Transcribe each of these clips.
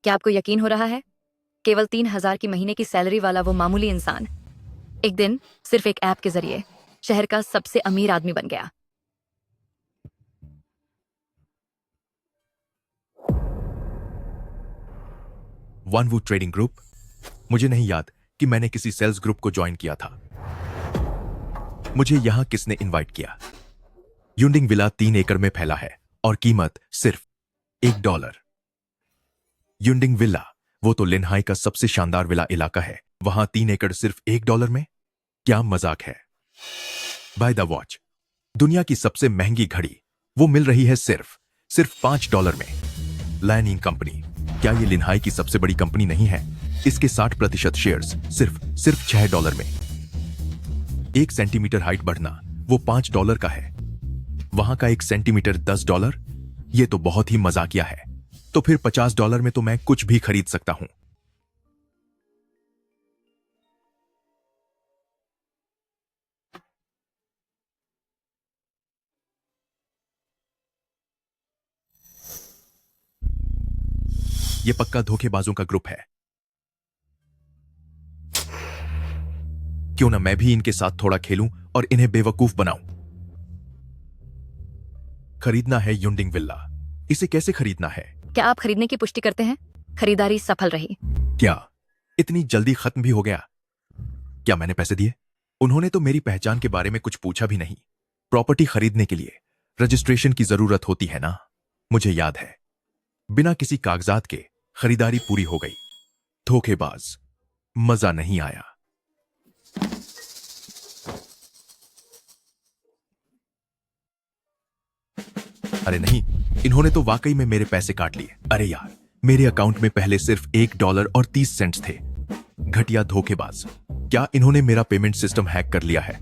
क्या आपको यकीन हो रहा है? केवल 3,000 की महीने की सैलरी वाला वो मामूली इंसान एक दिन सिर्फ एक ऐप के जरिए शहर का सबसे अमीर आदमी बन गया। वनवू ट्रेडिंग ग्रुप? मुझे नहीं याद कि मैंने किसी सेल्स ग्रुप को ज्वाइन किया था। मुझे यहां किसने इनवाइट किया? युंडिंग विला 3 एकड़ में फैला है और कीमत सिर्फ $1। युंडिंग विला, वो तो लिनहाई का सबसे शानदार विला इलाका है, वहां 3 एकड़ सिर्फ $1 में? क्या मजाक है। बाय द वॉच, दुनिया की सबसे महंगी घड़ी वो मिल रही है सिर्फ $5 में। लैनिंग कंपनी, क्या ये लिनहाई की सबसे बड़ी कंपनी नहीं है? इसके 60% शेयर्स सिर्फ $6 में। 1 सेंटीमीटर हाइट बढ़ना वो $5 का है, वहां का 1 सेंटीमीटर $10। ये तो बहुत ही मजाकिया है। तो फिर $50 में तो मैं कुछ भी खरीद सकता हूं। ये पक्का धोखेबाजों का ग्रुप है। क्यों ना मैं भी इनके साथ थोड़ा खेलूं और इन्हें बेवकूफ बनाऊं। खरीदना है युंडिंग विला। इसे कैसे खरीदना है? क्या आप खरीदने की पुष्टि करते हैं? खरीदारी सफल रही। क्या इतनी जल्दी खत्म भी हो गया? क्या मैंने पैसे दिए? उन्होंने तो मेरी पहचान के बारे में कुछ पूछा भी नहीं। प्रॉपर्टी खरीदने के लिए रजिस्ट्रेशन की जरूरत होती है ना? मुझे याद है। बिना किसी कागजात के खरीदारी पूरी हो गई। धोखेबाज। मजा नहीं आया। अरे नहीं, इन्होंने तो वाकई में मेरे पैसे काट लिए। अरे यार, मेरे अकाउंट में पहले सिर्फ $1.30 थे। घटिया धोखेबाज। क्या इन्होंने मेरा पेमेंट सिस्टम हैक कर लिया है?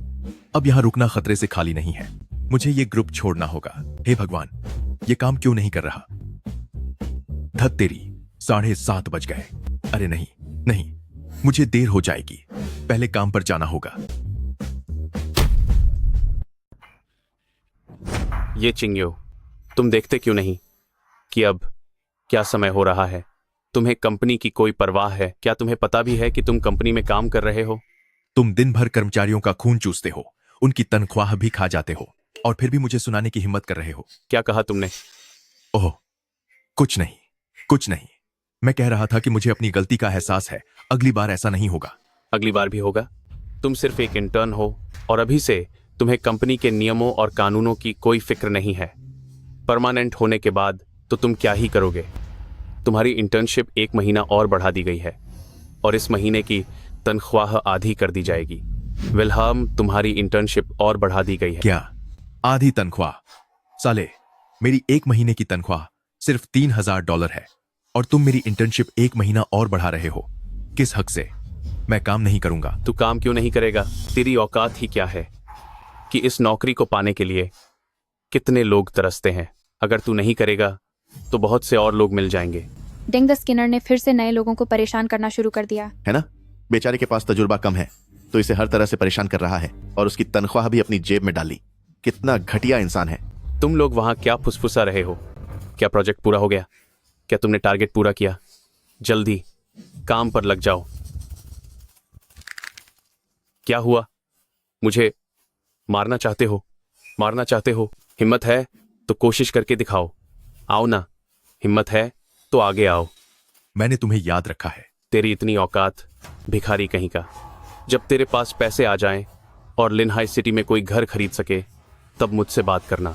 अब यहां रुकना खतरे से खाली नहीं है। मुझे ये ग्रुप छोड़ना होगा। हे भगवान, ये काम क्यों नहीं कर रहा? धत तेरी, 7:30 बज गए। अरे नहीं नहीं, मुझे देर हो जाएगी। पहले काम पर जाना होगा। ये चिंग्यो, तुम देखते क्यों नहीं कि अब क्या समय हो रहा है? तुम्हें कंपनी की कोई परवाह है? क्या तुम्हें पता भी है कि तुम कंपनी में काम कर रहे हो? तुम दिन भर कर्मचारियों का खून चूसते हो, उनकी तनख्वाह भी खा जाते हो, और फिर भी मुझे सुनाने की हिम्मत कर रहे हो। क्या कहा तुमने? ओह, कुछ नहीं, कुछ नहीं। मैं कह रहा था कि मुझे अपनी गलती का एहसास है। अगली बार ऐसा नहीं होगा। अगली बार भी होगा। तुम सिर्फ एक इंटर्न हो और अभी से तुम्हें कंपनी के नियमों और कानूनों की कोई फिक्र नहीं है। परमानेंट होने के बाद तो तुम क्या ही करोगे? तुम्हारी इंटर्नशिप 1 महीना और बढ़ा दी गई है और इस महीने की तनख्वाह आधी कर दी जाएगी। विल्हाम, तुम्हारी इंटर्नशिप और बढ़ा दी गई है। क्या आधी तनख्वाह? साले, मेरी 1 महीने की तनख्वाह सिर्फ $3,000 है और तुम मेरी इंटर्नशिप 1 महीना और बढ़ा रहे हो। किस हक से? मैं काम नहीं करूंगा। तू काम क्यों नहीं करेगा? तेरी औकात ही क्या है कि इस नौकरी को पाने के लिए कितने लोग तरसते हैं। अगर तू नहीं करेगा तो बहुत से और लोग मिल जाएंगे। डिंग द स्किनर ने फिर से नए लोगों को परेशान करना शुरू कर दिया। है ना? बेचारे के पास तजुर्बा कम है तो इसे हर तरह से परेशान कर रहा है और उसकी तनख्वाह भी अपनी जेब में डाली। कितना घटिया इंसान है। तुम लोग वहां क्या फुसफुसा रहे हो? क्या प्रोजेक्ट पूरा हो गया? क्या तुमने टारगेट पूरा किया? जल्दी काम पर लग जाओ। क्या हुआ? मुझे मारना चाहते हो? मारना चाहते हो? हिम्मत है तो कोशिश करके दिखाओ। आओ ना, हिम्मत है तो आगे आओ। मैंने तुम्हें याद रखा है। तेरी इतनी औकात, भिखारी कहीं का। जब तेरे पास पैसे आ जाएं और लिनहाई सिटी में कोई घर खरीद सके तब मुझसे बात करना।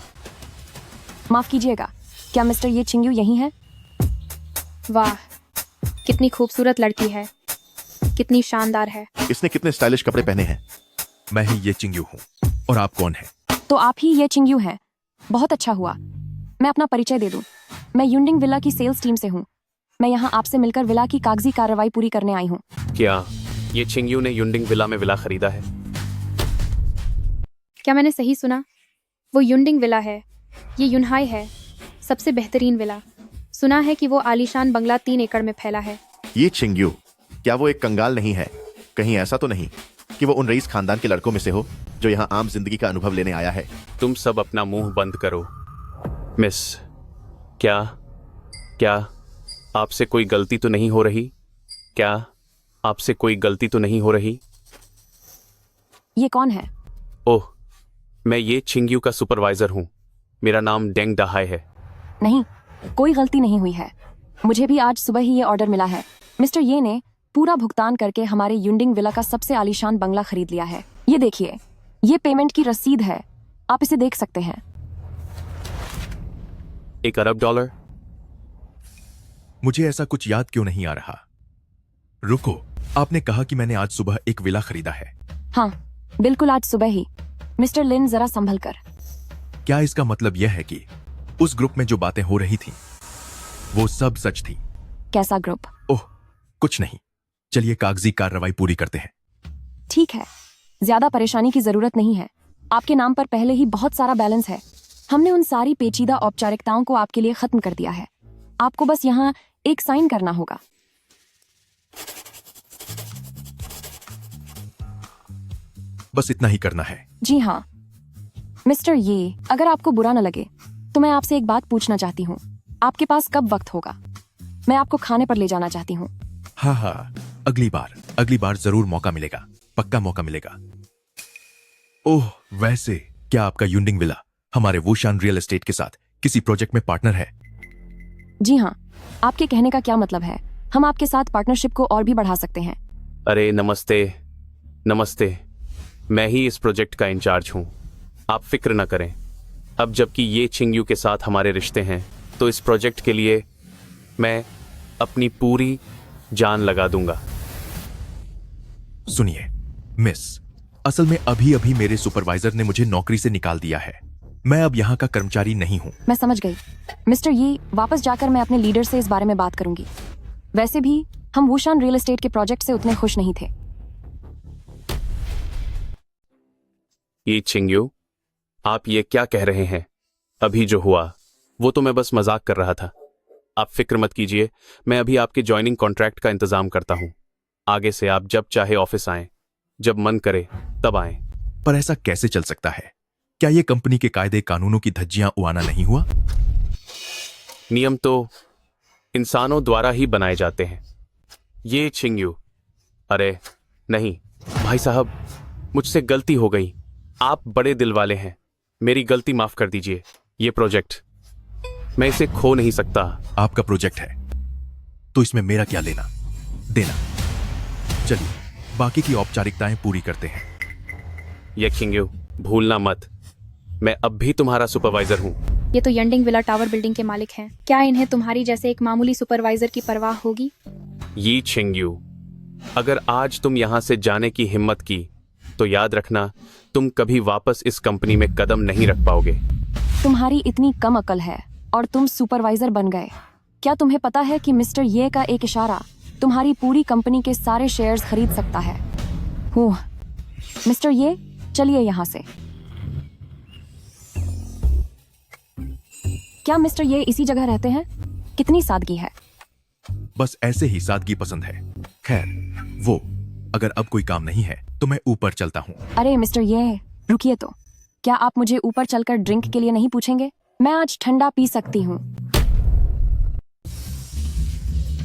माफ कीजिएगा, क्या मिस्टर ये चिंग्यू यही है? वाह, कितनी खूबसूरत लड़की है, कितनी शानदार है। इसने कितने स्टाइलिश कपड़े पहने हैं। मैं ही ये चिंग्यू हूं। और आप कौन हैं? तो आप ही ये चिंग्यू हैं। बहुत अच्छा हुआ। मैं अपना परिचय दे दूं। मैं युंडिंग विला की सेल्स टीम से हूं। मैं यहाँ आपसे मिलकर विला की कागजी कार्रवाई पूरी करने आई हूँ। क्या ये चिंग्यू ने युंडिंग विला में विला खरीदा है? क्या मैंने सही सुना? वो युंडिंग विला है। ये युनहाई है, सबसे बेहतरीन विला। सुना है कि वो आलीशान बंगला 3 एकड़ में फैला है। ये चिंग्यू, क्या वो एक कंगाल नहीं है? कहीं ऐसा तो नहीं कि वो उन रईस खानदान के लड़कों में से हो जो यहाँ आम जिंदगी का अनुभव लेने आया है? तुम सब अपना मुंह बंद करो। मिस, क्या क्या आपसे कोई गलती तो नहीं हो रही? क्या आपसे कोई गलती तो नहीं हो रही? ये कौन है? ओह, मैं ये छिंग्यू का सुपरवाइजर हूँ। मेरा नाम डेंग दहाई है। नहीं, कोई गलती नहीं हुई है। मुझे भी आज सुबह ही ये ऑर्डर मिला है। मिस्टर ये ने पूरा भुगतान करके हमारे युंडिंग विला का सबसे आलीशान बंगला खरीद लिया है। ये देखिए, ये पेमेंट की रसीद है, आप इसे देख सकते हैं। $1 अरब? मुझे ऐसा कुछ याद क्यों नहीं आ रहा? रुको, आपने कहा कि मैंने आज सुबह एक विला खरीदा है। हाँ, बिल्कुल आज सुबह ही। मिस्टर लिन, जरा संभल कर। क्या इसका मतलब यह है कि उस ग्रुप में जो बातें हो रही थीं, वो सब सच थी? कैसा ग्रुप? ओह, कुछ नहीं। चलिए कागजी कार्रवाई पूरी करते हैं। ठीक है, ज्यादा परेशानी की जरूरत नहीं है। आपके नाम पर पहले ही बहुत सारा बैलेंस है। हमने उन सारी पेचीदा औपचारिकताओं को आपके लिए खत्म कर दिया है। आपको बस यहाँ एक साइन करना होगा। बस इतना ही करना है। जी हाँ। मिस्टर ये, अगर आपको बुरा न लगे तो मैं आपसे एक बात पूछना चाहती हूँ। आपके पास कब वक्त होगा? मैं आपको खाने पर ले जाना चाहती हूँ। हाँ हाँ, अगली बार जरूर मौका मिलेगा, पक्का मौका मिलेगा। ओह, वैसे क्या आपका युंडिंग विला हमारे वुशान रियल एस्टेट के साथ किसी प्रोजेक्ट में पार्टनर है? जी हाँ। आपके कहने का क्या मतलब है? हम आपके साथ पार्टनरशिप को और भी बढ़ा सकते हैं। अरे नमस्ते, नमस्ते। मैं ही इस प्रोजेक्ट का इंचार्ज हूँ। आप फिक्र न करें। अब जबकि ये छिंग्यू के साथ हमारे रिश्ते हैं, तो इस प्रोजेक्ट के लिए मैं अपनी पूरी जान लगा दूंगा। सुनिए मिस, असल में अभी अभी मेरे सुपरवाइजर ने मुझे नौकरी से निकाल दिया है। मैं अब यहाँ का कर्मचारी नहीं हूँ। मैं समझ गई। मिस्टर ये, वापस जाकर मैं अपने लीडर से इस बारे में बात करूंगी। वैसे भी हम वुशान रियल एस्टेट के प्रोजेक्ट से उतने खुश नहीं थे। ये छिंग्यू, आप ये क्या कह रहे हैं? अभी जो हुआ वो तो मैं बस मजाक कर रहा था। आप फिक्र मत कीजिए, मैं अभी आपके ज्वाइनिंग कॉन्ट्रैक्ट का इंतजाम करता हूँ। आगे से आप जब चाहे ऑफिस आएं, जब मन करे तब आएं। पर ऐसा कैसे चल सकता है? क्या ये कंपनी के कायदे कानूनों की धज्जियां उड़ाना नहीं हुआ? नियम तो इंसानों द्वारा ही बनाए जाते हैं। ये छिंग्यू, अरे नहीं भाई साहब, मुझसे गलती हो गई। आप बड़े दिल वाले हैं, मेरी गलती माफ कर दीजिए। ये प्रोजेक्ट मैं इसे खो नहीं सकता। आपका प्रोजेक्ट है तो इसमें मेरा क्या लेना देना? चलिए बाकी की औपचारिकताएं पूरी करते हैं। ये छिंग्यू, भूलना मत, मैं अब भी तुम्हारा सुपरवाइजर हूँ। ये तो यंडिंग विला टावर बिल्डिंग के मालिक हैं। क्या इन्हें तुम्हारी जैसे एक मामूली सुपरवाइजर की परवाह होगी? ये छिंग्यू, अगर आज तुम यहां से जाने की हिम्मत की तो याद रखना, तुम कभी वापस इस कंपनी में कदम नहीं रख पाओगे। तुम्हारी इतनी कम अकल है और तुम सुपरवाइजर बन गए। क्या तुम्हें पता है कि मिस्टर ये का एक इशारा तुम्हारी पूरी कंपनी के सारे शेयर्स खरीद सकता है? मिस्टर ये, चलिए यहाँ से। क्या मिस्टर ये इसी जगह रहते हैं? कितनी सादगी है। बस ऐसे ही सादगी पसंद है। खैर, वो अगर अब कोई काम नहीं है तो मैं ऊपर चलता हूँ। अरे मिस्टर ये, रुकिए तो। क्या आप मुझे ऊपर चलकर ड्रिंक के लिए नहीं पूछेंगे? मैं आज ठंडा पी सकती हूँ।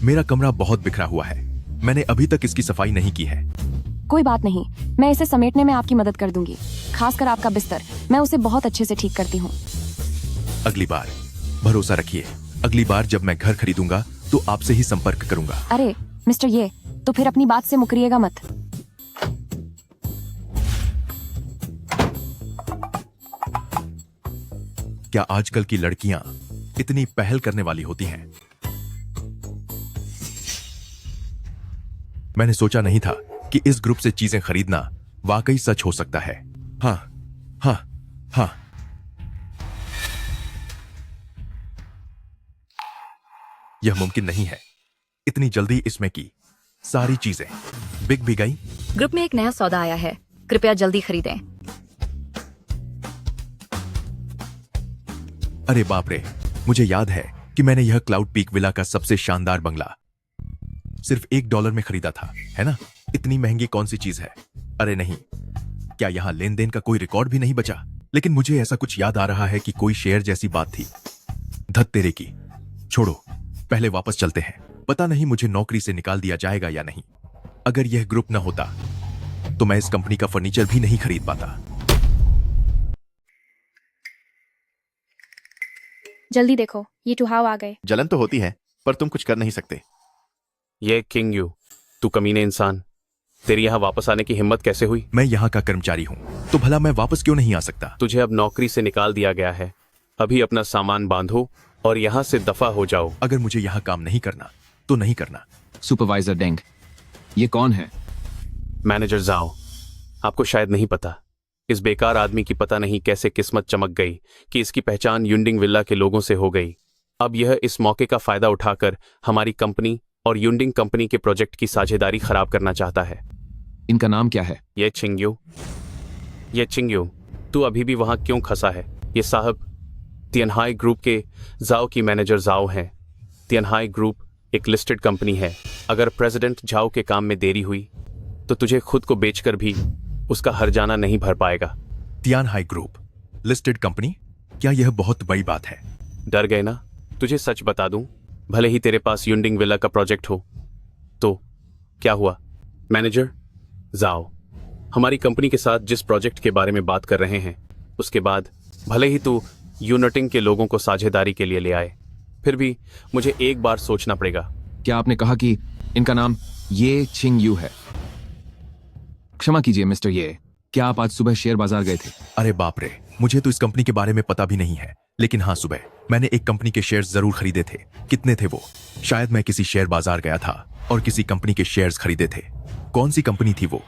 मेरा कमरा बहुत बिखरा हुआ है, मैंने अभी तक इसकी सफाई नहीं की है। कोई बात नहीं, मैं इसे समेटने में आपकी मदद कर दूंगी। खासकर आपका बिस्तर, मैं उसे बहुत अच्छे से ठीक करती हूँ। अगली बार भरोसा रखिए, अगली बार जब मैं घर खरीदूंगा तो आपसे ही संपर्क करूंगा। अरे मिस्टर ये, तो फिर अपनी बात से मुकरिएगा मत। क्या आजकल की लड़कियां इतनी पहल करने वाली होती हैं? मैंने सोचा नहीं था कि इस ग्रुप से चीजें खरीदना वाकई सच हो सकता है। हाँ हाँ हाँ, यह मुमकिन नहीं है। इतनी जल्दी इसमें की सारी चीजें बिक भी गई। ग्रुप में एक नया सौदा आया है, कृपया जल्दी खरीदें। अरे बाप रे, मुझे याद है कि मैंने यह क्लाउड पीक विला का सबसे शानदार बंगला सिर्फ $1 में खरीदा था, है ना? इतनी महंगी कौन सी चीज है? अरे नहीं, क्या यहां लेन देन का कोई रिकॉर्ड भी नहीं बचा? लेकिन मुझे ऐसा कुछ याद आ रहा है कि कोई शेयर जैसी बात थी। धत तेरे की, छोड़ो, पहले वापस चलते हैं। पता नहीं मुझे नौकरी से निकाल दिया जाएगा या नहीं। अगर यह ग्रुप न होता तो मैं इस कंपनी का फर्नीचर भी नहीं खरीद पाता। जल्दी देखो, ये टुहाव आ गए। जलन तो होती है पर तुम कुछ कर नहीं सकते। ये किंग यू, तू कमीने इंसान, तेरी यहाँ वापस आने की हिम्मत कैसे हुई? मैं यहाँ का कर्मचारी हूँ, तो भला मैं वापस क्यों नहीं आ सकता? तुझे अब नौकरी से निकाल दिया गया है। अभी अपना सामान बांधो और यहाँ से दफा हो जाओ। अगर मुझे यहाँ काम नहीं करना तो नहीं करना। सुपरवाइजर डेंग, ये कौन है? मैनेजर जाओ, आपको शायद नहीं पता, इस बेकार आदमी की पता नहीं कैसे किस्मत चमक गई कि इसकी पहचान युंडिंग विला के लोगों से हो गई। अब यह इस मौके का फायदा उठाकर हमारी कंपनी और युंडिंग कंपनी के प्रोजेक्ट की साझेदारी खराब करना चाहता है। इनका नाम क्या है? ये चिंग्यू, तू अभी भी वहां क्यों फंसा है? ये साहब तियनहाई ग्रुप के जाओ की मैनेजर जाओ हैं। तियनहाई ग्रुप एक लिस्टेड कंपनी है। अगर प्रेसिडेंट जाओ के काम में देरी हुई तो तुझे खुद को बेचकर भी उसका हर्जाना नहीं भर पाएगा। तियानहाई ग्रुप लिस्टेड कंपनी? क्या यह बहुत बड़ी बात है? डर गए ना? तुझे सच बता दूं, भले ही तेरे पास युंडिंग विला का प्रोजेक्ट हो तो क्या हुआ? मैनेजर जाओ, हमारी कंपनी के साथ जिस प्रोजेक्ट के बारे में बात कर रहे हैं उसके बाद भले ही तू यूनिटिंग के लोगों को साझेदारी के लिए ले आए, फिर भी मुझे एक बार सोचना पड़ेगा। क्या आपने कहा कि इनका नाम ये चिंग यू है? क्षमा कीजिए मिस्टर ये, क्या आप आज सुबह शेयर बाजार गए थे? अरे बाप रे, मुझे तो इस कंपनी के बारे में पता भी नहीं है, लेकिन हाँ, सुबह मैंने एक कंपनी के शेयर्स जरूर खरीदे थे। कितने थे वो? शायद मैं किसी शेयर बाजार गया था और किसी कंपनी के शेयर्स खरीदे थे। कौन सी कंपनी थी वो?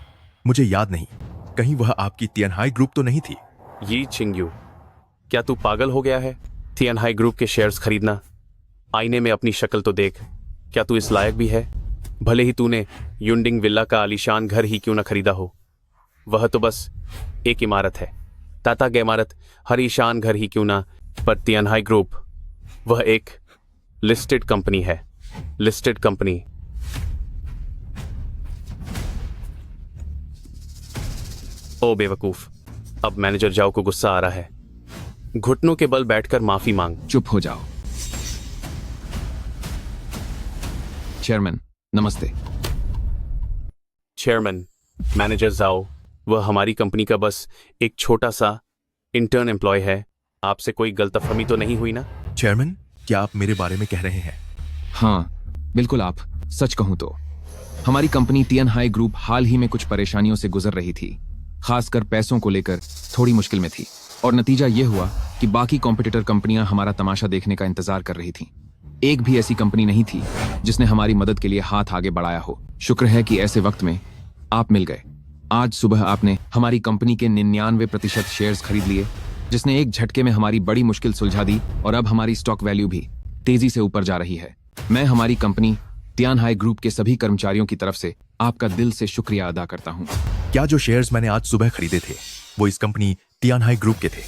मुझे याद नहीं। कहीं वह आपकी तियनहाई ग्रुप तो नहीं थी? ये चिंग्यू, क्या तू पागल हो गया है? तियनहाई ग्रुप के शेयर्स खरीदना? आईने में अपनी शक्ल तो देख, क्या तू इस लायक भी है? भले ही तूने युंडिंग विला का आलीशान घर ही क्यों न खरीदा हो, वह तो बस एक इमारत है। ताता की इमारत हर ईशान घर ही क्यों ना, पर तियनहाई ग्रुप वह एक लिस्टेड कंपनी है। Listed company. ओ बेवकूफ, अब मैनेजर जाओ को गुस्सा आ रहा है। घुटनों के बल बैठकर माफी मांग। चुप हो जाओ। चेयरमैन नमस्ते। चेयरमैन, मैनेजर जाओ वह हमारी कंपनी का बस एक छोटा सा इंटर्न एम्प्लॉय है। आपसे कोई गलतफहमी तो नहीं हुई ना? चेयरमैन, क्या आप मेरे बारे में कह रहे हैं? हाँ बिल्कुल, आप सच कहूं तो हमारी कंपनी तियनहाई ग्रुप हाल ही में कुछ परेशानियों से गुजर रही थी। खासकर पैसों को लेकर थोड़ी मुश्किल में थी, और नतीजा ये हुआ कि बाकी कॉम्पिटिटर कंपनियां हमारा तमाशा देखने का इंतजार कर रही थीं। एक भी ऐसी कंपनी नहीं थी जिसने हमारी मदद के लिए हाथ आगे बढ़ाया हो। शुक्र है कि ऐसे वक्त में आप मिल गए। आज सुबह आपने हमारी कंपनी के 99% शेयर्स खरीद लिए, जिसने एक झटके में हमारी बड़ी मुश्किल सुलझा दी, और अब हमारी स्टॉक वैल्यू भी तेजी से ऊपर जा रही है। मैं हमारी कंपनी तियनहाई ग्रुप के सभी कर्मचारियों की तरफ से आपका दिल से शुक्रिया अदा करता हूँ। क्या जो शेयर्स मैंने आज सुबह खरीदे थे वो इस कंपनी तियनहाई ग्रुप के थे,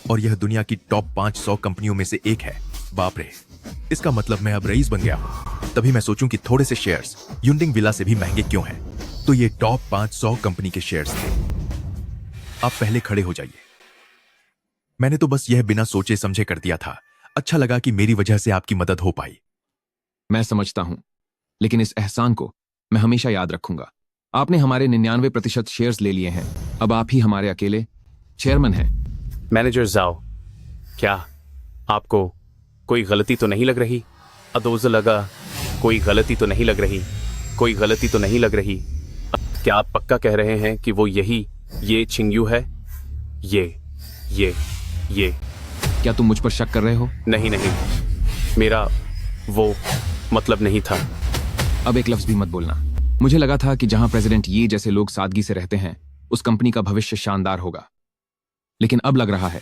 और यह दुनिया की टॉप 500 कंपनियों में से एक है? बाप रे, इसका मतलब मैं अब रईस बन गया हूँ। तभी मैं सोचूं कि थोड़े से शेयर्स युंडिंग विला से भी महंगे क्यों हैं। तो ये टॉप 500 कंपनी के शेयर्स थे। आप पहले खड़े हो जाइए। मैंने तो बस यह बिना सोचे समझे कर दिया था। अच्छा लगा कि मेरी वजह से आपकी मदद हो पाई। मैं समझता हूं, लेकिन इस एहसान को मैं हमेशा याद रखूंगा। आपने हमारे 99% शेयर्स ले लिए हैं। अब आप ही हमारे अकेले चेयरमैन हैं। मैनेजर जाओ, क्या आपको कोई गलती तो नहीं लग रही? अदोज़ लगा, कोई गलती तो नहीं लग रही? कोई गलती तो नहीं लग रही? क्या आप पक्का कह रहे हैं कि वो यही ये चिंग्यू है? ये क्या तुम मुझ पर शक कर रहे हो? नहीं, मेरा वो मतलब नहीं था। अब एक लफ्ज भी मत बोलना। मुझे लगा था कि जहां प्रेसिडेंट ये जैसे लोग सादगी से रहते हैं, उस कंपनी का भविष्य शानदार होगा। लेकिन अब लग रहा है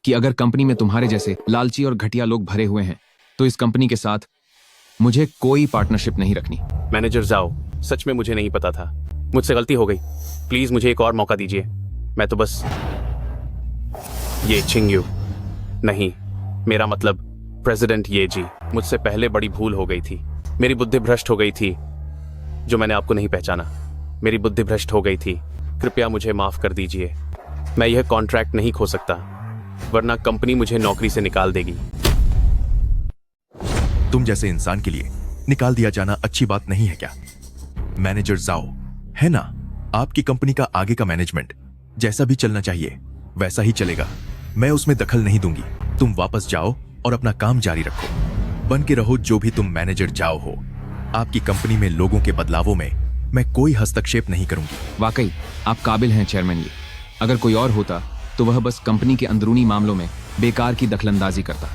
कि अगर कंपनी में तुम्हारे जैसे लालची और घटिया लोग भरे हुए हैं, तो इस कंपनी के साथ मुझे कोई पार्टनरशिप नहीं रखनी। मैनेजर जाओ, सच में मुझे नहीं पता था, मुझसे गलती हो गई। प्लीज मुझे एक और मौका दीजिए। मैं तो बस ये चिंग्यू नहीं, मेरा मतलब प्रेसिडेंट ये जी, मुझसे पहले बड़ी भूल हो गई थी। मेरी बुद्धि भ्रष्ट हो गई थी, जो मैंने आपको नहीं पहचाना। मेरी बुद्धि भ्रष्ट हो गई थी, कृपया मुझे माफ कर दीजिए। मैं यह कॉन्ट्रैक्ट नहीं खो सकता, वरना कंपनी मुझे नौकरी से निकाल देगी। तुम जैसे इंसान के लिए निकाल दिया जाना अच्छी बात नहीं है क्या? मैनेजर जाओ, है ना? आपकी कंपनी का आगे का मैनेजमेंट जैसा भी चलना चाहिए वैसा ही चलेगा। मैं उसमें दखल नहीं दूंगी। तुम वापस जाओ और अपना काम जारी रखो। बन के रहो जो भी तुम मैनेजर जाओ हो। आपकी कंपनी में लोगों के बदलावों में मैं कोई हस्तक्षेप नहीं करूंगी। वाकई आप काबिल हैं चेयरमैन ये। अगर कोई और होता तो वह बस कंपनी के अंदरूनी मामलों में बेकार की दखलंदाजी करता।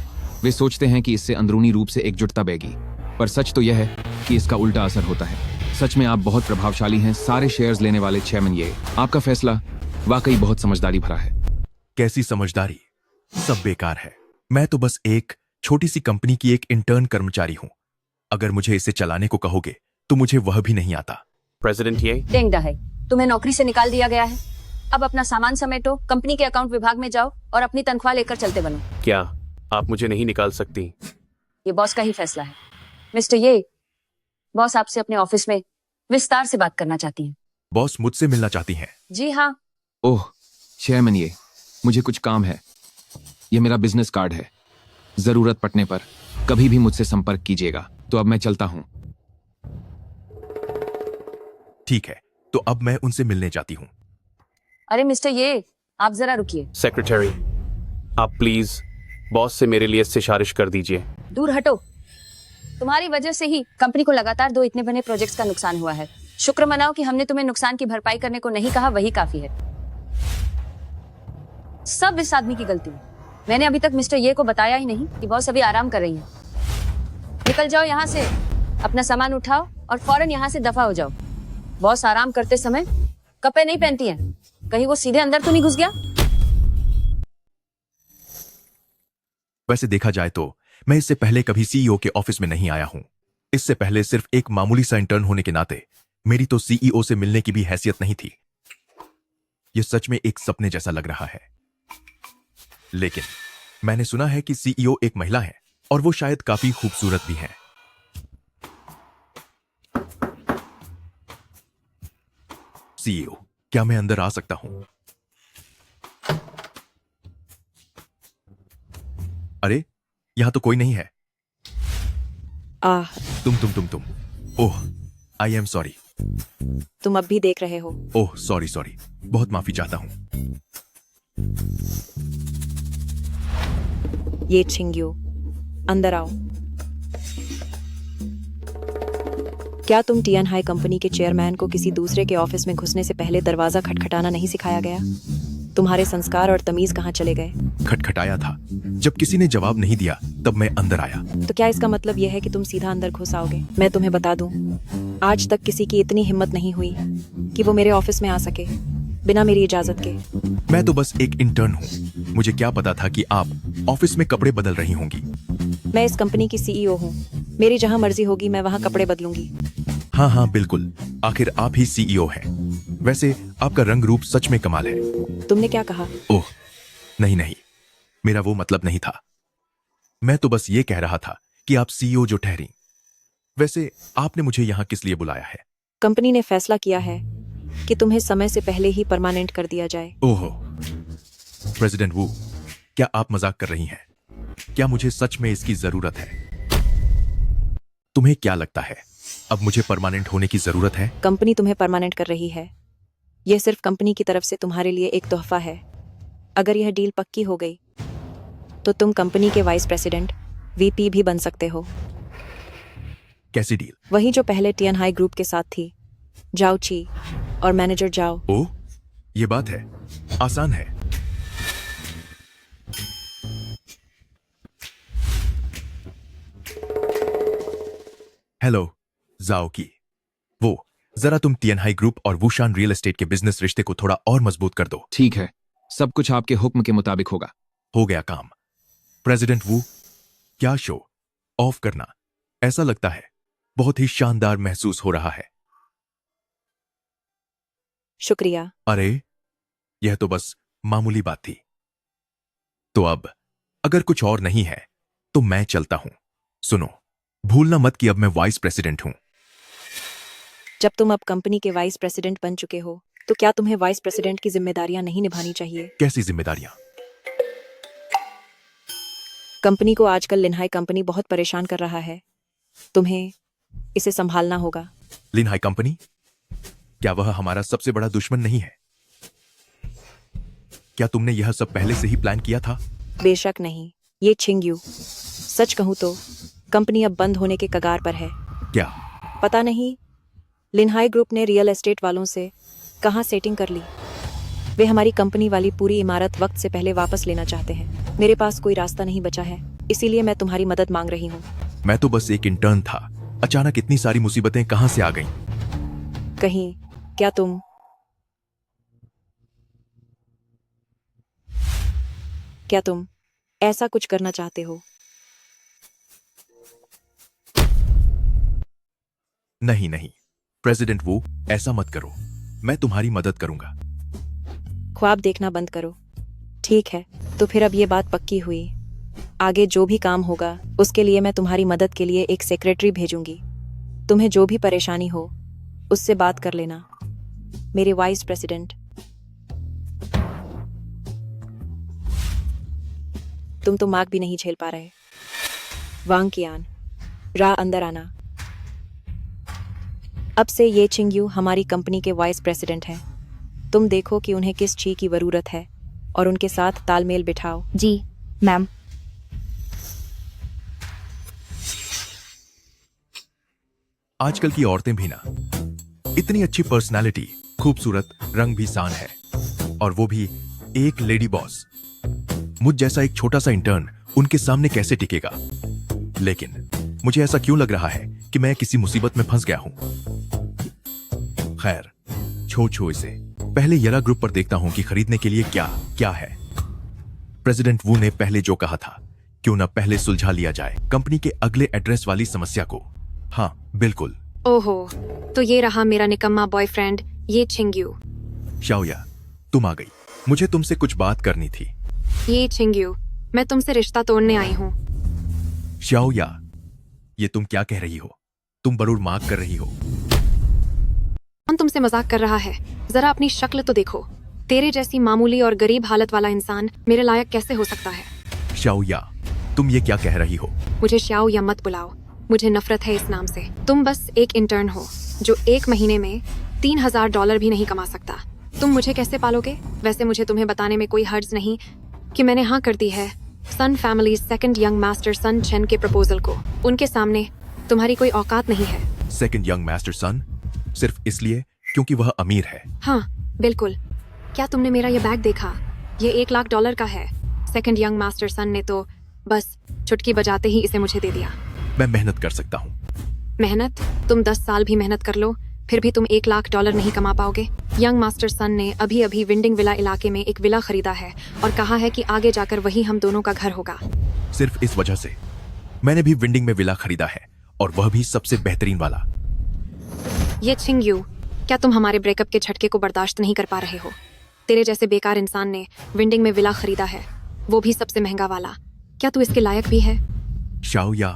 वे सोचते हैं कि इससे अंदरूनी रूप से एकजुटता बढ़ेगी, पर सच तो यह है कि इसका उल्टा असर होता है। सच में आप बहुत प्रभावशाली हैं सारे शेयर्स लेने वाले चेयरमैन ये। आपका फैसला वाकई बहुत समझदारी भरा है। कैसी समझदारी? सब बेकार है। मैं तो बस एक छोटी सी कंपनी की एक इंटर्न कर्मचारी हूं। अगर मुझे इसे चलाने को कहोगे तो मुझे वह भी नहीं आता। प्रेसिडेंट ये टेंगडा है, तुम्हें नौकरी से निकाल दिया गया है। अब अपना सामान समेटो, कंपनी के अकाउंट विभाग में जाओ और अपनी तनख्वाह लेकर चलते बनो। क्या आप मुझे नहीं निकाल सकती? ये बॉस का ही फैसला है। मिस्टर ये, बॉस आपसे अपने ऑफिस में विस्तार से बात करना चाहती हैं। बॉस मुझसे मिलना चाहती हैं। जी हाँ। ओह चेयरमैन ये, मुझे कुछ काम है। ये मेरा बिजनेस कार्ड है। जरूरत पड़ने पर कभी भी मुझसे संपर्क कीजिएगा। तो अब मैं चलता हूं। ठीक है, तो अब मैं उनसे मिलने जाती हूं। अरे मिस्टर ये, आप जरा रुकिए। सेक्रेटरी, आप प्लीज बॉस से मेरे लिए सिफारिश कर दीजिए। दूर हटो। तुम्हारी वजह से ही कंपनी को लगातार 2 इतने बड़े प्रोजेक्ट्स का नुकसान हुआ है। शुक्र मनाओ कि हमने तुम्हें नुकसान की भरपाई करने को नहीं कहा, वही काफी है। सब इस आदमी की गलती है। मैंने अभी तक मिस्टर ये को बताया ही नहीं कि बॉस अभी आराम कर रही है। निकल जाओ यहाँ से, अपना सामान उठाओ और फौरन यहाँ से दफा हो जाओ। बॉस आराम करते समय कपड़े नहीं पहनती हैं। कहीं वो सीधे अंदर तो नहीं घुस गया? वैसे देखा जाए तो मैं इससे पहले कभी सीईओ के ऑफिस में नहीं आया हूं। इससे पहले सिर्फ एक मामूली सा इंटर्न होने के नाते मेरी तो सीईओ से मिलने की भी हैसियत नहीं थी। यह सच में एक सपने जैसा लग रहा है। लेकिन मैंने सुना है कि सीईओ एक महिला है और वो शायद काफी खूबसूरत भी हैं। सीईओ, क्या मैं अंदर आ सकता हूं? अरे, यहां तो कोई नहीं है। तुम। ओह, आई एम सॉरी। तुम अब भी देख रहे हो। ओह सॉरी, बहुत माफी चाहता हूं। ये छिंग्यो, अंदर आओ। क्या तुम टीएन हाई कंपनी के चेयरमैन को किसी दूसरे के ऑफिस में घुसने से पहले दरवाजा खटखटाना नहीं सिखाया गया? तुम्हारे संस्कार और तमीज कहाँ चले गए? खटखटाया था। जब किसी ने जवाब नहीं दिया तब मैं अंदर आया। तो क्या इसका मतलब यह है कि तुम सीधा अंदर घुस आओगे? मैं तुम्हें बता दूं, आज तक किसी की इतनी हिम्मत नहीं हुई कि वो मेरे ऑफिस में आ सके बिना मेरी इजाजत के। मैं तो बस एक इंटर्न हूँ। मुझे क्या पता था कि आप ऑफिस में कपड़े बदल रही होंगी। मैं इस कंपनी की सीईओ हूँ। मेरी जहाँ मर्जी होगी मैं वहाँ कपड़े बदलूंगी। हाँ, बिल्कुल। आखिर आप ही सीईओ हैं। वैसे आपका रंग रूप सच में कमाल है। तुमने क्या कहा? ओह, नहीं, मेरा वो मतलब नहीं था। मैं तो बस ये कह रहा था कि आप सीईओ जो ठहरी। वैसे आपने मुझे यहाँ किस लिए बुलाया है? कंपनी ने फैसला किया है कि तुम्हें समय से पहले ही परमानेंट कर दिया जाए। ओहो, प्रेसिडेंट वू, क्या आप मजाक कर रही हैं? क्या मुझे सच में इसकी जरूरत है? तुम्हें क्या लगता है अब मुझे परमानेंट होने की जरूरत है? कंपनी तुम्हें परमानेंट कर रही है। यह सिर्फ कंपनी की तरफ से तुम्हारे लिए एक तोहफा है। अगर यह डील पक्की हो गई तो तुम कंपनी के वाइस प्रेसिडेंट, वीपी भी बन सकते हो। कैसी डील? वही जो पहले टीएन हाई ग्रुप के साथ थी। जाओ ची और मैनेजर जाओ। ओह, ये बात है। आसान है। हेलो जाओ की। वो जरा तुम टीएन हाई ग्रुप और वूशान रियल एस्टेट के बिजनेस रिश्ते को थोड़ा और मजबूत कर दो। ठीक है, सब कुछ आपके हुक्म के मुताबिक होगा। हो गया काम। प्रेसिडेंट वू, क्या शो ऑफ करना। ऐसा लगता है बहुत ही शानदार महसूस हो रहा है। शुक्रिया। अरे, यह तो बस मामूली बात थी। तो अब अगर कुछ और नहीं है तो मैं चलता हूं। सुनो, भूलना मत कि अब मैं वाइस प्रेसिडेंट हूं। जब तुम अब कंपनी के वाइस प्रेसिडेंट बन चुके हो तो क्या तुम्हें वाइस प्रेसिडेंट की जिम्मेदारियां नहीं निभानी चाहिए? कैसी जिम्मेदारियां? कंपनी को आजकल लिनहाई कंपनी बहुत परेशान कर रहा है। तुम्हें इसे संभालना होगा। लिनहाई कंपनी? क्या वह हमारा सबसे बड़ा दुश्मन नहीं है? क्या तुमने यह सब पहले से ही प्लान किया था? बेशक नहीं। ये छिंगयू, सच कहूं तो कंपनी अब बंद होने के कगार पर है। क्या? पता नहीं लिनहाई ग्रुप ने रियल एस्टेट वालों से कहाँ सेटिंग कर ली। वे हमारी कंपनी वाली पूरी इमारत वक्त से पहले वापस लेना चाहते हैं। मेरे पास कोई रास्ता नहीं बचा है, इसीलिए मैं तुम्हारी मदद मांग रही हूँ। मैं तो बस एक इंटर्न था। अचानक इतनी सारी मुसीबतें कहां से आ गईं? कहीं क्या तुम ऐसा कुछ करना चाहते हो? नहीं नहीं, प्रेसिडेंट वू, ऐसा मत करो। मैं तुम्हारी मदद करूंगा। ख्वाब देखना बंद करो। ठीक है, तो फिर अब ये बात पक्की हुई। आगे जो भी काम होगा उसके लिए मैं तुम्हारी मदद के लिए एक सेक्रेटरी भेजूंगी। तुम्हें जो भी परेशानी हो उससे बात कर लेना। मेरे वाइस प्रेसिडेंट। तुम तो मार्क भी नहीं झेल पा रहे। वांग कियान, रा अंदर आना। अब से ये छिंगयू हमारी कंपनी के वाइस प्रेसिडेंट हैं। तुम देखो कि उन्हें किस चीज की जरूरत है और उनके साथ तालमेल बिठाओ। जी मैम। आजकल की औरतें भी ना, इतनी अच्छी पर्सनालिटी, खूबसूरत, रंग भी सान है, और वो भी एक लेडी बॉस। मुझ जैसा एक छोटा सा इंटर्न उनके सामने कैसे टिकेगा? लेकिन मुझे ऐसा क्यों लग रहा है कि मैं किसी मुसीबत में फंस गया हूं। खैर, छोड़ इसे। पहले येरा ग्रुप पर देखता हूं कि खरीदने के लिए क्या है। प्रेसिडेंट वू ने पहले जो कहा था, क्यों ना पहले सुलझा लिया जाए कंपनी के अगले एड्रेस वाली समस्या को। हाँ बिल्कुल। ओहो, तो ये रहा मेरा निकम्मा बॉयफ्रेंड, ये छिंगयू। शाओया, तुम आ गई। मुझे तुमसे कुछ बात करनी थी। ये छिंगयू, मैं तुमसे रिश्ता तोड़ने आई हूँ। शाओया, ये तुम क्या कह रही हो? तुम बरूर मार्क कर रही हो। कौन तुमसे मजाक कर रहा है? जरा अपनी शक्ल तो देखो। तेरे जैसी मामूली और गरीब हालत वाला इंसान मेरे लायक कैसे हो सकता है? शाओया, तुम ये क्या कह रही हो? मुझे श्याओ या मत बुलाओ, मुझे नफरत है इस नाम से। तुम बस एक इंटर्न हो जो 1 महीने में $3000 भी नहीं कमा सकता। तुम मुझे कैसे पालोगे? वैसे मुझे तुम्हें बताने में कोई हर्ज नहीं कि मैंने हाँ कर दी है सन फैमिली सेकंड यंग मास्टर सन चेन के प्रपोजल को। उनके सामने तुम्हारी कोई औकात नहीं है। सेकंड यंग मास्टर सन? सिर्फ इसलिए क्योंकि वह अमीर है? हाँ बिल्कुल। क्या तुमने मेरा ये बैग देखा? ये $1 लाख का है। सेकंड यंग मास्टर सन ने तो बस चुटकी बजाते ही इसे मुझे दे दिया। मैं मेहनत कर सकता हूँ। मेहनत? तुम 10 साल भी मेहनत कर लो, फिर भी तुम $1 लाख नहीं कमा पाओगे। यंग मास्टर सन ने अभी विंडिंग विला इलाके में एक विला खरीदा है और कहा है कि आगे जाकर वही हम दोनों का घर होगा। सिर्फ इस वजह से? मैंने भी विंडिंग में विला खरीदा है, और वह भी सबसे बेहतरीन वाला। ये छिंगयू, क्या तुम हमारे ब्रेकअप के झटके को बर्दाश्त नहीं कर पा रहे हो? तेरे जैसे बेकार इंसान ने विंडिंग में विला खरीदा है, वो भी सबसे महंगा वाला। क्या तू इसके लायक भी है? शाओया,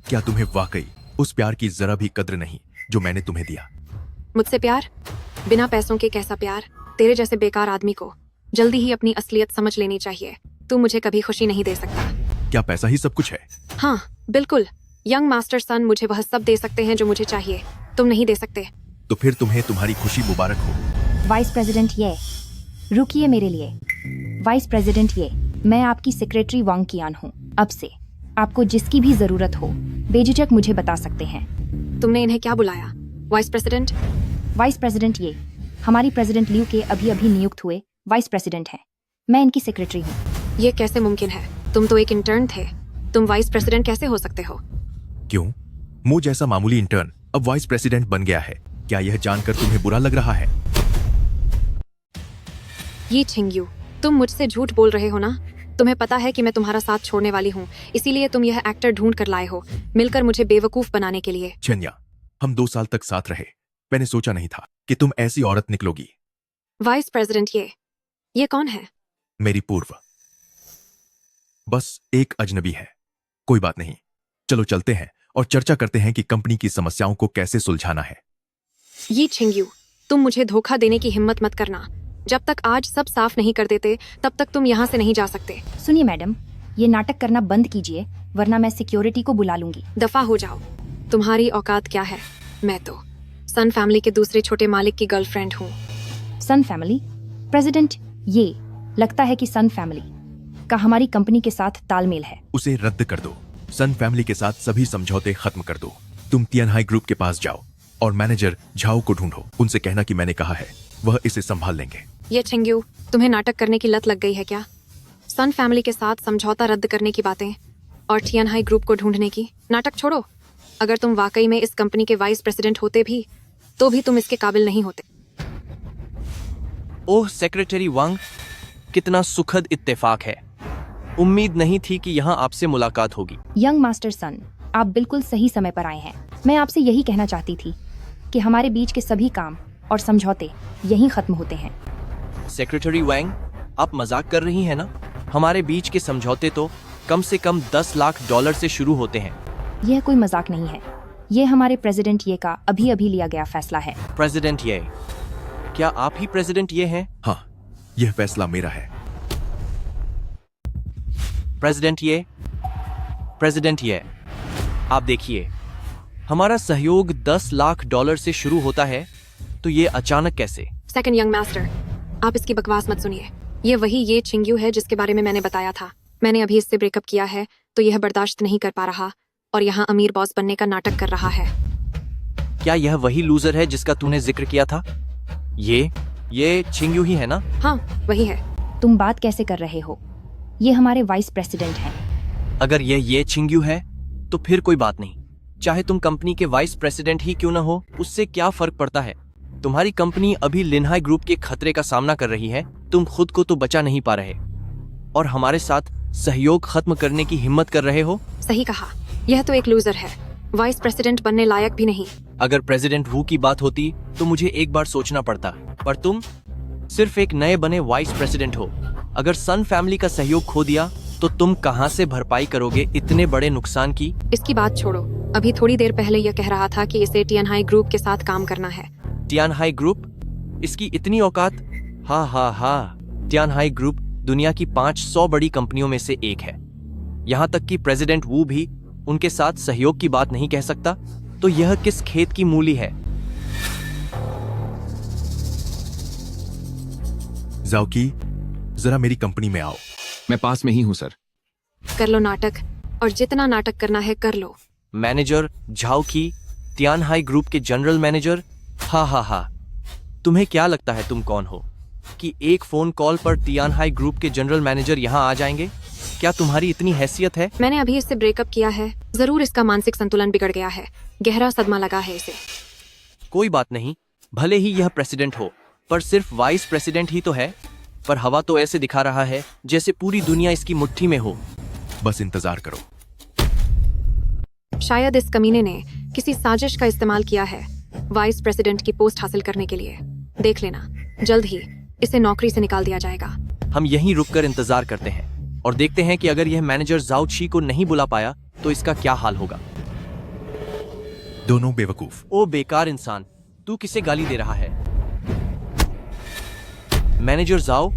क्या तुम्हें वाकई उस प्यार की जरा भी कद्र नहीं जो मैंने तुम्हें दिया? मुझसे प्यार? बिना पैसों के कैसा प्यार? तेरे जैसे बेकार आदमी को जल्दी ही अपनी असलियत समझ लेनी चाहिए। तू मुझे कभी खुशी नहीं दे सकता। क्या पैसा ही सब कुछ है? हाँ बिल्कुल। यंग मास्टर सन मुझे वह सब दे सकते हैं जो मुझे चाहिए, तुम नहीं दे सकते। तो फिर तुम्हें तुम्हारी खुशी मुबारक हो। वाइस प्रेसिडेंट ये, रुकिए मेरे लिए। वाइस प्रेसिडेंट ये, मैं आपकी सेक्रेटरी वांग कियान हूँ। अब से आपको जिसकी भी जरूरत हो बेझिझक मुझे बता सकते हैं। तुमने इन्हें क्या बुलाया? Vice president? वाइस प्रेसिडेंट ये हमारी प्रेसिडेंट लियू के अभी नियुक्त हुए वाइस प्रेसिडेंट हैं। मैं इनकी सेक्रेटरी हूँ। ये कैसे मुमकिन है? तुम तो एक इंटर्न थे, तुम वाइस प्रेसिडेंट कैसे हो सकते हो? क्यों? मुझ जैसा मामूली इंटर्न अब वाइस प्रेसिडेंट बन गया है। क्या यह जानकर तुम्हें बुरा लग रहा है? ये छिंगयू, तुम मुझसे झूठ बोल रहे हो ना? तुम्हें पता है कि मैं तुम्हारा साथ छोड़ने वाली हूँ, इसीलिए तुम यह एक्टर ढूंढ कर लाए हो, मिलकर मुझे बेवकूफ बनाने के लिए। चन्या, हम 2 साल तक साथ रहे। मैंने सोचा नहीं था कि तुम ऐसी औरत निकलोगी। वाइस प्रेसिडेंट ये कौन है? मेरी पूर्व। बस एक अजनबी है। कोई बात नहीं, चलो चलते हैं और चर्चा करते हैं कि कंपनी की समस्याओं को कैसे सुलझाना है। ये छिंगयू, तुम मुझे धोखा देने की हिम्मत मत करना। जब तक आज सब साफ नहीं कर देते तब तक तुम यहाँ से नहीं जा सकते। सुनिए मैडम, ये नाटक करना बंद कीजिए, वरना मैं सिक्योरिटी को बुला लूंगी। दफा हो जाओ। तुम्हारी औकात क्या है? मैं तो सन फैमिली के दूसरे छोटे मालिक की गर्लफ्रेंड हूँ। सन फैमिली? प्रेसिडेंट, ये लगता है कि सन फैमिली का हमारी कंपनी के साथ तालमेल है। उसे रद्द कर दो। सन फैमिली के साथ सभी समझौते खत्म कर दो। तुम तियानहाई ग्रुप के पास जाओ और मैनेजर झाओ को ढूंढो। उनसे कहना कि मैंने कहा है, वह इसे संभाल लेंगे। ये छिंग्यू, तुम्हें नाटक करने की लत लग गई है क्या? सन फैमिली के साथ समझौता रद्द करने की बातें और तियानहाई ग्रुप को ढूंढने की। नाटक छोड़ो। अगर तुम वाकई में इस कंपनी के वाइस प्रेसिडेंट होते भी तो भी तुम इसके काबिल नहीं होते। ओह सेक्रेटरी वांग, कितना सुखद इत्तेफाक है। उम्मीद नहीं थी कि यहाँ आपसे मुलाकात होगी। यंग मास्टर सन, आप बिल्कुल सही समय पर आए हैं। मैं आपसे यही कहना चाहती थी कि हमारे बीच के सभी काम और समझौते यहीं खत्म होते हैं। सेक्रेटरी वांग, आप मजाक कर रही हैं ना? हमारे बीच के समझौते तो कम से कम $10 लाख से शुरू होते हैं। यह कोई मजाक नहीं है। यह हमारे प्रेसिडेंट ये का अभी अभी लिया गया फैसला है। प्रेसिडेंट ये? क्या आप ही प्रेसिडेंट ये हैं? हाँ, यह फैसला मेरा है। प्रेसिडेंट ये? प्रेसिडेंट ये, आप देखिए, हमारा सहयोग $10 लाख से शुरू होता है, तो ये अचानक कैसे? सेकंड यंग मास्टर, आप इसकी बकवास मत सुनिए। ये वही ये छिंग्यू है जिसके बारे में मैंने बताया था। मैंने अभी इससे ब्रेकअप किया है, तो यह बर्दाश्त नहीं कर पा रहा और यहाँ अमीर बॉस बनने का नाटक कर रहा है। क्या यह वही लूजर है जिसका तूने जिक्र किया था? ये छिंग्यू ही है ना? हाँ, वही है। तुम बात कैसे कर रहे हो? ये हमारे वाइस प्रेसिडेंट हैं। अगर ये छिंग्यू है तो फिर कोई बात नहीं। चाहे तुम कंपनी के वाइस प्रेसिडेंट ही क्यों न हो, उससे क्या फर्क पड़ता है? तुम्हारी कंपनी अभी लिनहाई ग्रुप के खतरे का सामना कर रही है। तुम खुद को तो बचा नहीं पा रहे और हमारे साथ सहयोग खत्म करने की हिम्मत कर रहे हो। सही कहा, यह तो एक लूजर है, वाइस प्रेसिडेंट बनने लायक भी नहीं। अगर प्रेसिडेंट वू की बात होती तो मुझे एक बार सोचना पड़ता, पर तुम सिर्फ एक नए बने वाइस प्रेसिडेंट हो। अगर सन फैमिली का सहयोग खो दिया तो तुम कहां से भरपाई करोगे इतने बड़े नुकसान की? इसकी बात छोड़ो। अभी थोड़ी देर पहले यह कह रहा था कि इसे तियानहाई ग्रुप के साथ काम करना है। तियानहाई ग्रुप? इसकी इतनी औकात? हा हा हा, तियानहाई ग्रुप दुनिया की 500 बड़ी कंपनियों में से एक है। यहाँ तक कि प्रेसिडेंट वू भी उनके साथ सहयोग की बात नहीं कह सकता, तो यह किस खेत की मूली है? जाओकी, जरा मेरी कंपनी में आओ। मैं पास में ही हूँ सर। कर लो नाटक, और जितना नाटक करना है कर लो। मैनेजर झाओ की, तियानहाई ग्रुप के जनरल मैनेजर? हा हा हा, तुम्हें क्या लगता है तुम कौन हो कि एक फोन कॉल पर तियानहाई ग्रुप के जनरल मैनेजर यहाँ आ जाएंगे? क्या तुम्हारी इतनी हैसियत है? मैंने अभी इससे ब्रेकअप किया है। जरूर इसका मानसिक संतुलन बिगड़ गया है। गहरा सदमा लगा है इसे। कोई बात नहीं, भले ही यह प्रेसिडेंट हो, पर सिर्फ वाइस प्रेसिडेंट ही तो है। पर हवा तो ऐसे दिखा रहा है जैसे पूरी दुनिया इसकी मुट्ठी में हो। बस इंतजार करो। शायद इस कमीने ने किसी साजिश का इस्तेमाल किया है वाइस प्रेसिडेंट की पोस्ट हासिल करने के लिए। देख लेना, जल्द ही इसे नौकरी से निकाल दिया जाएगा। हम यहीं रुककर इंतजार करते हैं और देखते हैं कि अगर यह मैनेजर जाओ ची को नहीं बुला पाया तो इसका क्या हाल होगा। दोनों बेवकूफ। ओ बेकार इंसान, तू किसे गाली दे रहा है? मैनेजर जाओ।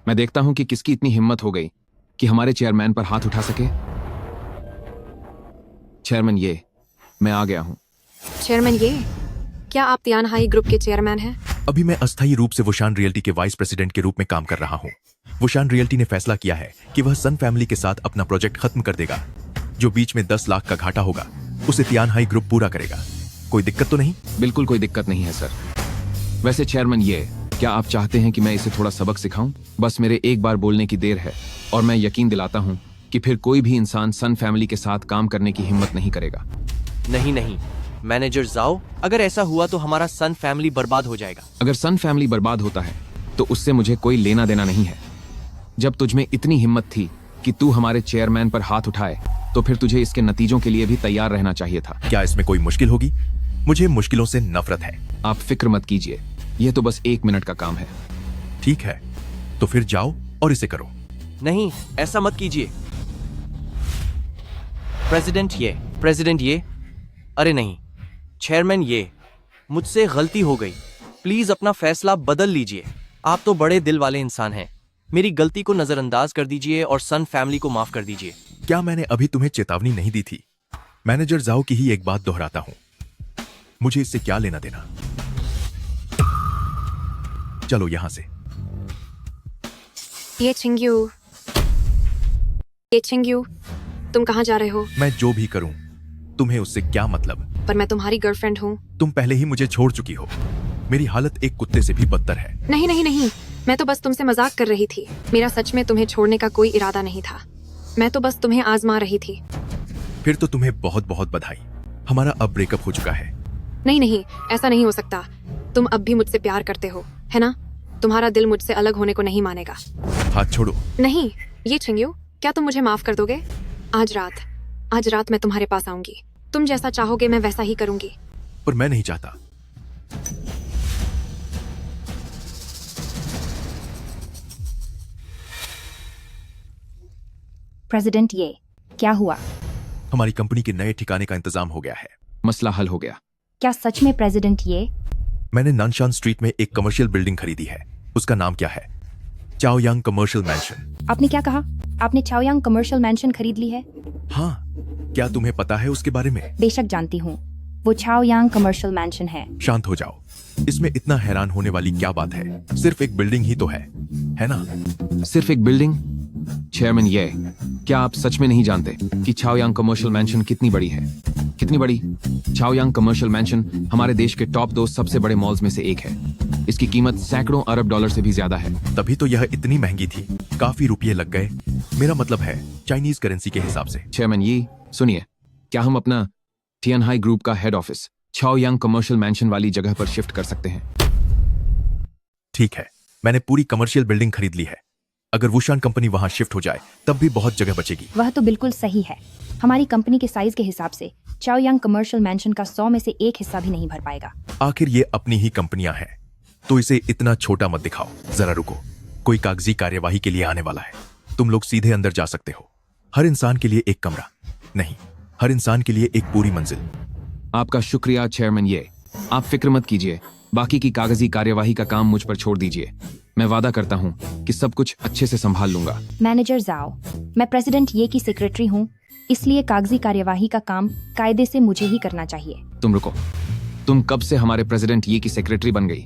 मैं देखता हूं कि किसकी इतनी हिम्मत हो गई कि हमारे चेयरमैन पर हाथ उठा सके। चेयरमैन ये, मैं आ गया हूं। चेयरमैन ये, क्या आप तियानहाई ग्रुप के चेयरमैन हैं? अभी मैं अस्थायी रूप से वुशान रियल्टी के वाइस प्रेसिडेंट के रूप में काम कर रहा हूँ। वुशान रियल्टी ने फैसला किया है कि वह सन फैमिली के साथ अपना प्रोजेक्ट खत्म कर देगा। जो बीच में 10 लाख का घाटा होगा उसे तियानहाई ग्रुप पूरा करेगा। कोई दिक्कत तो नहीं? बिल्कुल कोई दिक्कत नहीं है सर। वैसे चेयरमैन ये, क्या आप चाहते हैं कि मैं इसे थोड़ा सबक सिखाऊं? बस मेरे एक बार बोलने की देर है और मैं यकीन दिलाता हूं कि फिर कोई भी इंसान सन फैमिली के साथ काम करने की हिम्मत नहीं करेगा। नहीं नहीं मैनेजर जाओ, अगर ऐसा हुआ तो हमारा सन फैमिली बर्बाद हो जाएगा। अगर सन फैमिली बर्बाद होता है तो उससे मुझे कोई लेना देना नहीं है। जब तुझमें इतनी हिम्मत थी कि तू हमारे चेयरमैन पर हाथ उठाए तो फिर तुझे इसके नतीजों के लिए भी तैयार रहना चाहिए था। क्या इसमें कोई मुश्किल होगी? मुझे मुश्किलों से नफरत है। आप फिक्र मत कीजिए, यह तो बस 1 मिनट का काम है। ठीक है, तो फिर जाओ और इसे करो। नहीं, ऐसा मत कीजिए। प्रेसिडेंट ये, अरे नहीं, चेयरमैन ये, मुझसे गलती हो गई। प्लीज अपना फैसला बदल लीजिए। आप तो बड़े दिल वाले इंसान हैं। मेरी गलती को नजरअंदाज कर दीजिए और सन फैमिली को माफ कर दीजिए। क्या मैंने अभी तुम्हें चेतावनी नहीं दी थी? मैनेजर जाओ की ही एक बात दोहराता हूं, मुझे इससे क्या लेना देना। चलो यहां से। ये चिंग्यू, तुम कहाँ जा रहे हो? मैं जो भी करूं तुम्हें उससे क्या मतलब? पर मैं तुम्हारी गर्लफ्रेंड हूँ। तुम पहले ही मुझे छोड़ चुकी हो। मेरी हालत एक कुत्ते से भी बदतर है। नहीं नहीं नहीं, मैं तो बस तुमसे मजाक कर रही थी। मेरा सच में तुम्हें छोड़ने का कोई इरादा नहीं था। मैं तो बस तुम्हें आजमा रही थी। फिर तो तुम्हें बहुत बहुत बधाई, हमारा अब ब्रेकअप हो चुका है। नहीं नहीं, ऐसा नहीं हो सकता। तुम अब भी मुझसे प्यार करते हो, है ना? तुम्हारा दिल मुझसे अलग होने को नहीं मानेगा। हाथ छोड़ो। नहीं, ये चिंग्यू, क्या तुम मुझे माफ कर दोगे? आज रात मैं तुम्हारे पास आऊंगी। तुम जैसा चाहोगे मैं वैसा ही करूंगी। पर मैं नहीं चाहता। प्रेसिडेंट ये क्या हुआ? हमारी कंपनी के नए ठिकाने का इंतजाम हो गया है। मसला हल हो गया। क्या सच में प्रेसिडेंट ये? मैंने नानशान स्ट्रीट में एक कमर्शियल बिल्डिंग खरीदी है। उसका नाम क्या है? Chaoyang commercial mention. आपने क्या कहा? आपने चाओयांग कमर्शियल मैंशन खरीद ली है? हाँ, क्या तुम्हें पता है उसके बारे में? बेशक जानती हूँ, वो चाओयांग कमर्शियल मैंशन है। शांत हो जाओ, इसमें इतना हैरान होने वाली क्या बात है? सिर्फ एक बिल्डिंग ही तो है ना? सिर्फ एक बिल्डिंग? चेयरमैन ये, क्या आप सच में नहीं जानते कि चाओयांग कमर्शियल मैंशन कितनी बड़ी है? कितनी बड़ी? चाओयांग कमर्शियल मैंशन हमारे देश के टॉप 2 सबसे बड़े मॉल्स में से एक है। इसकी कीमत सैकड़ों अरब डॉलर से भी ज्यादा है। तभी तो यह इतनी महंगी थी। काफी रुपये लग गए। मेरा मतलब है चाइनीज करेंसी के हिसाब से। चेयरमैन ये सुनिए, क्या हम अपना टियानहाई ग्रुप का head office Chaoyang commercial mention वाली जगह पर शिफ्ट कर सकते हैं? ठीक है, मैंने पूरी कमर्शियल बिल्डिंग खरीद ली है। अगर वुशान कंपनी वहां शिफ्ट हो जाए तब भी बहुत जगह बचेगी। वह तो बिल्कुल सही है। हमारी कंपनी के साइज के हिसाब से चाओयांग कमर्शियल मैंशन का 100 में से 1 हिस्सा भी नहीं भर पाएगा। आखिर ये अपनी ही कंपनियां हैं, तो इसे इतना छोटा मत दिखाओ। जरा रुको, कोई कागजी कार्यवाही के लिए आने वाला है। तुम लोग सीधे अंदर जा सकते हो। हर इंसान के लिए एक कमरा नहीं, हर इंसान के लिए एक पूरी मंजिल। आपका शुक्रिया चेयरमैन ये, आप फिक्र मत कीजिए। बाकी की कागजी कार्यवाही का काम मुझ पर छोड़ दीजिए। मैं वादा करता हूँ कि सब कुछ अच्छे से संभाल लूंगा। मैनेजर जाओ, मैं प्रेसिडेंट ये की सेक्रेटरी हूँ, इसलिए कागजी कार्यवाही का काम कायदे से मुझे ही करना चाहिए। तुम रुको, तुम कब से हमारे प्रेसिडेंट ये की सेक्रेटरी बन गई?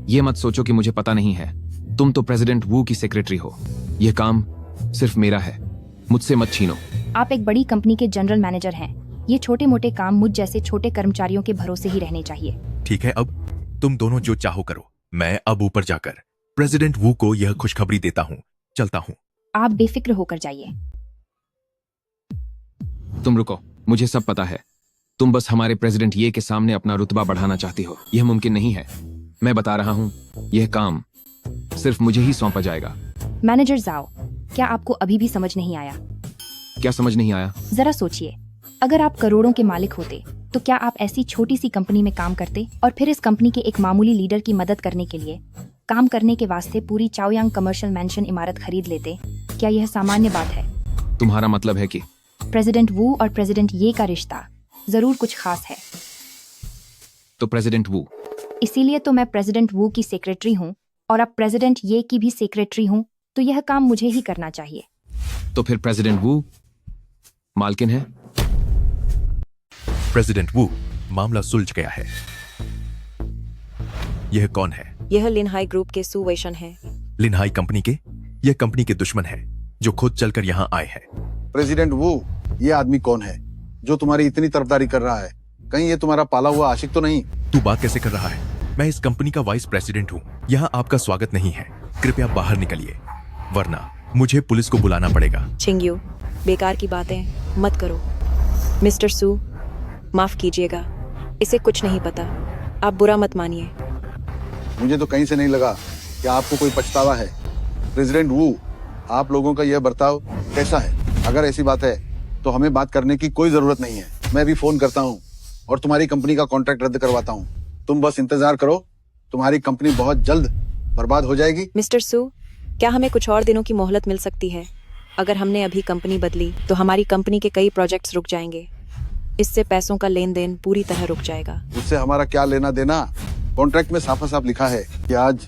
ये मत सोचो कि मुझे पता नहीं है। तुम तो प्रेसिडेंट वू की सेक्रेटरी हो। यह काम सिर्फ मेरा है, मुझसे मत छीनो। आप एक बड़ी कंपनी के जनरल मैनेजर हैं। ये छोटे मोटे काम मुझ जैसे छोटे कर्मचारियों के भरोसे ही रहने चाहिए। ठीक है, अब तुम दोनों जो चाहो करो। मैं अब ऊपर जाकर प्रेसिडेंट वू को यह खुशखबरी देता हूँ। चलता हूँ। आप बेफिक्र होकर जाइए। तुम रुको, मुझे सब पता है। तुम बस हमारे प्रेसिडेंट ये के सामने अपना रुतबा बढ़ाना चाहती हो। यह मुमकिन नहीं है। मैं बता रहा हूँ, यह काम सिर्फ मुझे ही सौंपा जाएगा। मैनेजर जाओ, क्या आपको अभी भी समझ नहीं आया? क्या समझ नहीं आया? जरा सोचिए, अगर आप करोड़ों के मालिक होते तो क्या आप ऐसी छोटी सी कंपनी में काम करते और फिर इस कंपनी के एक मामूली लीडर की मदद करने के लिए काम करने के वास्ते पूरी चाओयांग कमर्शियल मैंशन इमारत खरीद लेते? क्या यह सामान्य बात है? तुम्हारा मतलब है कि प्रेसिडेंट वू और प्रेसिडेंट ये का रिश्ता जरूर कुछ खास है। तो प्रेसिडेंट वू, इसीलिए तो मैं प्रेसिडेंट वू की सेक्रेटरी हूँ और अब प्रेसिडेंट ये की भी सेक्रेटरी हूँ, तो यह काम मुझे ही करना चाहिए। तो फिर प्रेसिडेंट वू मालकिन है? प्रेसिडेंट वू, मामला सुलझ गया है। यह कौन है? यह लिनहाई ग्रुप के सु वैशन है। लिनहाई कंपनी के? यह कंपनी के दुश्मन है जो खुद चलकर यहाँ आए हैं। प्रेसिडेंट वू, ये आदमी कौन है जो तुम्हारी इतनी तरफदारी कर रहा है? कहीं ये तुम्हारा पाला हुआ आशिक तो नहीं? तू बात कैसे कर रहा है? मैं इस कंपनी का वाइस प्रेसिडेंट हूँ। यहाँ आपका स्वागत नहीं है। कृपया बाहर निकलिए, वरना मुझे पुलिस को बुलाना पड़ेगा। चिंग्यू, बेकार की बातें मत करो। मिस्टर सु, माफ कीजिएगा, इसे कुछ नहीं पता। आप बुरा मत मानिए। मुझे तो कहीं से नहीं लगा कि आपको कोई पछतावा है। प्रेसिडेंट वू, आप लोगों का यह बर्ताव कैसा है? अगर ऐसी बात है तो हमें बात करने की कोई जरूरत नहीं है। मैं अभी फोन करता हूँ और तुम्हारी कंपनी का कॉन्ट्रैक्ट रद्द करवाता हूँ। तुम बस इंतजार करो, तुम्हारी कंपनी बहुत जल्द बर्बाद हो जाएगी। मिस्टर सु, क्या हमें कुछ और दिनों की मोहलत मिल सकती है? अगर हमने अभी कंपनी बदली तो हमारी कंपनी के कई प्रोजेक्ट्स रुक जाएंगे। इससे पैसों का लेन देन पूरी तरह रुक जाएगा। उससे हमारा क्या लेना देना? कॉन्ट्रैक्ट में साफ साफ लिखा है कि आज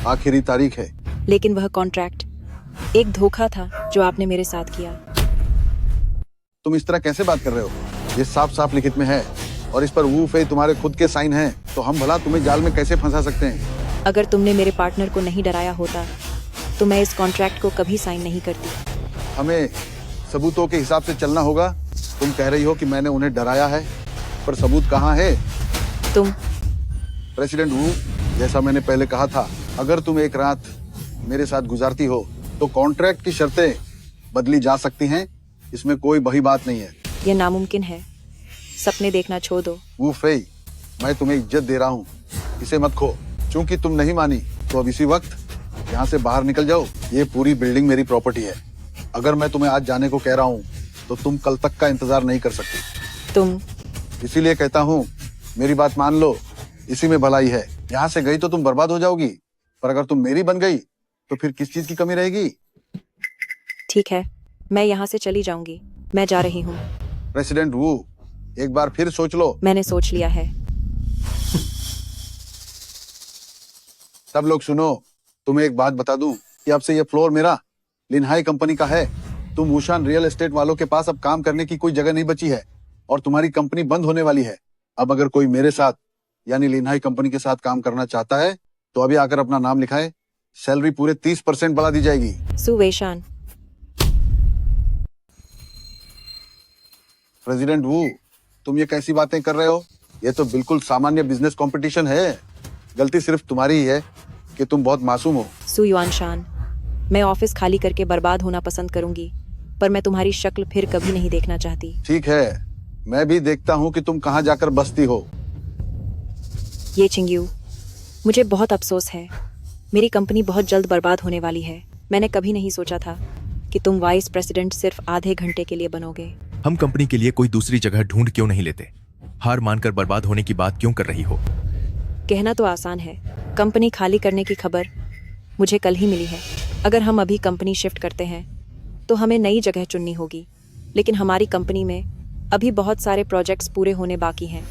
आखिरी तारीख है। लेकिन वह कॉन्ट्रैक्ट एक धोखा था जो आपने मेरे साथ किया। तुम इस तरह कैसे बात कर रहे हो? ये साफ साफ लिखित में है और इस पर वू फे तुम्हारे खुद के साइन हैं, तो हम भला तुम्हें जाल में कैसे फंसा सकते हैं? अगर तुमने मेरे पार्टनर को नहीं डराया होता तो मैं इस कॉन्ट्रैक्ट को कभी साइन नहीं करती। हमें सबूतों के हिसाब से चलना होगा। तुम कह रही हो कि मैंने उन्हें डराया है, पर सबूत कहाँ है? तुम प्रेसिडेंट वू, जैसा मैंने पहले कहा था, अगर तुम एक रात मेरे साथ गुजारती हो तो कॉन्ट्रैक्ट की शर्तें बदली जा सकती हैं। इसमें कोई बड़ी बात नहीं है। ये नामुमकिन है। सपने देखना छोड़ दो। वू फे, मैं तुम्हें इज्जत दे रहा हूँ, इसे मत खो। चूंकि तुम नहीं मानी तो अब इसी वक्त यहाँ से बाहर निकल जाओ। ये पूरी बिल्डिंग मेरी प्रॉपर्टी है। अगर मैं तुम्हें आज जाने को कह रहा हूँ तो तुम कल तक का इंतजार नहीं कर सकती। तुम इसीलिए कहता हूँ, मेरी बात मान लो, इसी में भलाई है। यहाँ से गई तो तुम बर्बाद हो जाओगी, पर अगर तुम मेरी बन गई तो फिर किस चीज की कमी रहेगी? ठीक है, मैं यहाँ से चली जाऊंगी। मैं जा रही हूँ। प्रेसिडेंट वू, एक बार फिर सोच लो। मैंने सोच लिया है। सब लोग सुनो, तुम्हें एक बात बता दूं कि अब से ये फ्लोर मेरा लिनहाई कंपनी का है। तुम वूशान रियल एस्टेट वालों के पास अब काम करने की कोई जगह नहीं बची है और तुम्हारी कंपनी बंद होने वाली है। अब अगर कोई मेरे साथ यानी लिनहाई कंपनी के साथ काम करना चाहता है तो अभी आकर अपना नाम लिखाए। सैलरी पूरे 30% बढ़ा दी जाएगी। सुवेशान, प्रेसिडेंट वू, तुम ये कैसी बातें कर रहे हो? ये तो बिल्कुल सामान्य बिजनेस कंपटीशन है। गलती सिर्फ तुम्हारी ही है कि तुम बहुत मासूम हो। सुयुआन शान, मैं ऑफिस खाली करके बर्बाद होना पसंद करूंगी, पर मैं तुम्हारी शक्ल फिर कभी नहीं देखना चाहती। ठीक है, मैं भी देखता हूँ कि तुम कहाँ जाकर बसती हो। ये चिंग्यू, मुझे बहुत अफसोस है। मेरी कंपनी बहुत जल्द बर्बाद होने वाली है। मैंने कभी नहीं सोचा था कि तुम वाइस प्रेसिडेंट सिर्फ आधे घंटे के लिए बनोगे। हम कंपनी के लिए कोई दूसरी जगह ढूंढ क्यों नहीं लेते? हार मानकर बर्बाद होने की बात क्यों कर रही हो? कहना तो आसान है। कंपनी खाली करने की खबर मुझे कल ही मिली है। अगर हम अभी कंपनी शिफ्ट करते हैं तो हमें नई जगह चुननी होगी, लेकिन हमारी कंपनी में अभी बहुत सारे प्रोजेक्ट्स पूरे होने बाकी हैं।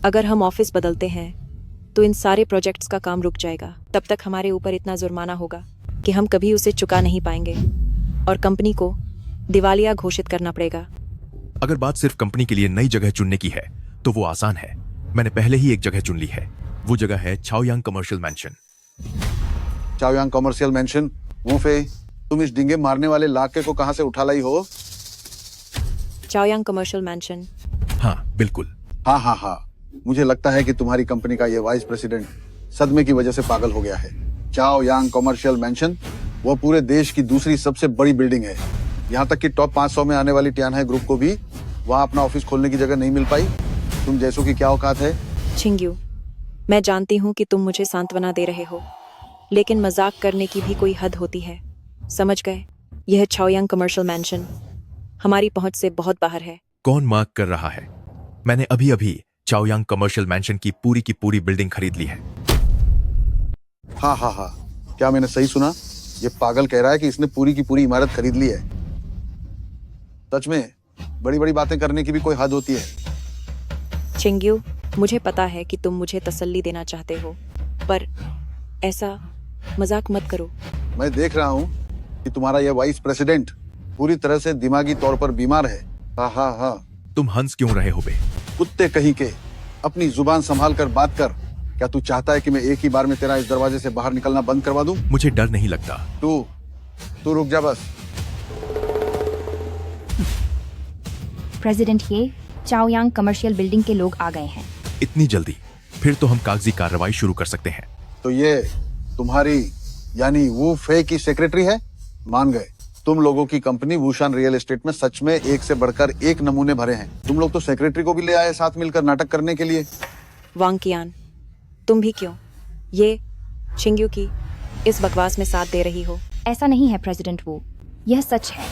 अगर हम ऑफिस बदलते हैं तो इन सारे प्रोजेक्ट्स का काम रुक जाएगा। तब तक हमारे ऊपर इतना जुर्माना होगा कि हम कभी उसे चुका नहीं पाएंगे और कंपनी को दिवालिया घोषित करना पड़ेगा। अगर बात सिर्फ कंपनी के लिए नई जगह चुनने की है तो वो आसान है। मैंने पहले ही एक जगह चुन ली है। वो जगह है Chaoyang commercial mansion. Chaoyang commercial mansion? Wu Fei, तुम इस डिंगे मारने वाले लाके को कहाँ से उठा लाई हो? Chaoyang commercial mention. हाँ बिल्कुल। हाँ, मुझे लगता है कि तुम्हारी कंपनी का ये वाइस प्रेसिडेंट सदमे की वजह से पागल हो गया है। चाओयांग कमर्शियल मैंशन वो पूरे देश की दूसरी सबसे बड़ी बिल्डिंग है। यहाँ तक कि टॉप 500 में आने वाली टियानहाई ग्रुप को भी वहाँ अपना ऑफिस खोलने की जगह नहीं मिल पाई। तुम जैसों की क्या औकात है? चिंग्यू, मैं जानती हूँ कि तुम मुझे सांत्वना दे रहे हो, लेकिन मजाक करने की भी कोई हद होती है। समझ गए? यह चाओयांग कमर्शियल मैंशन हमारी पहुंच से बहुत बाहर है। कौन मार्क कर रहा है? मैंने अभी अभी चाओयांग कमर्शियल मैंशन की पूरी बिल्डिंग खरीद ली है। हाँ, क्या मैंने सही सुना? ये पागल कह रहा है कि इसने पूरी की पूरी इमारत खरीद ली है। सच में बड़ी बड़ी बातें करने की भी कोई हद होती है। चिंग्यू, मुझे पता है कि तुम मुझे तसल्ली देना चाहते हो, पर ऐसा मजाक मत करो। मैं देख रहा हूँ कि तुम्हारा यह वाइस प्रेसिडेंट पूरी तरह से दिमागी तौर पर बीमार है। हाँ। तुम हंस क्यों रहे हो बे? कुत्ते कहीं के, अपनी जुबान संभाल कर बात कर। क्या तू चाहता है कि मैं एक ही बार में तेरा इस दरवाजे से बाहर निकलना बंद करवा दूं? मुझे डर नहीं लगता। तू रुक जा बस। प्रेसिडेंट, ये चाओयांग कमर्शियल बिल्डिंग के लोग आ गए हैं। इतनी जल्दी? फिर तो हम कागजी कार्रवाई शुरू कर सकते हैं। तो ये तुम्हारी यानी वू फे की सेक्रेटरी है? मान गए। तुम लोगों की कंपनी वूशान रियल एस्टेट में सच में एक से बढ़कर एक नमूने भरे हैं। तुम लोग तो सेक्रेटरी को भी ले आए साथ मिलकर नाटक करने के लिए। वांग कियान, तुम भी क्यों ये चिंग्यू की इस बकवास में साथ दे रही हो? ऐसा नहीं है प्रेसिडेंट वू, यह सच है।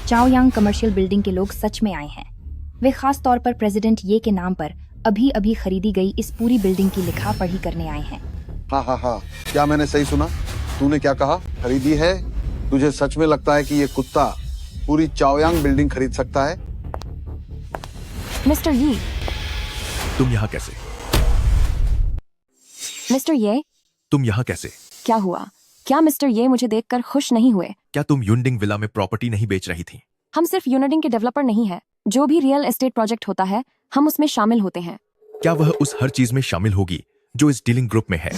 चाओयांग कमर्शियल बिल्डिंग के लोग सच में आए हैं। वे खास तौर पर प्रेसिडेंट ये के नाम पर अभी अभी खरीदी गई इस पूरी बिल्डिंग की लिखा पढ़ी करने आए हैं। हाँ, क्या मैंने सही सुना? तूने क्या कहा? खरीदी है? तुझे सच में लगता है कि ये कुत्ता पूरी चाओयांग बिल्डिंग खरीद सकता है? मिस्टर ये, तुम यहाँ कैसे? मिस्टर ये, तुम यहाँ कैसे? क्या हुआ? क्या मिस्टर ये मुझे देखकर खुश नहीं हुए? क्या तुम युंडिंग विला में प्रॉपर्टी नहीं बेच रही थी? हम सिर्फ यूनिडिंग के डेवलपर नहीं है, जो भी रियल एस्टेट प्रोजेक्ट होता है हम उसमें शामिल होते हैं। क्या वह उस हर चीज में शामिल होगी जो इस डीलिंग ग्रुप में है?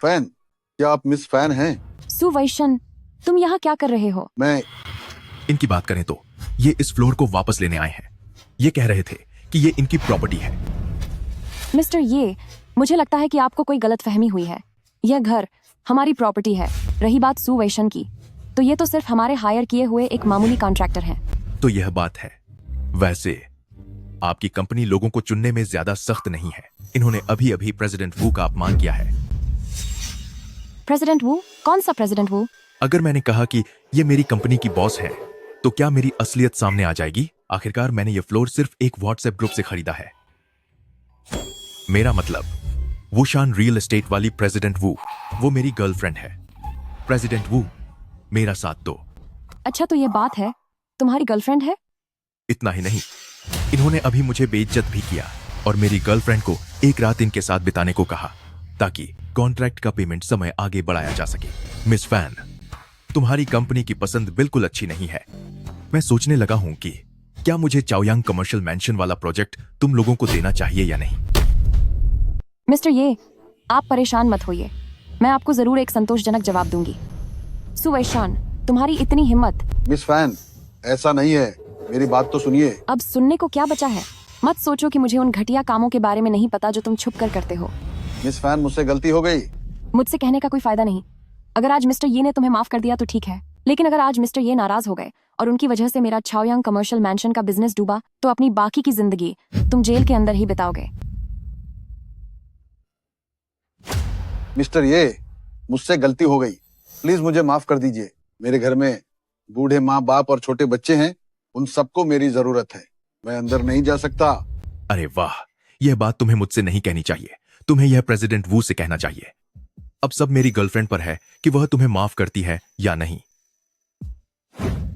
फैन, क्या आप मिस फैन हैं? सुवैशन, तुम यहाँ क्या कर रहे हो? मैं इनकी बात करें तो ये इस फ्लोर को वापस लेने आए हैं। ये कह रहे थे कि ये इनकी प्रॉपर्टी है। मिस्टर ये, मुझे लगता है कि आपको कोई गलतफहमी हुई है। यह घर हमारी प्रॉपर्टी है। रही बात सुवैशन की, तो ये तो सिर्फ हमारे हायर किए हुए एक मामूली कॉन्ट्रैक्टर हैं। तो यह बात है। वैसे आपकी कंपनी लोगों को चुनने में ज्यादा सख्त नहीं है। इन्होंने अभी अभी प्रेसिडेंट वू का अपमान किया है। प्रेसिडेंट वू? कौन सा प्रेसिडेंट वू? अगर मैंने कहा कि ये मेरी कंपनी की बॉस है तो क्या मेरी असलियत सामने आ जाएगी? आखिरकार मैंने ये फ्लोर सिर्फ एक व्हाट्सएप ग्रुप से खरीदा है। मेरा मतलब वुशान रियल एस्टेट वाली प्रेसिडेंट वू, वो मेरी गर्लफ्रेंड है। प्रेसिडेंट वू, मेरा साथ दो। अच्छा, तो ये बात है, तुम्हारी गर्लफ्रेंड है? इतना ही नहीं, इन्होंने अभी मुझे बेइज्जत भी किया और मेरी गर्लफ्रेंड को एक रात इनके साथ बिताने को कहा ताकि कॉन्ट्रैक्ट का पेमेंट समय आगे बढ़ाया जा सके। मिस फैन, तुम्हारी कंपनी की पसंद बिल्कुल अच्छी नहीं है। मैं सोचने लगा हूं कि क्या मुझे चाओयांग कमर्शियल मैंशन वाला प्रोजेक्ट तुम लोगों को देना चाहिए या नहीं। मिस्टर ये, आप परेशान मत होइए, मैं आपको जरूर एक संतोषजनक जवाब दूंगी। सुवैशान, तुम्हारी इतनी हिम्मत। मिस फैन, ऐसा नहीं है, मेरी बात तो सुनिए। अब सुनने को क्या बचा है? मत सोचो कि मुझे उन घटिया कामों के बारे में नहीं पता जो तुम छुप कर करते हो। मिस फैन, मुझसे गलती हो गई। मुझसे कहने का कोई फायदा नहीं। अगर आज मिस्टर ये ने तुम्हें माफ कर दिया तो ठीक है, लेकिन अगर आज मिस्टर ये नाराज हो गए और उनकी वजह से मेरा चाओयांग कमर्शियल मैंशन का बिजनेस डूबा, तो अपनी बाकी की जिंदगी तुम जेल के अंदर ही बिताओगे। मिस्टर ये, मुझसे गलती हो गई, प्लीज मुझे माफ कर दीजिए। मेरे घर में बूढ़े माँ बाप और छोटे बच्चे हैं, उन सबको मेरी जरूरत है। मैं अंदर नहीं जा सकता। अरे वाह, यह बात तुम्हें मुझसे नहीं कहनी चाहिए, तुम्हें यह प्रेसिडेंट वू से कहना चाहिए। अब सब मेरी गर्लफ्रेंड पर है कि वह तुम्हें माफ करती है या नहीं।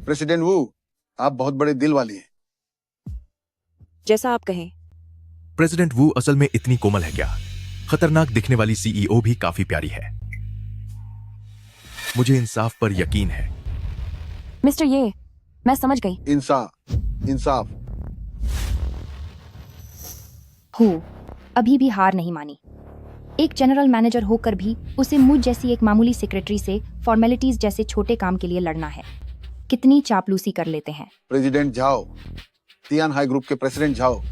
प्रेसिडेंट वू, आप बहुत बड़े दिल वाली हैं। जैसा आप कहें। प्रेसिडेंट वू असल में इतनी कोमल है क्या? खतरनाक दिखने वाली सीईओ भी काफी प्यारी है। मुझे इंसाफ पर यकीन है। मिस्टर ये, मैं समझ गई। इंसाफ हो, अभी भी हार नहीं मानी। एक जनरल मैनेजर होकर भी उसे मुझ जैसी एक मामूली सेक्रेटरी से फॉर्मेलिटीज जैसे छोटे काम के लिए लड़ना है। कितनी चापलूसी कर लेते हैं। President Zhao, Tian high group के प्रेसिडेंट झाओ।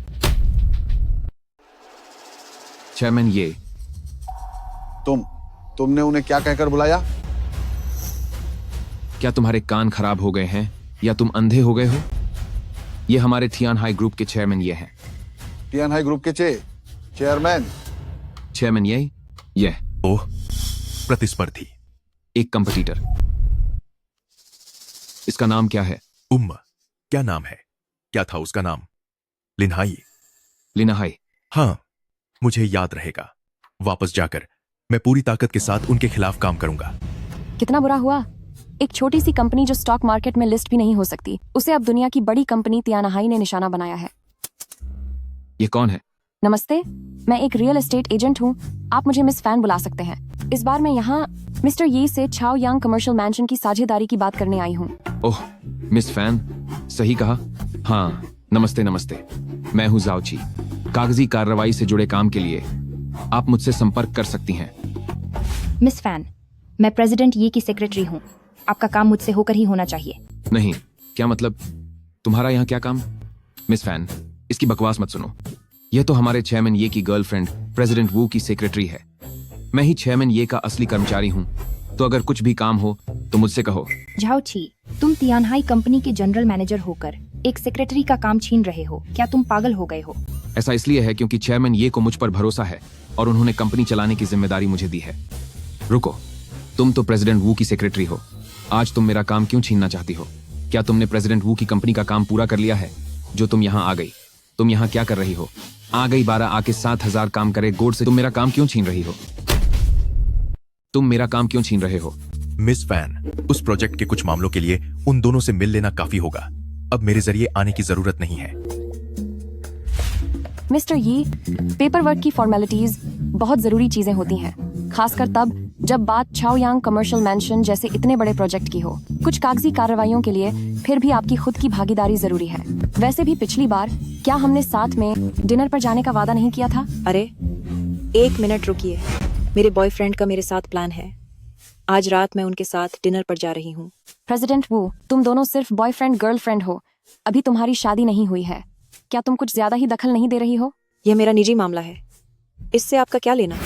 चेयरमैन ये, तुमने उन्हें क्या कहकर बुलाया? क्या तुम्हारे कान खराब हो गए हैं या तुम अंधे हो गए हो? ये हमारे थियान हाई ग्रुप के चेयरमैन ये हैं। तियान हाई ग्रुप के चेयरमैन? चेयरमैन ये ओह, प्रतिस्पर्धी, एक कंपटीटर। इसका नाम क्या है? क्या नाम है? क्या था उसका नाम? लिनहाई। लिनहाई? हाँ, मुझे याद रहेगा। वापस जाकर मैं पूरी ताकत के साथ उनके खिलाफ काम करूंगा। कितना बुरा हुआ, एक छोटी सी कंपनी जो स्टॉक मार्केट में लिस्ट भी नहीं हो सकती, उसे अब दुनिया की बड़ी कंपनी तियानहाई ने निशाना बनाया है। ये कौन है? नमस्ते, मैं एक रियल एस्टेट एजेंट हूँ। आप मुझे मिस फैन बुला सकते हैं। इस बार मैं यहाँ मिस्टर ये से चाओयांग कमर्शियल मैंशन की साझेदारी की बात करने आई हूँ। ओह, मिस फैन, सही कहा। हाँ, नमस्ते नमस्ते, मैं हूँ जाओची। कागजी कार्रवाई से जुड़े काम के लिए आप मुझसे संपर्क कर सकती हैं। मिस फैन, मैं प्रेसिडेंट ये की सेक्रेटरी हूँ। आपका काम मुझसे होकर ही होना चाहिए। नहीं, क्या मतलब? तुम्हारा यहाँ क्या काम? मिस फैन, इसकी बकवास मत सुनो। यह तो हमारे चेयरमैन ये की गर्लफ्रेंड प्रेसिडेंट वू की सेक्रेटरी है। मैं ही चेयरमैन ये का असली कर्मचारी हूँ, तो अगर कुछ भी काम हो तो मुझसे कहो। झाओची, तुम तियानहाई कंपनी के जनरल मैनेजर होकर एक सेक्रेटरी का काम छीन रहे हो। क्या तुम पागल हो गए हो? ऐसा इसलिए है क्योंकि चेयरमैन ये को मुझ पर भरोसा है और उन्होंने कंपनी चलाने की जिम्मेदारी मुझे दी है। रुको, तुम तो प्रेसिडेंट वू की सेक्रेटरी हो, आज तुम मेरा काम क्यों छीनना चाहती हो? क्या तुमने प्रेसिडेंट वू की कंपनी का काम पूरा कर लिया है जो तुम यहाँ आ गई? तुम यहाँ क्या कर रही हो? आ गई 12 आके 7,000 काम करे गोड से तुम मेरा काम क्यों छीन रही हो? तुम मेरा काम क्यों छीन रहे हो? मिस फैन, उस प्रोजेक्ट के कुछ मामलों के लिए उन दोनों से मिल लेना काफी होगा। अब मेरे जरिए आने की जरूरत नहीं है। मिस्टर ये, पेपर वर्क की फॉर्मेलिटीज बहुत जरूरी चीजें होती हैं, खासकर तब जब बात छाओयांग कमर्शियल मैंशन जैसे इतने बड़े प्रोजेक्ट की हो। कुछ कागजी कार्रवाइयों के लिए फिर भी आपकी खुद की भागीदारी जरूरी है। वैसे भी पिछली बार क्या हमने साथ में डिनर पर जाने का वादा नहीं किया था? अरे 1 मिनट रुकिए, मेरे बॉयफ्रेंड का मेरे साथ प्लान है। आज रात मैं उनके साथ डिनर पर जा रही हूँ। प्रेसिडेंट वू, तुम दोनों सिर्फ बॉयफ्रेंड गर्लफ्रेंड हो, अभी तुम्हारी शादी नहीं हुई है। क्या तुम कुछ ज्यादा ही दखल नहीं दे रही हो? यह मेरा निजी मामला है, इससे आपका क्या लेना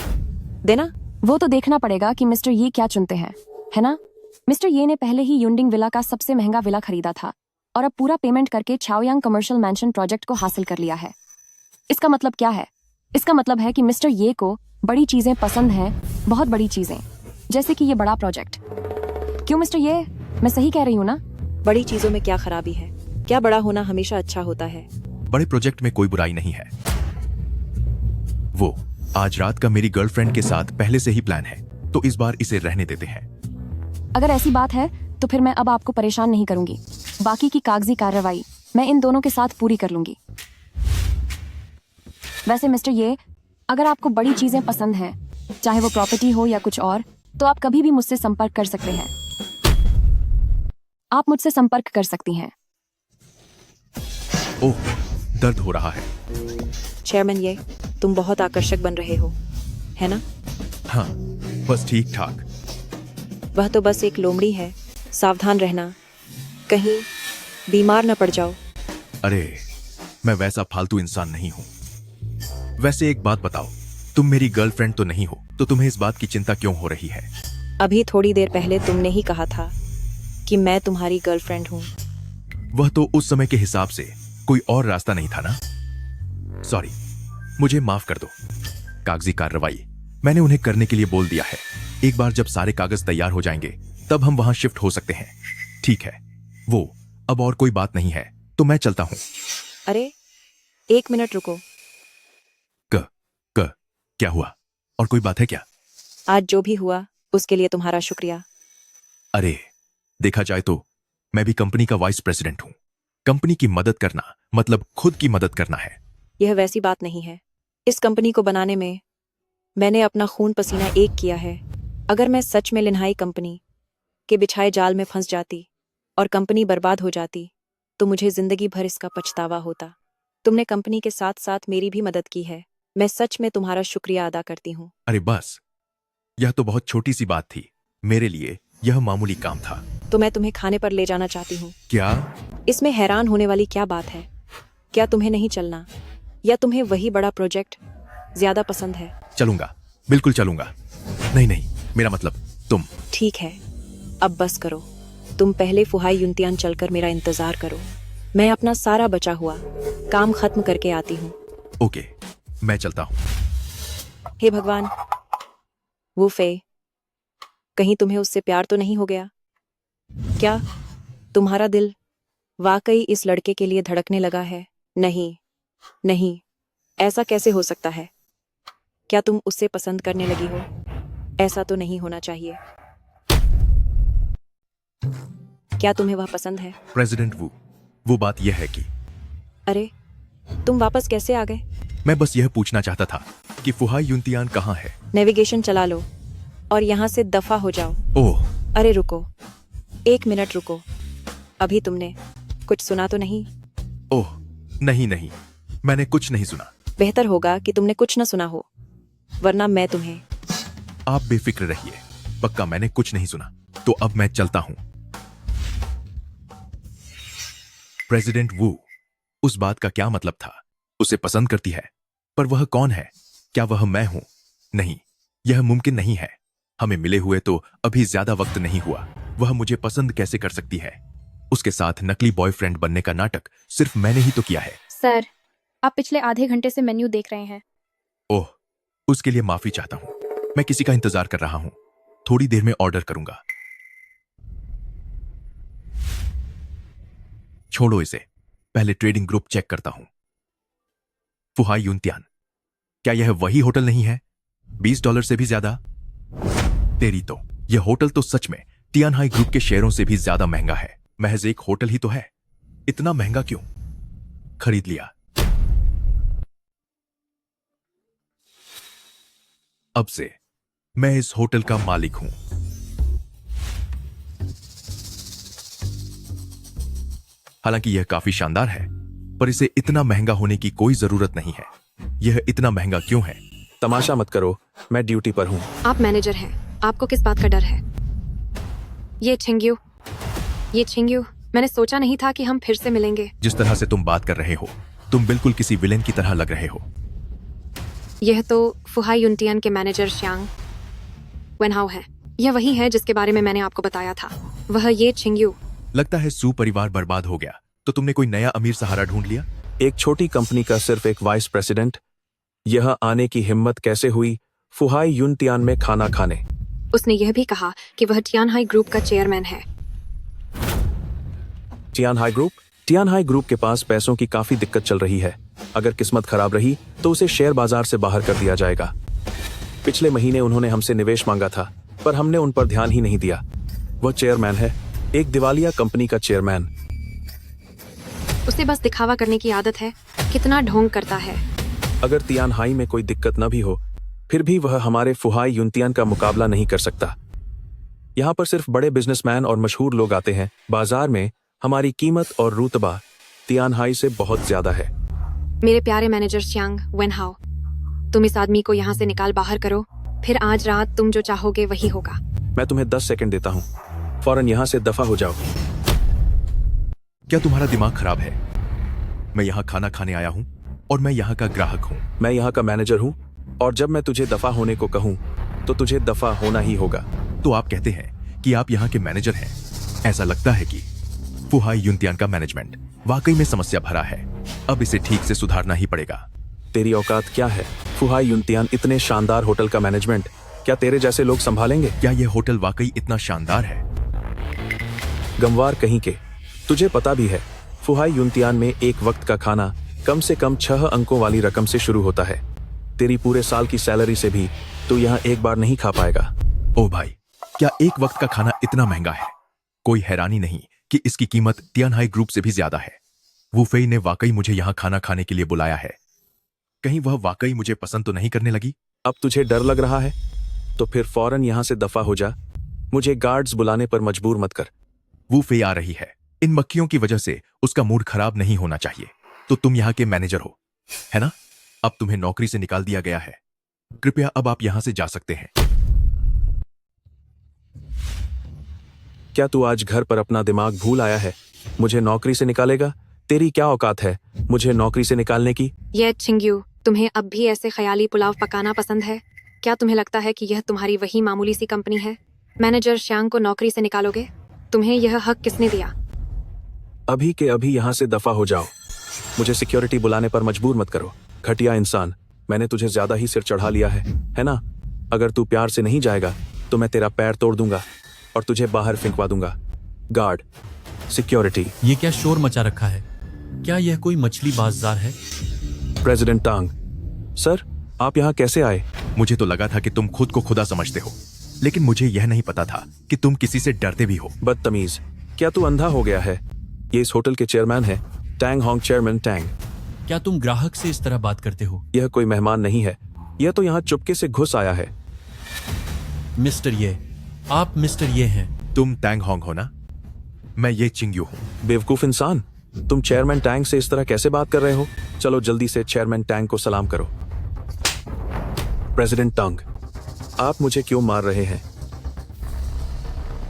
देना? वो तो देखना पड़ेगा कि मिस्टर ये क्या चुनते हैं, है ना? मिस्टर ये ने पहले ही युंडिंग विला का सबसे महंगा विला खरीदा था और अब पूरा पेमेंट करके छाओयांग कमर्शियल मैंशन प्रोजेक्ट को हासिल कर लिया है। इसका मतलब क्या है? इसका मतलब है कि मिस्टर ये को बड़ी चीजें पसंद हैं, बहुत बड़ी चीजें, जैसे कि ये बड़ा प्रोजेक्ट। क्यों मिस्टर ये, मैं सही कह रही हूँ ना? बड़ी चीजों में क्या खराबी है? क्या बड़ा होना हमेशा अच्छा होता है? बड़े प्रोजेक्ट में कोई बुराई नहीं है। वो आज रात का मेरी गर्लफ्रेंड के साथ पहले से ही प्लान है, तो इस बार इसे रहने देते हैं। अगर ऐसी बात है तो फिर मैं अब आपको परेशान नहीं करूंगी। बाकी की कागजी कार्रवाई मैं इन दोनों के साथ पूरी कर लूंगी। वैसे मिस्टर ये, अगर आपको बड़ी चीजें पसंद हैं, चाहे वो प्रॉपर्टी हो या कुछ और, तो आप कभी भी मुझसे संपर्क कर सकते हैं। आप मुझसे संपर्क कर सकती हैं। ओह, दर्द हो रहा है। चेयरमैन ये, तुम बहुत आकर्षक बन रहे हो, है ना? हाँ, बस ठीक ठाक। वह तो बस एक लोमड़ी है, सावधान रहना, कहीं बीमार न पड़ जाओ। अरे, मैं वैसा फालतू इंसान नहीं हूँ। वैसे एक बात बताओ, तुम मेरी गर्लफ्रेंड तो नहीं हो, तो तुम्हें इस बात की चिंता क्यों हो रही है? अभी थोड़ी देर पहले तुमने ही कहा था कि मैं तुम्हारी गर्लफ्रेंड हूँ। वह तो उस समय के हिसाब से कोई और रास्ता नहीं था ना। सॉरी, मुझे माफ कर दो। कागजी कार्रवाई मैंने उन्हें करने के लिए बोल दिया है। एक बार जब सारे कागज तैयार हो जाएंगे तब हम वहां शिफ्ट हो सकते हैं। ठीक है, वो अब और कोई बात नहीं है तो मैं चलता हूं। अरे 1 मिनट रुको। क्या हुआ? और कोई बात है क्या? आज जो भी हुआ उसके लिए तुम्हारा शुक्रिया। अरे, देखा जाए तो मैं भी कंपनी का वाइस प्रेसिडेंट हूं। कंपनी की मदद करना मतलब खुद की मदद करना है। यह वैसी बात नहीं है। इस कंपनी को बनाने में मैंने अपना खून पसीना एक किया है। अगर मैं सच में लिन्हाई कंपनी के बिछाए जाल में फंस जाती और कंपनी बर्बाद हो जाती तो मुझे जिंदगी भर इसका पछतावा होता। तुमने कंपनी के साथ साथ मेरी भी मदद की है। मैं सच में तुम्हारा शुक्रिया अदा करती हूँ। अरे बस, यह तो बहुत छोटी सी बात थी। मेरे लिए यह मामूली काम था। तो मैं तुम्हें खाने पर ले जाना चाहती हूँ। क्या? इसमें हैरान होने वाली क्या बात है? क्या तुम्हें नहीं चलना, या तुम्हें वही बड़ा प्रोजेक्ट ज्यादा पसंद है? चलूंगा, बिल्कुल चलूंगा। नहीं नहीं, मेरा मतलब तुम। ठीक है, अब बस करो। तुम पहले फुहाई युनतियान चलकर मेरा इंतजार करो। मैं अपना सारा बचा हुआ काम खत्म करके आती हूँ। ओके, मैं चलता हूँ। हे भगवान, वो फे, कहीं तुम्हें उससे प्यार तो नहीं हो गया? क्या तुम्हारा दिल वाकई इस लड़के के लिए धड़कने लगा है? नहीं नहीं, ऐसा कैसे हो सकता है? क्या तुम उससे पसंद करने लगी हो? ऐसा तो नहीं होना चाहिए। क्या तुम्हें वह पसंद है? प्रेसिडेंट वो बात यह है कि अरे, तुम वापस कैसे आ गए? मैं बस यह पूछना चाहता था कि फुहाई युनतियान कहाँ है? नेविगेशन चला लो और यहाँ से दफा हो जाओ। ओह, अरे रुको, 1 मिनट रुको। अभी तुमने कुछ सुना तो नहीं? ओह नहीं नहीं, मैंने कुछ नहीं सुना। बेहतर होगा कि तुमने कुछ न सुना हो, वरना मैं तुम्हें। आप बेफिक्र रहिए, पक्का मैंने कुछ नहीं सुना। तो अब मैं चलता हूं। प्रेसिडेंट वू, उस बात का क्या मतलब था? उसे पसंद करती है, पर वह कौन है? क्या वह मैं हूं? नहीं, यह मुमकिन नहीं है। हमें मिले हुए तो अभी ज्यादा वक्त नहीं हुआ। वह मुझे पसंद कैसे कर सकती है? उसके साथ नकली बॉयफ्रेंड बनने का नाटक सिर्फ मैंने ही तो किया है। सर, आप पिछले आधे घंटे से मेन्यू देख रहे हैं। ओह, उसके लिए माफी चाहता हूं। मैं किसी का इंतजार कर रहा हूं। थोड़ी देर में ऑर्डर करूंगा। छोड़ो इसे, पहले ट्रेडिंग ग्रुप चेक करता हूं। फुहाई युनतियान, क्या यह वही होटल नहीं है? $20 से भी ज्यादा? तेरी तो, यह होटल तो सच में टियानहाई ग्रुप के शेयरों से भी ज्यादा महंगा है। महज एक होटल ही तो है, इतना महंगा क्यों? खरीद लिया। अब से मैं इस होटल का मालिक हूं। हालांकि यह काफी शानदार है, पर इसे इतना महंगा होने की कोई जरूरत नहीं है। यह इतना महंगा क्यों है? तमाशा मत करो, मैं ड्यूटी पर हूँ। आप मैनेजर हैं, आपको किस बात का डर है? ये छिंग्यू, मैंने सोचा नहीं था कि हम फिर से मिलेंगे। जिस तरह से तुम बात कर रहे हो, तुम बिल्कुल किसी विलेन की तरह लग रहे हो। यह तो फुहाई यूनटियन के मैनेजर श्यांग वेनहाउ है। यह वही है जिसके बारे में मैंने आपको बताया था। वह ये छिंग्यू। लगता है सू परिवार बर्बाद हो गया, तो तुमने कोई नया अमीर सहारा ढूंढ लिया? एक छोटी कंपनी का सिर्फ एक वाइस प्रेसिडेंट, यह आने की हिम्मत कैसे हुई फुहाई यूनटियान में खाना खाने? उसने यह भी कहा कि वह टियानहाई ग्रुप का चेयरमैन है। टियानहाई ग्रुप के पास पैसों की काफी दिक्कत चल रही है। अगर किस्मत खराब रही तो उसे शेयर बाजार से बाहर कर दिया जाएगा। पिछले महीने उन्होंने हमसे निवेश मांगा था, पर हमने उन पर ध्यान ही नहीं दिया। वह चेयरमैन है, एक दिवालिया कंपनी का चेयरमैन। उसे बस दिखावा करने की आदत है। कितना ढोंग करता है। अगर तियानहाई में कोई दिक्कत न भी हो, फिर भी वह हमारे फुहाई यूनटियान का मुकाबला नहीं कर सकता। यहाँ पर सिर्फ बड़े बिजनेसमैन और मशहूर लोग आते हैं। बाजार में हमारी कीमत और रुतबा तियानहाई से बहुत ज्यादा है। मेरे प्यारे मैनेजर श्यांग वेनहाउ, तुम इस आदमी को यहाँ से निकाल बाहर करो, फिर आज रात तुम जो चाहोगे वही होगा। मैं तुम्हें 10 सेकंड देता हूँ, फौरन यहाँ से दफा हो जाओ। क्या तुम्हारा दिमाग खराब है? मैं यहाँ खाना खाने आया हूँ और मैं यहाँ का ग्राहक हूँ। मैं यहाँ का मैनेजर हूँ और जब मैं तुझे दफा होने को कहूँ तो तुझे दफा होना ही होगा। तो आप कहते हैं कि आप यहाँ के मैनेजर हैं। ऐसा लगता है कि फुहाई यूनटियान का मैनेजमेंट वाकई में समस्या भरा है। अब इसे ठीक से सुधारना ही पड़ेगा। तेरी औकात क्या है? फुहाई यूनटियान इतने शानदार होटल का मैनेजमेंट क्या तेरे जैसे लोग संभालेंगे? क्या यह होटल वाकई इतना शानदार है? गमवार कहीं के, तुझे पता भी है फुहाई यूनटियान में एक वक्त का खाना कम से कम 6 अंकों वाली रकम से शुरू होता है। तेरी पूरे साल की सैलरी से भी तू यहाँ एक बार नहीं खा पाएगा। ओ भाई, क्या एक वक्त का खाना इतना महंगा है? कोई हैरानी नहीं कि इसकी कीमत तियानहाई ग्रुप से भी ज्यादा है। वू फेई ने वाकई मुझे यहाँ खाना खाने के लिए बुलाया है। कहीं वह वाकई मुझे पसंद तो नहीं करने लगी? अब तुझे डर लग रहा है तो फिर फौरन यहाँ से दफा हो जा। मुझे गार्ड्स बुलाने पर मजबूर मत कर। वू फेई आ रही है। इन मक्खियों की वजह से उसका मूड खराब नहीं होना चाहिए। तो तुम यहाँ के मैनेजर हो, है ना? अब तुम्हें नौकरी से निकाल दिया गया है। कृपया अब आप यहाँ से जा सकते हैं। क्या तू आज घर पर अपना दिमाग भूल आया है? मुझे नौकरी से निकालेगा? तेरी क्या औकात है मुझे नौकरी से निकालने की? ये छिंग्यू, तुम्हें अब भी ऐसे ख्याली पुलाव पकाना पसंद है? क्या तुम्हें लगता है कि यह तुम्हारी वही मामूली सी कंपनी है? मैनेजर श्यांग को नौकरी से निकालोगे? तुम्हें यह हक किसने दिया? अभी के अभी यहाँ से दफा हो जाओ। मुझे सिक्योरिटी बुलाने पर मजबूर मत करो। घटिया इंसान, मैंने तुझे ज्यादा ही सिर चढ़ा लिया है ना? अगर तू प्यार से नहीं जाएगा तो मैं तेरा पैर तोड़ दूंगा और तुझे बाहर फेंकवा दूंगा। Guard, security. ये क्या शोर मचा रखा है? क्या यह कोई मछली बाजार है? प्रेसिडेंट टांग, सर आप यहाँ कैसे आए? मुझे तो लगा था कि तुम खुद को खुदा समझते हो, लेकिन मुझे यह नहीं पता था कि तुम किसी से डरते भी हो। बदतमीज, क्या तू अंधा हो गया है? ये इस होटल के चेयरमैन है, टैंग होंग चेयरमैन टैंग। क्या तुम ग्राहक से इस तरह बात करते हो? यह कोई मेहमान नहीं है, यह तो यहाँ चुपके से घुस आया है। मिस्टर ये, आप मिस्टर ये हैं? तुम टैंग होंग हो ना? मैं ये चिंग्यू हूँ। बेवकूफ इंसान, तुम चेयरमैन टैंग से इस तरह कैसे बात कर रहे हो? चलो जल्दी से चेयरमैन टैंग को सलाम करो। प्रेसिडेंट टंग, आप मुझे क्यों मार रहे हैं?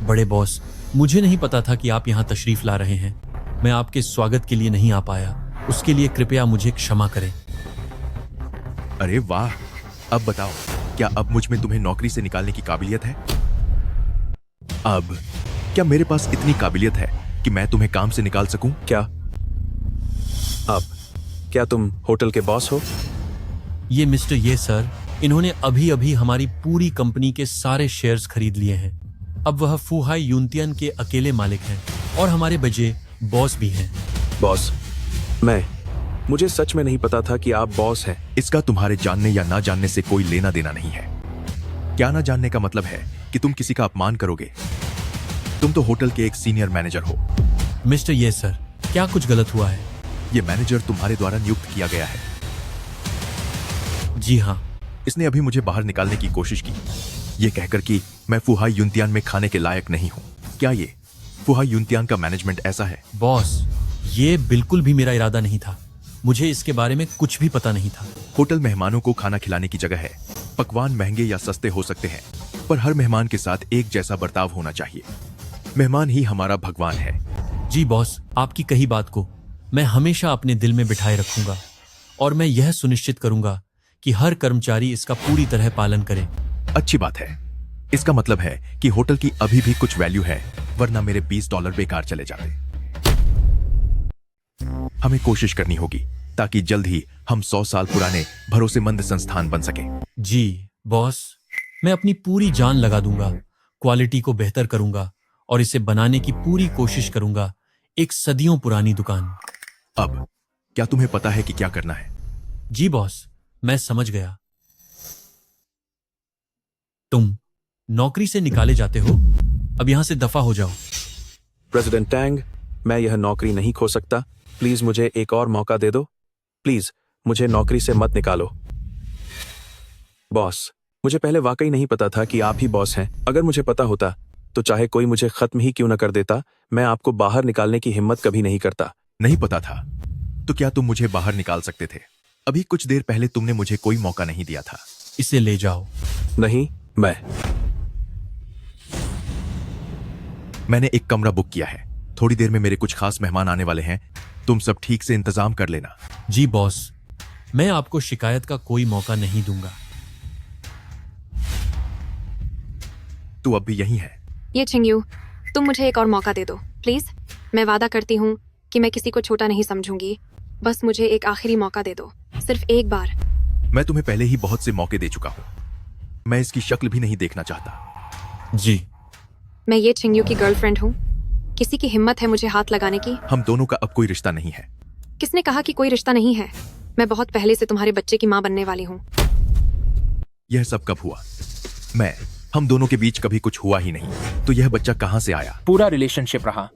बड़े बॉस, मुझे नहीं पता था कि आप यहाँ तशरीफ ला रहे हैं। मैं आपके स्वागत के लिए नहीं आ पाया, उसके लिए कृपया मुझे क्षमा करें। अरे वाह, अब बताओ, क्या अब मुझ में तुम्हें नौकरी से निकालने की काबिलियत है? अब क्या मेरे पास इतनी काबिलियत है कि मैं तुम्हें काम से निकाल सकूं? क्या अब क्या तुम होटल के बॉस हो? ये मिस्टर ये सर, इन्होंने अभी अभी हमारी पूरी कंपनी के सारे शेयर्स खरीद लिए हैं। अब वह फुहाई यूनटियान के अकेले मालिक हैं और हमारे बजे बॉस भी हैं। बॉस? मुझे सच में नहीं पता था कि आप बॉस हैं। इसका तुम्हारे जानने या ना जानने से कोई लेना देना नहीं है। क्या ना जानने का मतलब है कि तुम किसी का अपमान करोगे। तुम तो होटल के एक सीनियर मैनेजर हो। मिस्टर ये सर, क्या कुछ गलत हुआ है? ये मैनेजर तुम्हारे द्वारा नियुक्त किया गया है। जी हाँ। इसने अभी मुझे बाहर निकालने की कोशिश की। ये कहकर कि मैं फुहाई युनतियान में खाने के लायक नहीं हूँ। क्या ये फुहाई युनतियान का मैनेजमेंट ऐसा है? बॉस, ये बिल्कुल भी मेरा इरादा नहीं था। मुझे इसके बारे में कुछ भी पता नहीं था। होटल मेहमानों को खाना खिलाने की जगह है। पकवान महंगे या सस्ते हो सकते हैं, पर हर मेहमान के साथ एक जैसा बर्ताव होना चाहिए। मेहमान ही हमारा भगवान है। जी बॉस, आपकी कही बात को मैं हमेशा अपने दिल में बिठाए रखूंगा और मैं यह सुनिश्चित करूंगा कि हर कर्मचारी इसका पूरी तरह पालन करे। अच्छी बात है। इसका मतलब है कि होटल की अभी भी कुछ वैल्यू है, वरना मेरे $20 बेकार चले जाते। हमें कोशिश करनी होगी ताकि जल्द ही हम 100 साल पुराने भरोसेमंद संस्थान बन सके। जी बॉस, मैं अपनी पूरी जान लगा दूंगा, क्वालिटी को बेहतर करूंगा और इसे बनाने की पूरी कोशिश करूंगा। एक सदियों पुरानी दुकान। अब क्या तुम्हें पता है कि क्या करना है? जी बॉस, मैं समझ गया। तुम नौकरी से निकाले जाते हो, अब यहां से दफा हो जाओ। प्रेसिडेंट टैंग, मैं यह नौकरी नहीं खो सकता। प्लीज मुझे एक और मौका दे दो। प्लीज मुझे नौकरी से मत निकालो। बॉस, मुझे पहले वाकई नहीं पता था कि आप ही बॉस हैं। अगर मुझे पता होता तो चाहे कोई मुझे खत्म ही क्यों न कर देता, मैं आपको बाहर निकालने की हिम्मत कभी नहीं करता। नहीं पता था तो क्या तुम मुझे बाहर निकाल सकते थे? अभी कुछ देर पहले तुमने मुझे कोई मौका नहीं दिया था। इसे ले जाओ। नहीं, मैंने एक कमरा बुक किया है। थोड़ी देर में मेरे कुछ खास मेहमान आने वाले हैं। तुम सब ठीक से इंतजाम कर लेना। जी बॉस, मैं आपको शिकायत का कोई मौका नहीं दूंगा। तू अब भी यहीं है? ये छिंगयू, तुम मुझे एक और मौका दे दो प्लीज। मैं वादा करती हूँ कि मैं किसी को छोटा नहीं समझूंगी। बस मुझे एक आखिरी मौका दे दो, सिर्फ एक बार। मैं तुम्हें पहले ही बहुत से मौके दे चुका हूँ। मैं इसकी शक्ल भी नहीं देखना चाहता। जी, मैं ये छिंगयू की गर्लफ्रेंड हूँ। किसी की हिम्मत है मुझे हाथ लगाने की? हम दोनों का अब कोई रिश्ता नहीं है। किसने कहा कि कोई रिश्ता नहीं है? मैं बहुत पहले से तुम्हारे बच्चे की माँ बनने वाली हूँ। यह सब कब हुआ? हम दोनों के बीच कभी कुछ हुआ ही नहीं, तो यह बच्चा कहाँ से आया? पूरा रिलेशनशिप रहा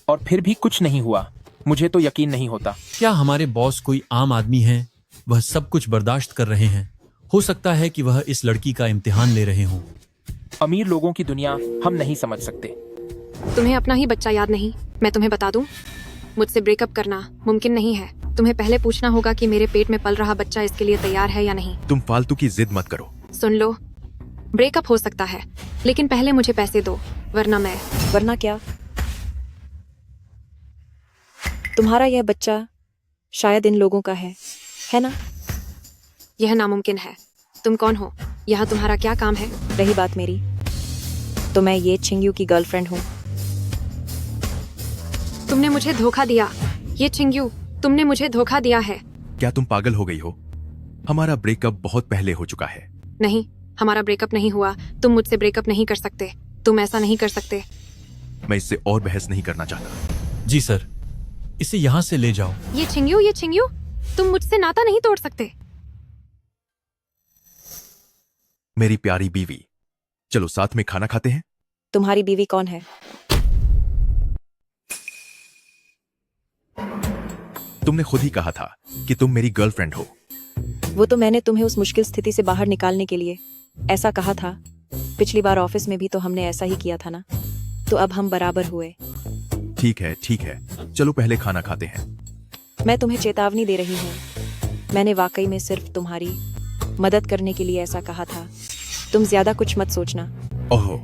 और फिर भी कुछ नहीं हुआ। मुझे तो यकीन नहीं होता। क्या हमारे बॉस कोई आम आदमी है? वह सब कुछ बर्दाश्त कर रहे हैं। हो सकता है कि वह इस लड़की का इम्तिहान ले रहे हों। अमीर लोगों की दुनिया हम नहीं समझ सकते। तुम्हें अपना ही बच्चा याद नहीं? मैं तुम्हें बता दूं, मुझसे ब्रेकअप करना मुमकिन नहीं है। तुम्हें पहले पूछना होगा कि मेरे पेट में पल रहा बच्चा इसके लिए तैयार है या नहीं। तुम फालतू की जिद मत करो। सुन लो, ब्रेकअप हो सकता है, लेकिन पहले मुझे पैसे दो, वरना क्या? तुम्हारा यह बच्चा शायद इन लोगों का है ना? यह नामुमकिन है। तुम कौन हो? यहाँ तुम्हारा क्या काम है? रही बात मेरी, तो मैं ये छिंगयू की गर्लफ्रेंड हूँ। तुमने मुझे धोखा दिया। ये छिंगयू, तुमने मुझे धोखा दिया है। क्या तुम पागल हो गई हो? हमारा ब्रेकअप बहुत पहले हो चुका है। नहीं, हमारा ब्रेकअप नहीं हुआ। तुम मुझसे ब्रेकअप नहीं कर सकते। तुम ऐसा नहीं कर सकते। मैं इससे और बहस नहीं करना चाहता। जी सर, इसे यहाँ से ले जाओ। ये छिंगयू, तुम मुझसे नाता नहीं तोड़ सकते। मेरी प्यारी बीवी, चलो साथ में खाना खाते हैं। तुम्हारी बीवी कौन है? तुमने खुद ही कहा था कि तुम मेरी गर्लफ्रेंड हो। वो तो मैंने तुम्हें उस मुश्किल स्थिति से बाहर निकालने के लिए ऐसा कहा था। पिछली बार ऑफिस में भी तो हमने ऐसा ही किया था ना, तो अब हम बराबर हुए। ठीक है, चलो पहले खाना खाते हैं। मैं तुम्हें चेतावनी दे रही हूँ, मैंने वाकई में सिर्फ तुम्हारी मदद करने के लिए ऐसा कहा था। तुम ज्यादा कुछ मत सोचना। ओहो,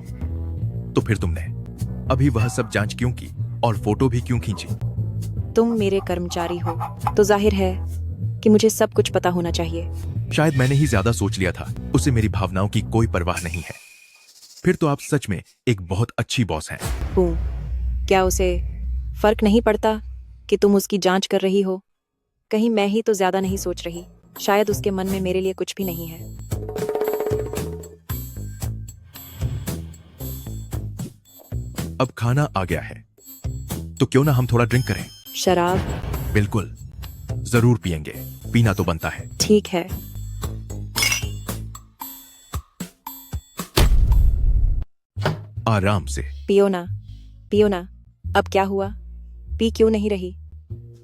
तो फिर तुमने अभी वह सब जांच क्यों की और फोटो भी क्यों खींची? तुम मेरे कर्मचारी हो तो जाहिर है कि मुझे सब कुछ पता होना चाहिए। शायद मैंने ही ज्यादा सोच लिया था। उसे मेरी भावनाओं की कोई परवाह नहीं है। फिर तो आप सच में एक बहुत अच्छी बॉस हैं। क्या उसे फर्क नहीं पड़ता कि तुम उसकी जांच कर रही हो? कहीं मैं ही तो ज्यादा नहीं सोच रही? शायद उसके मन में मेरे लिए कुछ भी नहीं है। अब खाना आ गया है, तो क्यों ना हम थोड़ा ड्रिंक करें? शराब? बिल्कुल, जरूर पिएंगे। पीना तो बनता है। ठीक है। आराम से पियो ना। अब क्या हुआ? पी क्यों नहीं रही?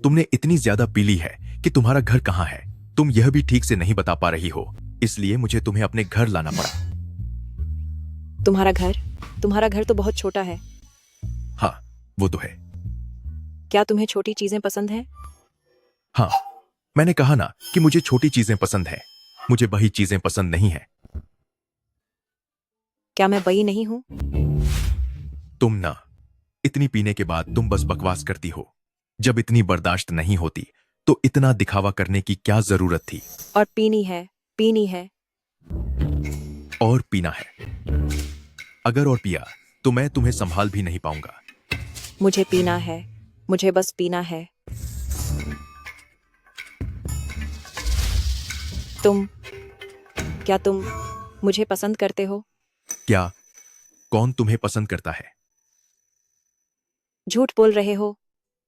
तुमने इतनी ज्यादा पी ली है कि तुम्हारा घर कहाँ है तुम यह भी ठीक से नहीं बता पा रही हो, इसलिए मुझे तुम्हें अपने घर लाना पड़ा। तुम्हारा घर तो बहुत छोटा है। हाँ, वो तो है। क्या तुम्हें छोटी चीजें पसंद हैं? हाँ, मैंने कहा ना कि मुझे छोटी चीजें पसंद है। मुझे बड़ी चीजें पसंद नहीं है। क्या मैं बई नहीं हूँ? तुम ना, इतनी पीने के बाद तुम बस बकवास करती हो। जब इतनी बर्दाश्त नहीं होती तो इतना दिखावा करने की क्या जरूरत थी? और पीनी है। और पीना है। अगर और पिया तो मैं तुम्हें संभाल भी नहीं पाऊंगा। मुझे पीना है, मुझे बस पीना है। क्या तुम मुझे पसंद करते हो? क्या? कौन तुम्हें पसंद करता है? झूठ बोल रहे हो।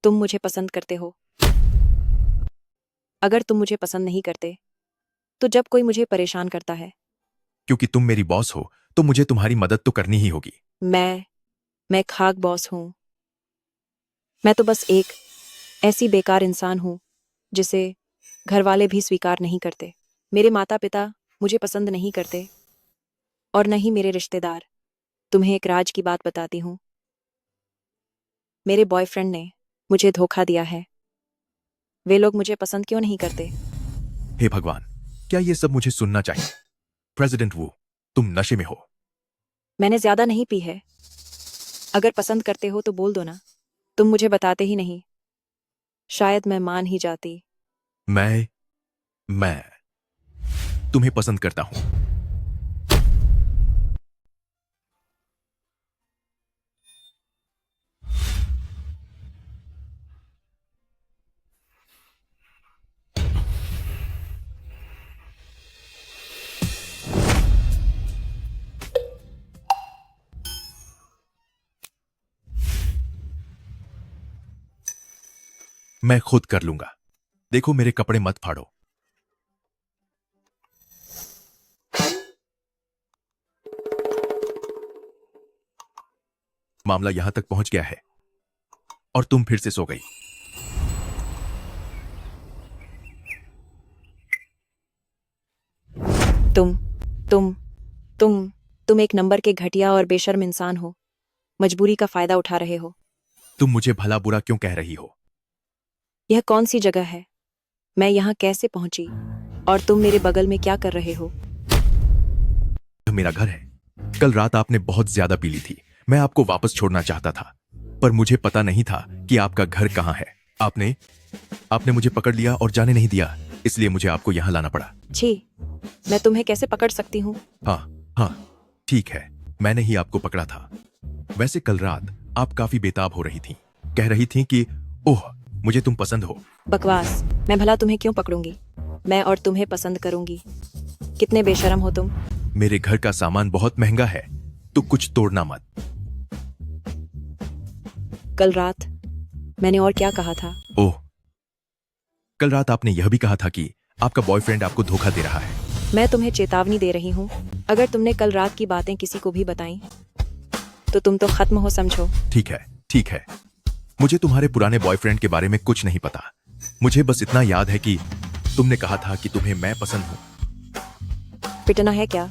तुम मुझे पसंद करते हो। अगर तुम मुझे पसंद नहीं करते तो जब कोई मुझे परेशान करता है। क्योंकि तुम मेरी बॉस हो तो मुझे तुम्हारी मदद तो करनी ही होगी। मैं खाक बॉस हूं। मैं तो बस एक ऐसी बेकार इंसान हूं जिसे घर वाले भी स्वीकार नहीं करते। मेरे माता पिता मुझे पसंद नहीं करते और न ही मेरे रिश्तेदार। तुम्हें एक राज की बात बताती हूं। मेरे बॉयफ्रेंड ने मुझे धोखा दिया है। वे लोग मुझे पसंद क्यों नहीं करते? हे भगवान, क्या ये सब मुझे सुनना चाहिए? प्रेसिडेंट वू, तुम नशे में हो। मैंने ज्यादा नहीं पी है। अगर पसंद करते हो तो बोल दो ना। तुम मुझे बताते ही नहीं। शायद मैं मान ही जाती। मैं तुम्हें पसंद करता हूं। मैं खुद कर लूंगा। देखो, मेरे कपड़े मत फाड़ो। मामला यहां तक पहुंच गया है और तुम फिर से सो गई। तुम एक नंबर के घटिया और बेशर्म इंसान हो। मजबूरी का फायदा उठा रहे हो। तुम मुझे भला बुरा क्यों कह रही हो? यह कौन सी जगह है? मैं यहाँ कैसे पहुंची? और तुम मेरे बगल में क्या कर रहे हो? यह मेरा घर है। कल रात आपने बहुत ज्यादा पी ली थी। मैं आपको वापस छोड़ना चाहता था, पर मुझे पता नहीं था कि आपका घर कहाँ है। आपने मुझे पकड़ लिया और जाने नहीं दिया, इसलिए मुझे आपको यहाँ लाना पड़ा। छी, मैं तुम्हें कैसे पकड़ सकती हूँ? हाँ, ठीक है, मैंने ही आपको पकड़ा था। वैसे कल रात आप काफी बेताब हो रही थी। कह रही थी कि ओह, मुझे तुम पसंद हो। बकवास। मैं भला तुम्हें क्यों पकड़ूंगी? मैं और तुम्हें पसंद करूंगी। कितने बेशरम हो तुम। मेरे घर का सामान बहुत महंगा है, तो कुछ तोड़ना मत। कल रात मैंने और क्या कहा था? ओह, कल रात आपने यह भी कहा था कि आपका बॉयफ्रेंड आपको धोखा दे रहा है। मैं तुम्हें चेतावनी दे रही हूँ। अगर तुमने कल रात की बातें किसी को भी बताई तो तुम तो खत्म हो, समझो। ठीक है। मुझे तुम्हारे पुराने बॉयफ्रेंड के बारे में कुछ नहीं पता। मुझे बस इतना याद है कि तुमने कहा था कि तुम्हें मैं पसंद हूं। पिटना है क्या?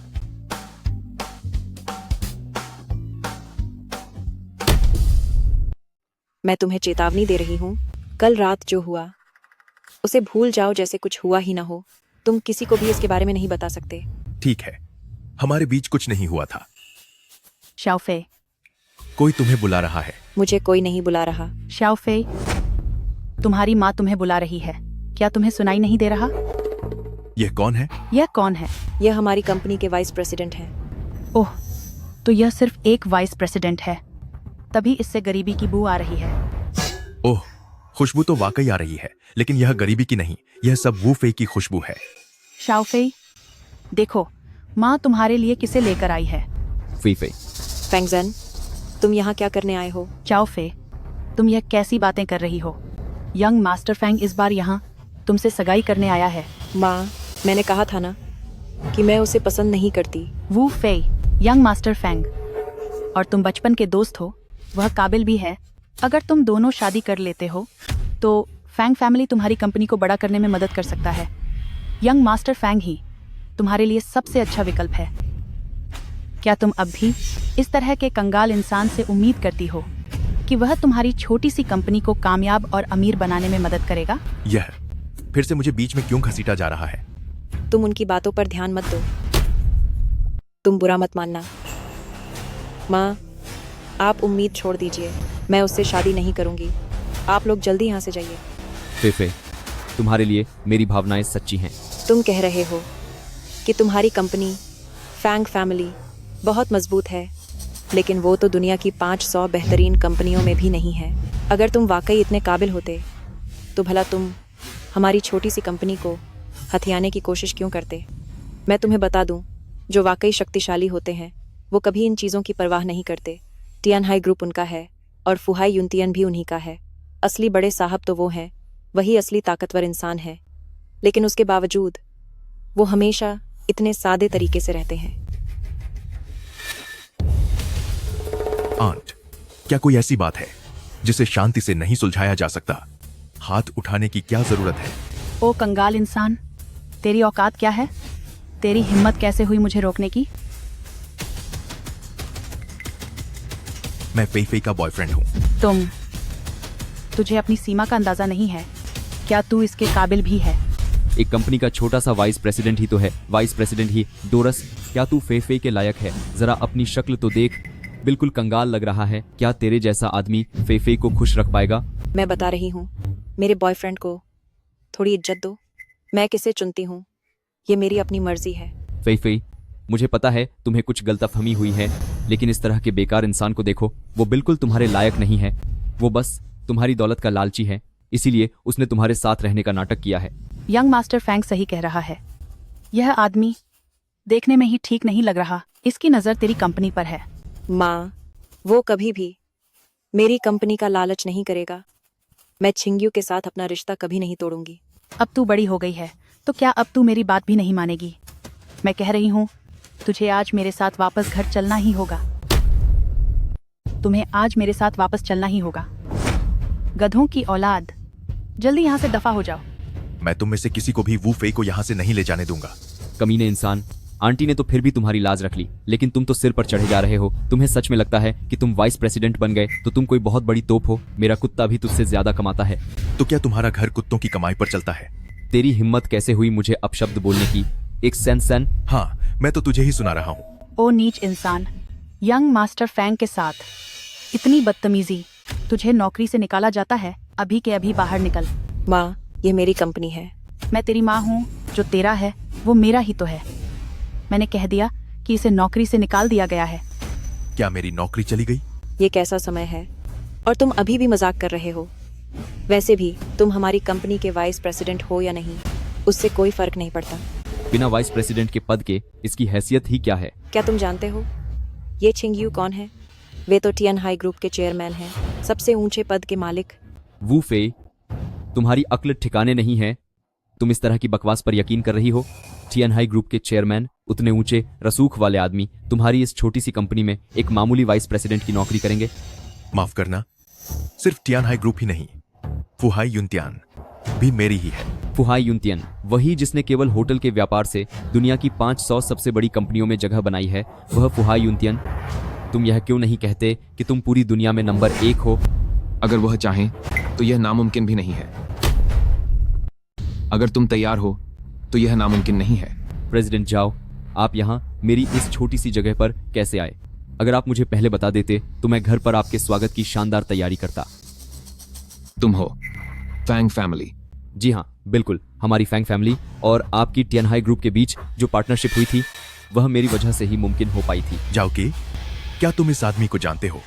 मैं तुम्हें चेतावनी दे रही हूँ। कल रात जो हुआ उसे भूल जाओ जैसे कुछ हुआ ही ना हो। तुम किसी को भी इसके बारे में नहीं बता सकते। ठीक है, हमारे बीच कुछ नहीं हुआ था। शाओफे, कोई तुम्हें बुला रहा है। मुझे कोई नहीं बुला रहा। शाओफे, तुम्हारी माँ तुम्हें बुला रही है। क्या तुम्हें सुनाई नहीं दे रहा? यह कौन है? यह कौन है? यह हमारी कंपनी के वाइस प्रेसिडेंट हैं। ओह, तो यह सिर्फ एक वाइस प्रेसिडेंट है, तभी इससे गरीबी की बू आ रही है। ओह, खुशबू तो वाकई आ रही है, लेकिन यह गरीबी की नहीं, यह सब वू फे की खुशबू है। शाओफे, देखो, माँ तुम्हारे लिए किसे लेकर आई है। फीफे। फैंगजन, तुम यहाँ क्या करने आए हो? चाओफे, तुम यह कैसी बातें कर रही हो? यंग मास्टर फैंग इस बार यहाँ तुमसे सगाई करने आया है। माँ, मैंने कहा था ना कि मैं उसे पसंद नहीं करती। वू फे, यंग मास्टर फैंग, और तुम बचपन के दोस्त हो। वह काबिल भी है। अगर तुम दोनों शादी कर लेते हो तो फैंग फैमिली तुम्हारी कंपनी को बड़ा करने में मदद कर सकता है। यंग मास्टर फैंग ही तुम्हारे लिए सबसे अच्छा विकल्प है। क्या तुम अब भी इस तरह के कंगाल इंसान से उम्मीद करती हो कि वह तुम्हारी छोटी सी कंपनी को कामयाब और अमीर बनाने में मदद करेगा? यह फिर से मुझे बीच में क्यों घसीटा जा रहा है? तुम उनकी बातों पर ध्यान मत दो। तुम बुरा मत मानना। माँ, आप उम्मीद छोड़ दीजिए। मैं उससे शादी नहीं करूंगी। आप लोग जल्दी यहाँ से जाइए। फेफे, तुम्हारे लिए मेरी भावनाएं सच्ची हैं। तुम कह रहे हो कि तुम्हारी कंपनी फैंग फैमिली बहुत मजबूत है, लेकिन वो तो दुनिया की 500 बेहतरीन कंपनियों में भी नहीं है। अगर तुम वाकई इतने काबिल होते तो भला तुम हमारी छोटी सी कंपनी को हथियाने की कोशिश क्यों करते? मैं तुम्हें बता दूं, जो वाकई शक्तिशाली होते हैं वो कभी इन चीज़ों की परवाह नहीं करते। टियानहाई ग्रुप उनका है और फुहाई यूनतियन भी उन्हीं का है। असली बड़े साहब तो वो हैं, वही असली ताकतवर इंसान है, लेकिन उसके बावजूद वो हमेशा इतने सादे तरीके से रहते हैं। आंट, क्या कोई ऐसी बात है जिसे शांति से नहीं सुलझाया जा सकता? हाथ उठाने की क्या जरूरत है? ओ कंगाल इंसान, तेरी औकात क्या है? तेरी हिम्मत कैसे हुई मुझे रोकने की? मैं फेई फेई का बॉयफ्रेंड हूँ। तुझे अपनी सीमा का अंदाजा नहीं है। क्या तू इसके काबिल भी है? एक कंपनी का छोटा सा वाइस प्रेसिडेंट ही तो है। वाइस प्रेसिडेंट ही। डोरस, क्या तू फेफे के लायक है? जरा अपनी शक्ल तो देख, बिल्कुल कंगाल लग रहा है। क्या तेरे जैसा आदमी फेफे को खुश रख पाएगा? मैं बता रही हूँ, मेरे बॉयफ्रेंड को थोड़ी इज्जत दो। मैं किसे चुनती हूँ ये मेरी अपनी मर्जी है। फेफे, मुझे पता है तुम्हें कुछ गलतफहमी हुई है, लेकिन इस तरह के बेकार इंसान को देखो, वो बिल्कुल तुम्हारे लायक नहीं है। वो बस तुम्हारी दौलत का लालची है, इसीलिए उसने तुम्हारे साथ रहने का नाटक किया है। यंग मास्टर फैंग सही कह रहा है। यह आदमी देखने में ही ठीक नहीं लग रहा। इसकी नजर तेरी कंपनी पर है। माँ, वो कभी भी मेरी कंपनी का लालच नहीं करेगा। मैं छिंग्यू के साथ अपना रिश्ता कभी नहीं तोड़ूंगी। अब तू बड़ी हो गई है, तो क्या अब तू मेरी बात भी नहीं मानेगी? मैं कह रही हूँ, तुझे आज मेरे साथ वापस घर चलना ही होगा। तुम्हें आज मेरे साथ वापस चलना ही होगा। गधों की औलाद, जल्दी यहाँ से दफा हो जाओ। मैं तुम में से किसी को भी वू फेई को यहाँ से नहीं ले जाने दूंगा। कमीने इंसान, आंटी ने तो फिर भी तुम्हारी लाज रख ली, लेकिन तुम तो सिर पर चढ़े जा रहे हो। तुम्हें सच में लगता है कि तुम वाइस प्रेसिडेंट बन गए तो तुम कोई बहुत बड़ी तोप हो? मेरा कुत्ता भी तुझसे ज्यादा कमाता है। तो क्या तुम्हारा घर कुत्तों की कमाई पर चलता है? तेरी हिम्मत कैसे हुई मुझे अपशब्द बोलने की? एक सेंसन। हाँ, मैं तो तुझे ही सुना रहा हूँ। ओ नीच इंसान, यंग मास्टर फैंग के साथ इतनी बदतमीजी। तुझे नौकरी से निकाला जाता है। अभी के अभी बाहर निकल। माँ, ये मेरी कंपनी है। मैं तेरी माँ हूँ। जो तेरा है वो मेरा ही तो है। मैंने कह दिया कि इसे नौकरी से निकाल दिया गया है। क्या मेरी नौकरी चली गई? ये कैसा समय है और तुम अभी भी मजाक कर रहे हो? वैसे भी तुम हमारी कंपनी के वाइस प्रेसिडेंट हो या नहीं, उससे कोई फर्क नहीं पड़ता। बिना वाइस प्रेसिडेंट के पद के इसकी हैसियत ही क्या है? क्या तुम जानते हो ये छिंग्यू कौन है? वे तो टियानहाई ग्रुप के चेयरमैन हैं, सबसे ऊंचे पद के मालिक। वू फे, तुम्हारी अक्ल ठिकाने नहीं है। तुम इस तरह की बकवास पर यकीन कर रही हो? टियानहाई ग्रुप के चेयरमैन, उतने ऊंचे रसूख वाले आदमी तुम्हारी इस छोटी सी कंपनी में एक मामूली वाइस प्रेसिडेंट की नौकरी करेंगे? माफ करना, सिर्फ टियानहाई ग्रुप ही नहीं, फुहाई यूनतियान भी मेरी ही है। फुहाई यूनतियन, वही जिसने केवल होटल के व्यापार से दुनिया की 500 सबसे बड़ी कंपनियों में जगह बनाई है, वह फुहाई यूनतियन। तुम यह क्यों नहीं कहते कि तुम पूरी दुनिया में नंबर 1 हो? अगर वह चाहें तो यह नामुमकिन भी नहीं है। अगर तुम तैयार हो तो यह नामुमकिन नहीं है। प्रेसिडेंट जाओ, आप यहाँ मेरी इस छोटी सी जगह पर कैसे आए? अगर आप मुझे पहले बता देते तो मैं घर पर आपके स्वागत की शानदार तैयारी करता। तुम हो फैंग फैमिली? जी हाँ, बिल्कुल। हमारी फैंग फैमिली और आपकी टियानहाई ग्रुप के बीच जो पार्टनरशिप हुई थी वह मेरी वजह से ही मुमकिन हो पाई थी। जाओके, क्या तुम इस आदमी को जानते हो?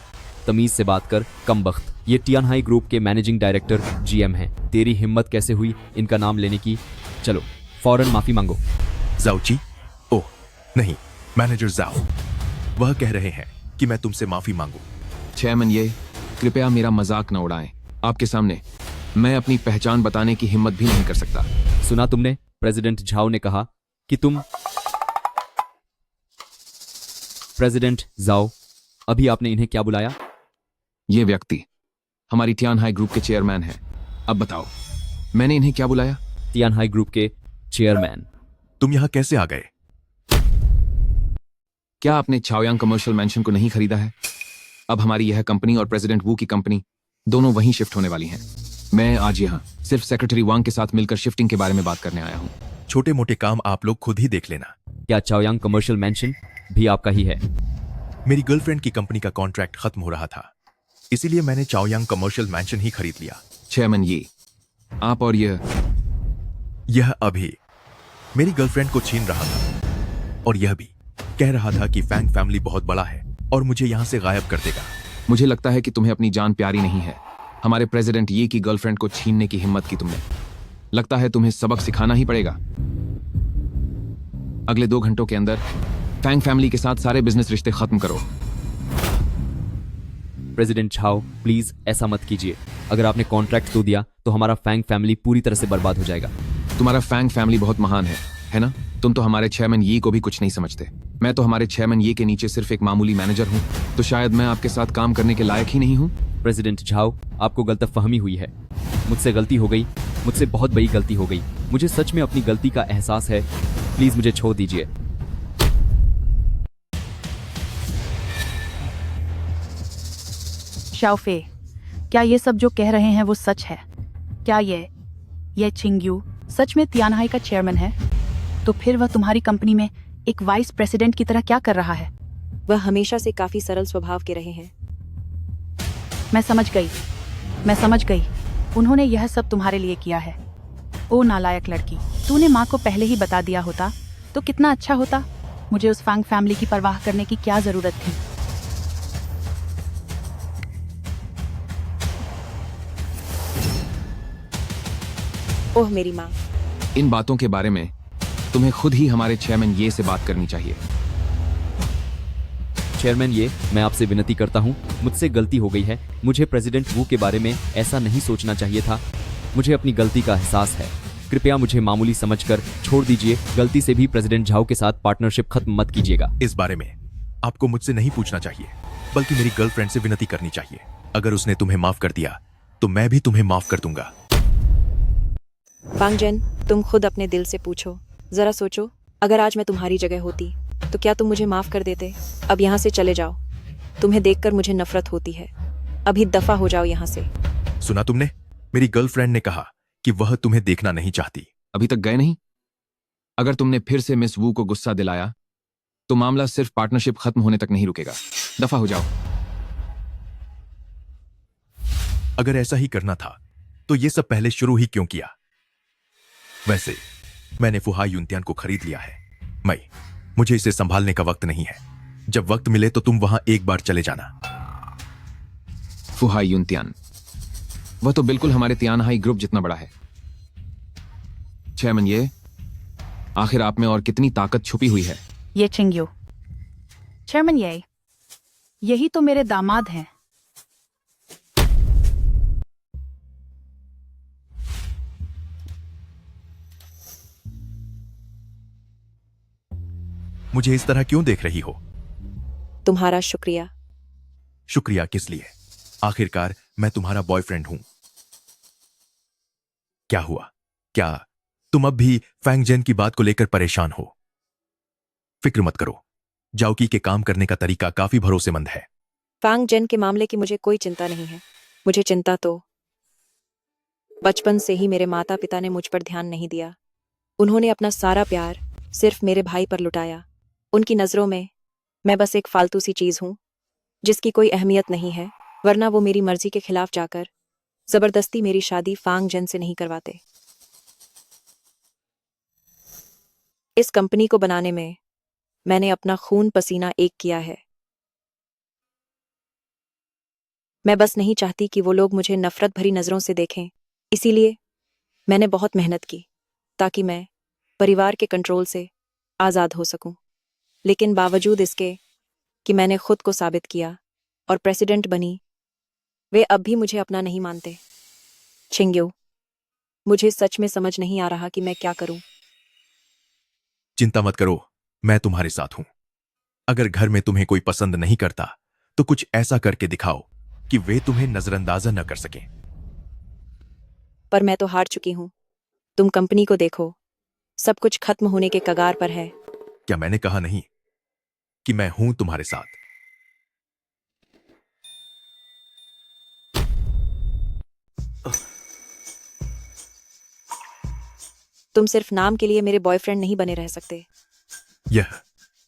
तमीज से बात कर, कमबख्त। ये टियानहाई ग्रुप के मैनेजिंग डायरेक्टर GM हैं। तेरी हिम्मत कैसे हुई इनका नाम लेने की? चलो फौरन माफी मांगो। जाओची? ओह नहीं, मैनेजर जाओ। वह कह रहे हैं कि मैं तुमसे माफी मांगू। चेयरमैन ये, कृपया मेरा मजाक न उड़ाएं। आपके सामने मैं अपनी पहचान बताने की हिम्मत भी नहीं कर सकता। सुना तुमने? प्रेसिडेंट झाओ ने कहा कि तुम प्रेसिडेंट जाओ। अभी आपने इन्हें क्या बुलाया? ये व्यक्ति हमारी टियानहाई ग्रुप के चेयरमैन हैं। अब बताओ, मैंने इन्हें क्या बुलाया? टियानहाई ग्रुप के चेयरमैन। तुम यहाँ कैसे आ गए? क्या आपने चाओयांग कमर्शियल मैंशन को नहीं खरीदा है? अब हमारी यह कंपनी और प्रेसिडेंट वू की कंपनी दोनों वहीं शिफ्ट होने वाली हैं। मैं आज यहाँ सिर्फ सेक्रेटरी वांग के साथ मिलकर शिफ्टिंग के बारे में बात करने आया हूँ। छोटे मोटे काम आप लोग खुद ही देख लेना। क्या चाओयांग कमर्शियल मैंशन भी आपका ही है? मेरी गर्लफ्रेंड की कंपनी का कॉन्ट्रैक्ट खत्म हो रहा था, इसीलिए मैंने चाओयांग कमर्शियल मैंशन ही खरीद लिया। चेयरमैन ये आप और यह अभी मेरी गर्लफ्रेंड को छीन रहा था और यह भी कह रहा था कि फैंग फैमिली बहुत बड़ा है और मुझे यहाँ से गायब कर देगा। मुझे लगता है कि तुम्हें अपनी जान प्यारी नहीं है। हमारे प्रेसिडेंट ये की गर्लफ्रेंड को छीनने की हिम्मत की तुमने। लगता है तुम्हें सबक सिखाना ही पड़ेगा। अगले 2 घंटों के अंदर फैंग फैमिली के साथ सारे बिजनेस रिश्ते खत्म करो। प्रेसिडेंट झाओ, प्लीज ऐसा मत कीजिए। अगर आपने कॉन्ट्रैक्ट तो दिया तो हमारा फैंग फैमिली पूरी तरह से बर्बाद हो जाएगा। तुम्हारा फैंग फैमिली बहुत महान है ना? तुम तो हमारे चेयरमैन ये को भी कुछ नहीं समझते। मैं तो हमारे चेयरमैन ये के नीचे सिर्फ एक मामूली मैनेजर हूँ, तो शायद मैं आपके साथ काम करने के लायक ही नहीं हूँ। प्रेसिडेंट झाओ, आपको गलतफहमी हुई है। मुझसे गलती हो गई, मुझसे बहुत बड़ी गलती हो गई। मुझे सच में अपनी गलती का एहसास है। प्लीज मुझे छोड़ दीजिए। शाओफे, क्या ये सब जो कह रहे हैं वो सच है? क्या ये चिंग्यू सच में तियानहाई का चेयरमैन है? तो फिर वह तुम्हारी कंपनी में एक वाइस प्रेसिडेंट की तरह क्या कर रहा है? वह हमेशा से काफी सरल स्वभाव के रहे हैं। मैं समझ गई। उन्होंने यह सब तुम्हारे लिए किया है। ओ नालायक लड़की, तूने माँ को पहले ही बता दिया होता तो कितना अच्छा होता। मुझे उस फैंग फैमिली की परवाह करने की क्या जरूरत थी? ओह मेरी माँ, इन बातों के बारे में तुम्हें खुद ही हमारे चेयरमैन ये से बात करनी चाहिए। चेयरमैन ये, मैं आपसे विनती करता हूँ, मुझसे गलती हो गई है। मुझे प्रेसिडेंट वू के बारे में ऐसा नहीं सोचना चाहिए था। मुझे अपनी गलती का एहसास है। कृपया मुझे मामूली समझकर छोड़ दीजिए। गलती से भी प्रेसिडेंट झाओ के साथ पार्टनरशिप खत्म मत कीजिएगा। इस बारे में आपको मुझसे नहीं पूछना चाहिए, बल्कि मेरी गर्लफ्रेंड से विनती करनी चाहिए। अगर उसने तुम्हें माफ कर दिया तो मैं भी तुम्हें माफ कर दूंगा। फांग जेन, तुम खुद अपने दिल से पूछो। जरा सोचो, अगर आज मैं तुम्हारी जगह होती तो क्या तुम मुझे माफ कर देते? अब यहाँ से चले जाओ। तुम्हें देखकर मुझे नफरत होती है। अभी दफा हो जाओ यहाँ से। सुना तुमने? मेरी गर्लफ्रेंड ने कहा कि वह तुम्हें देखना नहीं चाहती। अभी तक गए नहीं? अगर तुमने फिर से मिस वू को गुस्सा दिलाया तो मामला सिर्फ पार्टनरशिप खत्म होने तक नहीं रुकेगा। दफा हो जाओ। अगर ऐसा ही करना था तो ये सब पहले शुरू ही क्यों किया? वैसे मैंने फुहाई युनतियान को खरीद लिया है। मुझे इसे संभालने का वक्त नहीं है। जब वक्त मिले तो तुम वहां एक बार चले जाना। फुहाई युनतियान, वह तो बिल्कुल हमारे तियानहाई ग्रुप जितना बड़ा है। चेयरमैन ये, आखिर आप में और कितनी ताकत छुपी हुई है? ये चिंग्यू। चेयरमैन यही तो मेरे दामाद हैं। मुझे इस तरह क्यों देख रही हो? तुम्हारा शुक्रिया। शुक्रिया किस लिए? आखिरकार मैं तुम्हारा बॉयफ्रेंड हूं। क्या हुआ? क्या तुम अब भी फैंग जेन की बात को लेकर परेशान हो? फिक्र मत करो, जाओकी के काम करने का तरीका काफी भरोसेमंद है। फांग जेन के मामले की मुझे कोई चिंता नहीं है। मुझे चिंता तो बचपन से ही मेरे माता पिता ने मुझ पर ध्यान नहीं दिया। उन्होंने अपना सारा प्यार सिर्फ मेरे भाई पर लुटाया। उनकी नजरों में मैं बस एक फालतू सी चीज हूं जिसकी कोई अहमियत नहीं है, वरना वो मेरी मर्जी के खिलाफ जाकर जबरदस्ती मेरी शादी फांग जेन से नहीं करवाते। इस कंपनी को बनाने में मैंने अपना खून पसीना एक किया है। मैं बस नहीं चाहती कि वो लोग मुझे नफरत भरी नजरों से देखें। इसीलिए मैंने बहुत मेहनत की ताकि मैं परिवार के कंट्रोल से आजाद हो सकूं। लेकिन बावजूद इसके कि मैंने खुद को साबित किया और प्रेसिडेंट बनी, वे अब भी मुझे अपना नहीं मानते। चिंग्यू, मुझे सच में समझ नहीं आ रहा कि मैं क्या करूं। चिंता मत करो, मैं तुम्हारे साथ हूं। अगर घर में तुम्हें कोई पसंद नहीं करता तो कुछ ऐसा करके दिखाओ कि वे तुम्हें नजरअंदाजा न कर सकें। पर मैं तो हार चुकी हूं। तुम कंपनी को देखो, सब कुछ खत्म होने के कगार पर है। क्या मैंने कहा नहीं कि मैं हूं तुम्हारे साथ। तुम सिर्फ नाम के लिए मेरे बॉयफ्रेंड नहीं बने रह सकते।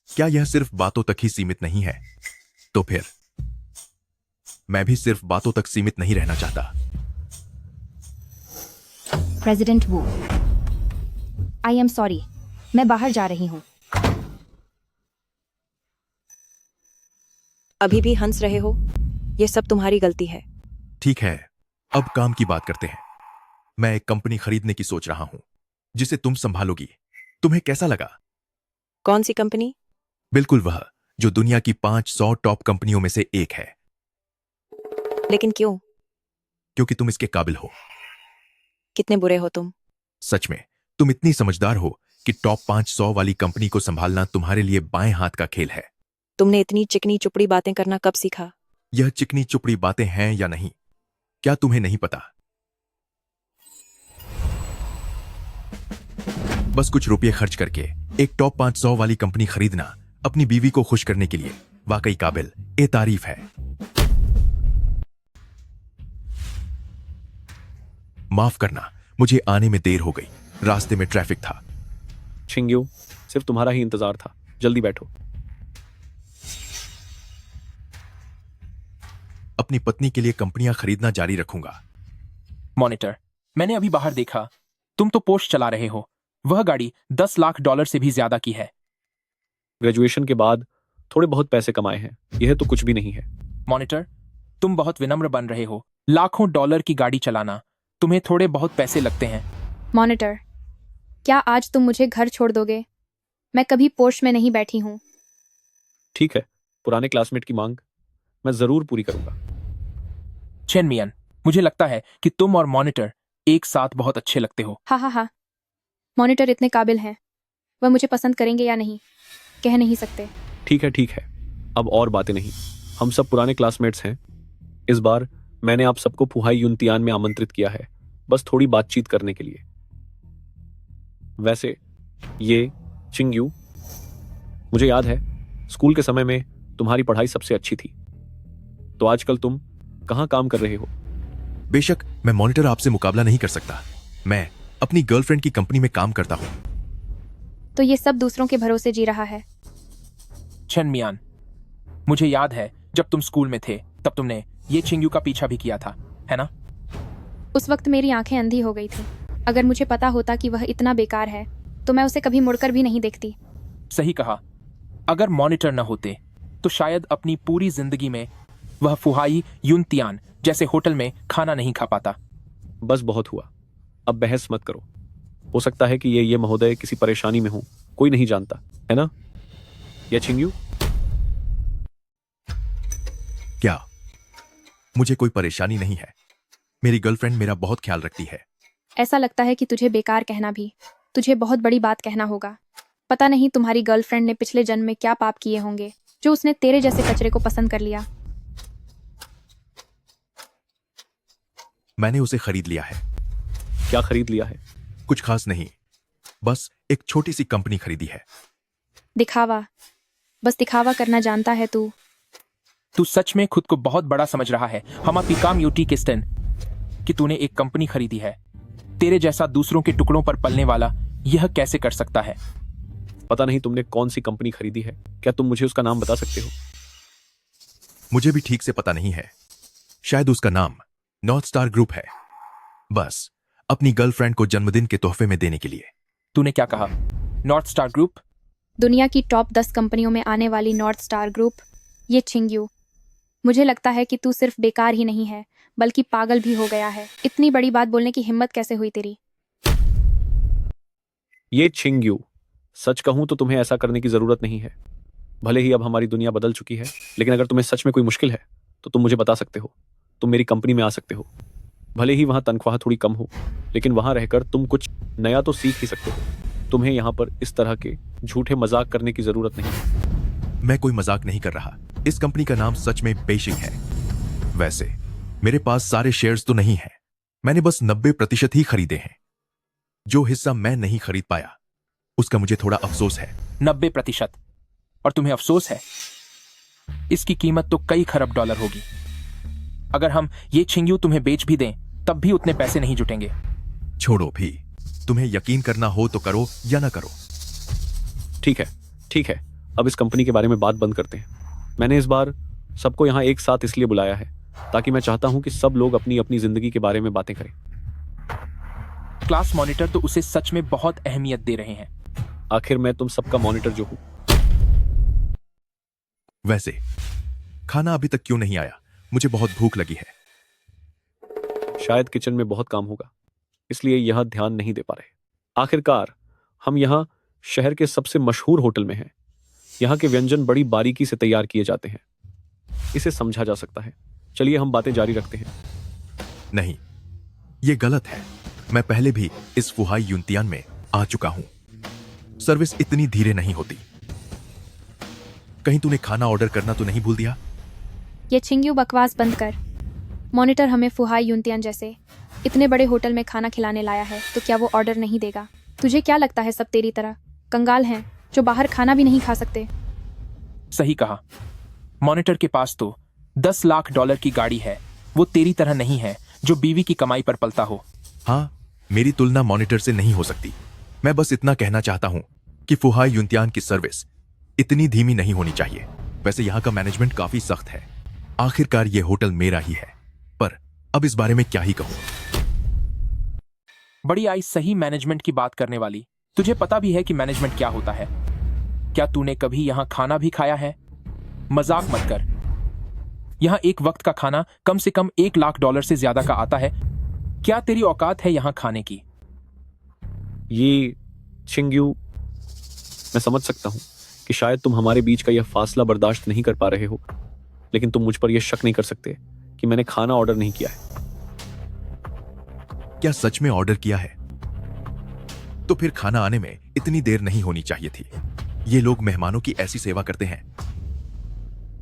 क्या यह सिर्फ बातों तक ही सीमित नहीं है? तो फिर मैं भी सिर्फ बातों तक सीमित नहीं रहना चाहता। President Wu, I am sorry, मैं बाहर जा रही हूँ। अभी भी हंस रहे हो? ये सब तुम्हारी गलती है। ठीक है, अब काम की बात करते हैं। मैं एक कंपनी खरीदने की सोच रहा हूं जिसे तुम संभालोगी। तुम्हें कैसा लगा? कौन सी कंपनी? बिल्कुल वह जो दुनिया की 500 टॉप कंपनियों में से एक है। लेकिन क्यों? क्योंकि तुम इसके काबिल हो। कितने बुरे हो तुम? सच में तुम इतनी समझदार हो कि टॉप 500 वाली कंपनी को संभालना तुम्हारे लिए बाएं हाथ का खेल है। तुमने इतनी चिकनी चुपड़ी बातें करना कब सीखा? यह चिकनी चुपड़ी बातें हैं या नहीं, क्या तुम्हें नहीं पता? बस कुछ रुपये खर्च करके एक टॉप 500 वाली कंपनी खरीदना अपनी बीवी को खुश करने के लिए वाकई काबिल ए तारीफ है। माफ करना, मुझे आने में देर हो गई, रास्ते में ट्रैफिक था। छिंग्यू, सिर्फ तुम्हारा ही इंतजार था, जल्दी बैठो। अपनी पत्नी के लिए कंपनियां खरीदना जारी रखूंगा। मॉनिटर, मैंने अभी बाहर देखा, तुम तो पोर्श चला रहे हो। वह गाड़ी $10 लाख से भी ज्यादा की है। ग्रेजुएशन के बाद थोड़े बहुत पैसे कमाए हैं, यह तो कुछ भी नहीं है। मॉनिटर, तुम बहुत विनम्र बन रहे हो। लाखों डॉलर की गाड़ी चलाना, तुम्हें थोड़े बहुत पैसे लगते हैं। मॉनिटर, क्या आज तुम मुझे घर छोड़ दोगे? मैं कभी पोर्श में नहीं बैठी हूँ। ठीक है, पुराने क्लासमेट की मांग मैं जरूर पूरी करूंगा। चेन मियन, मुझे लगता है कि तुम और मॉनिटर एक साथ बहुत अच्छे लगते हो। हाँ हाँ हाँ, मॉनिटर इतने काबिल हैं, वह मुझे पसंद करेंगे या नहीं कह नहीं सकते। ठीक है, अब और बातें नहीं। हम सब पुराने क्लासमेट्स हैं। इस बार मैंने आप सबको फुहाई यूनतियान में आमंत्रित किया है, बस थोड़ी बातचीत करने के लिए। वैसे ये चिंग्यू, मुझे याद है स्कूल के समय में तुम्हारी पढ़ाई सबसे अच्छी थी, तो आजकल तुम कहाँ काम कर रहे हो? बेशक मैं मॉनिटर आपसे मुकाबला नहीं कर सकता। मैं अपनी गर्लफ्रेंड की कंपनी में काम करता हूं। तो ये सब दूसरों के भरोसे जी रहा है। चेन मियान, मुझे याद है जब तुम स्कूल में थे तब तुमने ये चिंग्यू का पीछा भी किया था, है ना? उस वक्त मेरी आंखें अंधी हो गई थी। अगर मुझे पता होता कि वह इतना बेकार है तो मैं उसे कभी मुड़कर भी नहीं देखती। सही कहा। अगर मॉनिटर न होते तो शायद अपनी पूरी जिंदगी में वह फुहाई यूनतियान जैसे होटल में खाना नहीं खा पाता। बस बहुत हुआ, अब बहस मत करो। हो सकता है कि ये महोदय किसी परेशानी में हो, कोई नहीं जानता, है ना? या चिंग्यू? क्या मुझे कोई परेशानी नहीं है? मेरी गर्लफ्रेंड मेरा बहुत ख्याल रखती है। ऐसा लगता है कि तुझे बेकार कहना भी तुझे बहुत बड़ी बात कहना होगा। पता नहीं तुम्हारी गर्लफ्रेंड ने पिछले जन्म में क्या पाप किए होंगे जो उसने तेरे जैसे कचरे को पसंद कर लिया। मैंने उसे खरीद लिया है। क्या खरीद लिया है? कुछ खास नहीं, बस एक छोटी सी कंपनी खरीदी है। दिखावा, बस दिखावा करना जानता है तू। तू सच में खुद को बहुत बड़ा समझ रहा है। हम पिकाम यूटी किस्टन कि तूने एक कंपनी खरीदी है। तेरे जैसा दूसरों के टुकड़ों पर पलने वाला यह कैसे कर सकता है? पता नहीं तुमने कौन सी कंपनी खरीदी है, क्या तुम मुझे उसका नाम बता सकते हो? मुझे भी ठीक से पता नहीं है, शायद उसका नाम नॉर्थ स्टार ग्रुप है। बस अपनी गर्लफ्रेंड को जन्मदिन के तोहफे में देने के लिए। तूने क्या कहा? North star group? दुनिया की टॉप 10 कंपनियों में आने वाली नॉर्थ स्टार ग्रुप। ये चिंग्यू, मुझे लगता है कि तू सिर्फ बेकार ही नहीं है बल्कि पागल भी हो गया है। इतनी बड़ी बात बोलने की हिम्मत कैसे हुई तेरी? ये चिंग्यू, सच कहूं तो तुम्हें ऐसा करने की जरूरत नहीं है। भले ही अब हमारी दुनिया बदल चुकी है, लेकिन अगर तुम्हें सच में कोई मुश्किल है तो तुम मुझे बता सकते हो। तुम मेरी कंपनी में आ सकते हो। भले ही वहां तनख्वाह थोड़ी कम हो, लेकिन वहां रहकर तुम कुछ नया तो सीख ही सकते हो। तुम्हें यहाँ पर इस तरह के झूठे मजाक करने की जरूरत नहीं। मैं कोई मजाक नहीं कर रहा। इस कंपनी का नाम सच में बेशिंग है। वैसे मेरे पास सारे शेयर्स तो नहीं है, मैंने बस 90% ही खरीदे हैं। जो हिस्सा मैं नहीं खरीद पाया उसका मुझे थोड़ा अफसोस है। 90%? और तुम्हें अफसोस है। इसकी कीमत तो कई खरब डॉलर होगी। अगर हम ये छिंग्यू तुम्हें बेच भी दें तब भी उतने पैसे नहीं जुटेंगे। छोड़ो भी, तुम्हें यकीन करना हो तो करो या ना करो। ठीक है, अब इस कंपनी के बारे में बात बंद करते हैं। मैंने इस बार सबको यहाँ एक साथ इसलिए बुलाया है ताकि मैं चाहता हूँ कि सब लोग अपनी अपनी जिंदगी के बारे में बातें करें। क्लास मॉनिटर तो उसे सच में बहुत अहमियत दे रहे हैं। आखिर मैं तुम सबका मॉनिटर जो हूँ। वैसे खाना अभी तक क्यों नहीं आया? मुझे बहुत भूख लगी है। शायद किचन में बहुत काम होगा, इसलिए यह ध्यान नहीं दे पा रहे। आखिरकार हम यहाँ शहर के सबसे मशहूर होटल में हैं। यहाँ के व्यंजन बड़ी बारीकी से तैयार किए जाते हैं, इसे समझा जा सकता है। चलिए हम बातें जारी रखते हैं। नहीं, ये गलत है। मैं पहले भी इस फुहाई यूंतियान में आ चुका हूं। सर्विस इतनी धीरे नहीं होती। कहीं तूने खाना ऑर्डर करना तो नहीं भूल दिया? ये छिंग्यू बकवास बंद कर। मॉनिटर हमें फुहाई यूंतियान जैसे इतने बड़े होटल में खाना खिलाने लाया है, तो क्या वो ऑर्डर नहीं देगा? तुझे क्या लगता है सब तेरी तरह कंगाल हैं जो बाहर खाना भी नहीं खा सकते? सही कहा। मॉनिटर के पास तो 10 लाख डॉलर की गाड़ी है। वो तेरी तरह नहीं है जो बीवी की कमाई पर पलता हो। हाँ, मेरी तुलना मॉनिटर से नहीं हो सकती। मैं बस इतना कहना चाहता हूं कि फुहाई यूंतियान की सर्विस इतनी धीमी नहीं होनी चाहिए। वैसे यहाँ का मैनेजमेंट काफी सख्त है। आखिरकार ये होटल मेरा ही है, पर अब इस बारे में क्या ही कहूं। बड़ी आई सही मैनेजमेंट की बात करने वाली। तुझे पता भी है कि मैनेजमेंट क्या होता है? क्या तूने कभी यहाँ खाना भी खाया है? मजाक मत कर। यहाँ एक वक्त का खाना कम से कम 1 लाख डॉलर से ज्यादा का आता है। क्या तेरी औकात है यहाँ खाने की? ये छिंग्यू, मैं समझ सकता हूँ कि शायद तुम हमारे बीच का यह फासला बर्दाश्त नहीं कर पा रहे हो, लेकिन तुम मुझ पर यह शक नहीं कर सकते कि मैंने खाना ऑर्डर नहीं किया है। क्या सच में ऑर्डर किया है? तो फिर खाना आने में इतनी देर नहीं होनी चाहिए थी। ये लोग मेहमानों की ऐसी सेवा करते हैं।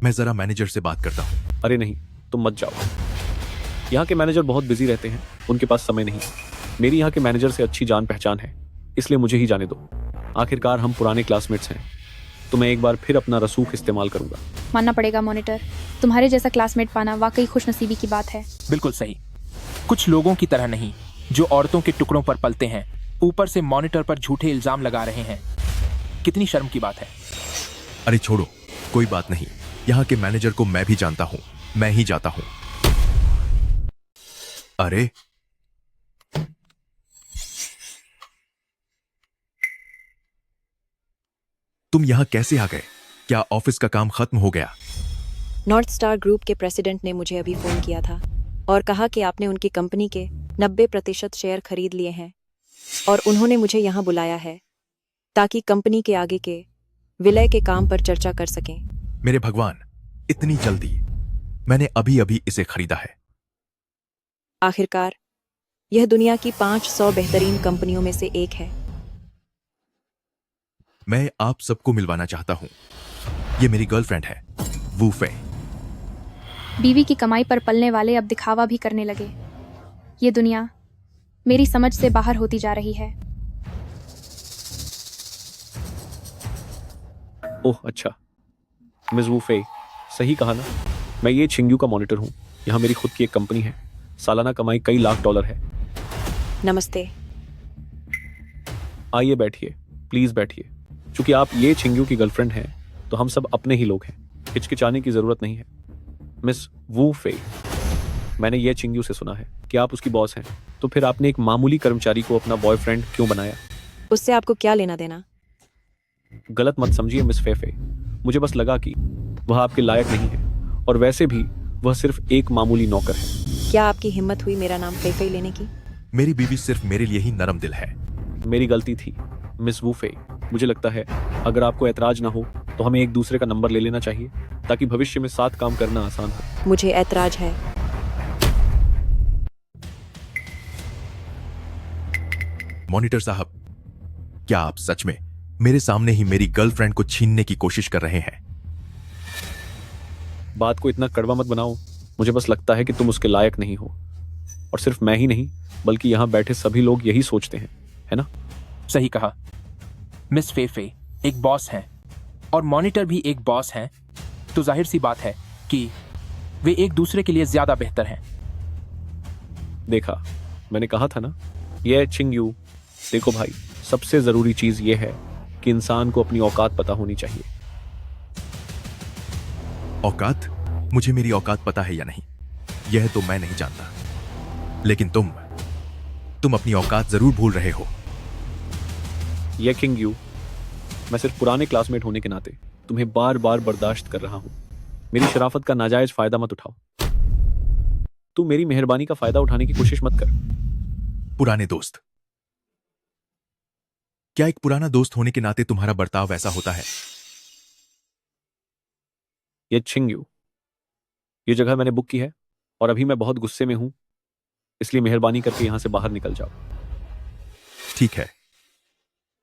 मैं जरा मैनेजर से बात करता हूं। अरे नहीं, तुम मत जाओ। यहाँ के मैनेजर बहुत बिजी रहते हैं, उनके पास समय नहीं। मेरी यहाँ के मैनेजर से अच्छी जान पहचान है, इसलिए मुझे ही जाने दो। आखिरकार हम पुराने क्लासमेट्स हैं, तो मैं एक बार फिर अपना रसूख इस्तेमाल करूंगा। मानना पड़ेगा मॉनिटर, तुम्हारे जैसा क्लासमेट पाना वाकई खुशनसीबी की बात है। बिल्कुल सही। कुछ लोगों की तरह नहीं जो औरतों के टुकड़ों पर पलते हैं, ऊपर से मॉनिटर पर झूठे इल्जाम लगा रहे हैं। कितनी शर्म की बात है। अरे छोड़ो, कोई बात नहीं। यहाँ के मैनेजर को मैं भी जानता हूं, मैं ही जाता हूं। अरे तुम यहाँ कैसे आ गए? क्या ऑफिस का काम खत्म हो गया? नॉर्थ स्टार ग्रुप के प्रेसिडेंट ने मुझे अभी फोन किया था और कहा कि आपने उनकी कंपनी के 90% शेयर खरीद लिए हैं और उन्होंने मुझे यहाँ बुलाया है ताकि कंपनी के आगे के विलय के काम पर चर्चा कर सकें। मेरे भगवान, इतनी जल्दी? मैंने अभी अभी इसे खरीदा है। आखिरकार यह दुनिया की 500 बेहतरीन कंपनियों में से एक है। मैं आप सबको मिलवाना चाहता हूं। ये मेरी गर्लफ्रेंड है, वू फे। बीवी की कमाई पर पलने वाले अब दिखावा भी करने लगे। ये दुनिया मेरी समझ से बाहर होती जा रही है। ओह अच्छा, मिस वू फे, सही कहा ना। मैं ये छिंग्यू का मॉनिटर हूँ। यहाँ मेरी खुद की एक कंपनी है। सालाना कमाई कई लाख डॉलर है। नमस्ते। आइए बैठिए, प्लीज बैठिए। चूंकि आप ये छिंग्यू की गर्लफ्रेंड हैं, तो हम सब अपने ही लोग हैं। हिचकिचाने की जरूरत नहीं है। मिस वू फे, मैंने ये छिंग्यू से सुना है कि आप उसकी बॉस हैं, तो फिर आपने एक मामूली कर्मचारी को अपना बॉयफ्रेंड क्यों बनाया? उससे आपको क्या लेना देना? गलत मत समझिए मिस फेफे, मुझे बस लगा कि वह आपके लायक नहीं है, और वैसे भी वह सिर्फ एक मामूली नौकर है। क्या आपकी हिम्मत हुई मेरा नाम फेफे लेने की? मेरी बीवी सिर्फ मेरे लिए ही नरम दिल है। मेरी गलती थी मिस वू फे। मुझे लगता है अगर आपको ऐतराज ना हो तो हमें एक दूसरे का नंबर ले लेना चाहिए ताकि भविष्य में साथ काम करना आसान हो। मुझे ऐतराज है। मॉनिटर साहब, क्या आप सच में मेरे सामने ही मेरी गर्लफ्रेंड को छीनने की कोशिश कर रहे हैं? बात को इतना कड़वा मत बनाओ। मुझे बस लगता है कि तुम उसके लायक नहीं हो, और सिर्फ मैं ही नहीं बल्कि यहाँ बैठे सभी लोग यही सोचते हैं, है ना? सही कहा। मिस फेफे एक बॉस हैं, और मॉनिटर भी एक बॉस हैं, तो जाहिर सी बात है कि वे एक दूसरे के लिए ज्यादा बेहतर हैं। देखा, मैंने कहा था ना, ये है चिंग्यू। देखो भाई, सबसे जरूरी चीज ये है कि इंसान को अपनी औकात पता होनी चाहिए। औकात? मुझे मेरी औकात पता है या नहीं, यह तो मैं नहीं जानता, लेकिन तुम अपनी औकात जरूर भूल रहे हो। ये किंग यू, मैं सिर्फ पुराने क्लासमेट होने के नाते तुम्हें बार बार बर्दाश्त कर रहा हूं। मेरी शराफत का नाजायज फायदा मत उठाओ। तुम मेरी मेहरबानी का फायदा उठाने की कोशिश मत कर। पुराने दोस्त? क्या एक पुराना दोस्त होने के नाते तुम्हारा बर्ताव ऐसा होता है? ये चिंग्यू, ये जगह मैंने बुक की है और अभी मैं बहुत गुस्से में हूं, इसलिए मेहरबानी करके यहां से बाहर निकल जाओ। ठीक है,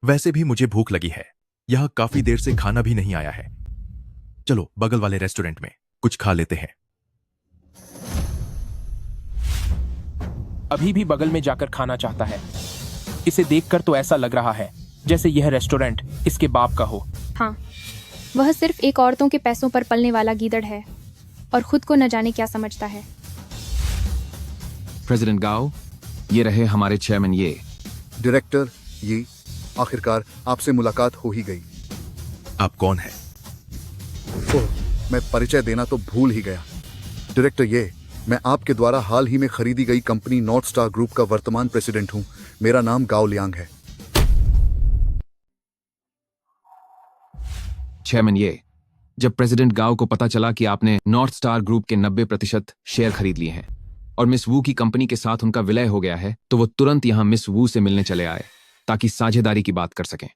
वैसे भी मुझे भूख लगी है, यहां काफी देर से खाना भी नहीं आया है। चलो बगल वाले रेस्टोरेंट में कुछ खा लेते हैं। अभी भी बगल में जाकर खाना चाहता है। इसे देखकर तो ऐसा लग रहा है जैसे यह रेस्टोरेंट इसके बाप का हो। हाँ, वह सिर्फ एक औरतों के पैसों पर पलने वाला गीदड़ है और खुद को न जाने क्या समझता है। प्रेसिडेंट गाओ, ये रहे हमारे चेयरमैन ये। डायरेक्टर ये, आखिरकार आपसे मुलाकात हो ही गई। आप कौन हैं? ओह, मैं परिचय देना तो भूल ही गया। डायरेक्टर ये, मैं आपके द्वारा हाल ही में खरीदी गई कंपनी नॉर्थ स्टार ग्रुप का वर्तमान प्रेसिडेंट हूं। मेरा नाम गाओ लियांग है। चेयरमैन ये, जब प्रेसिडेंट गाओ को पता चला कि आपने नॉर्थ स्टार ग्रुप के 90% शेयर खरीद लिए हैं और मिस वू की कंपनी के साथ उनका विलय हो गया है, तो वो तुरंत यहां मिस वू से मिलने चले आए ताकि साझेदारी की बात कर सकें।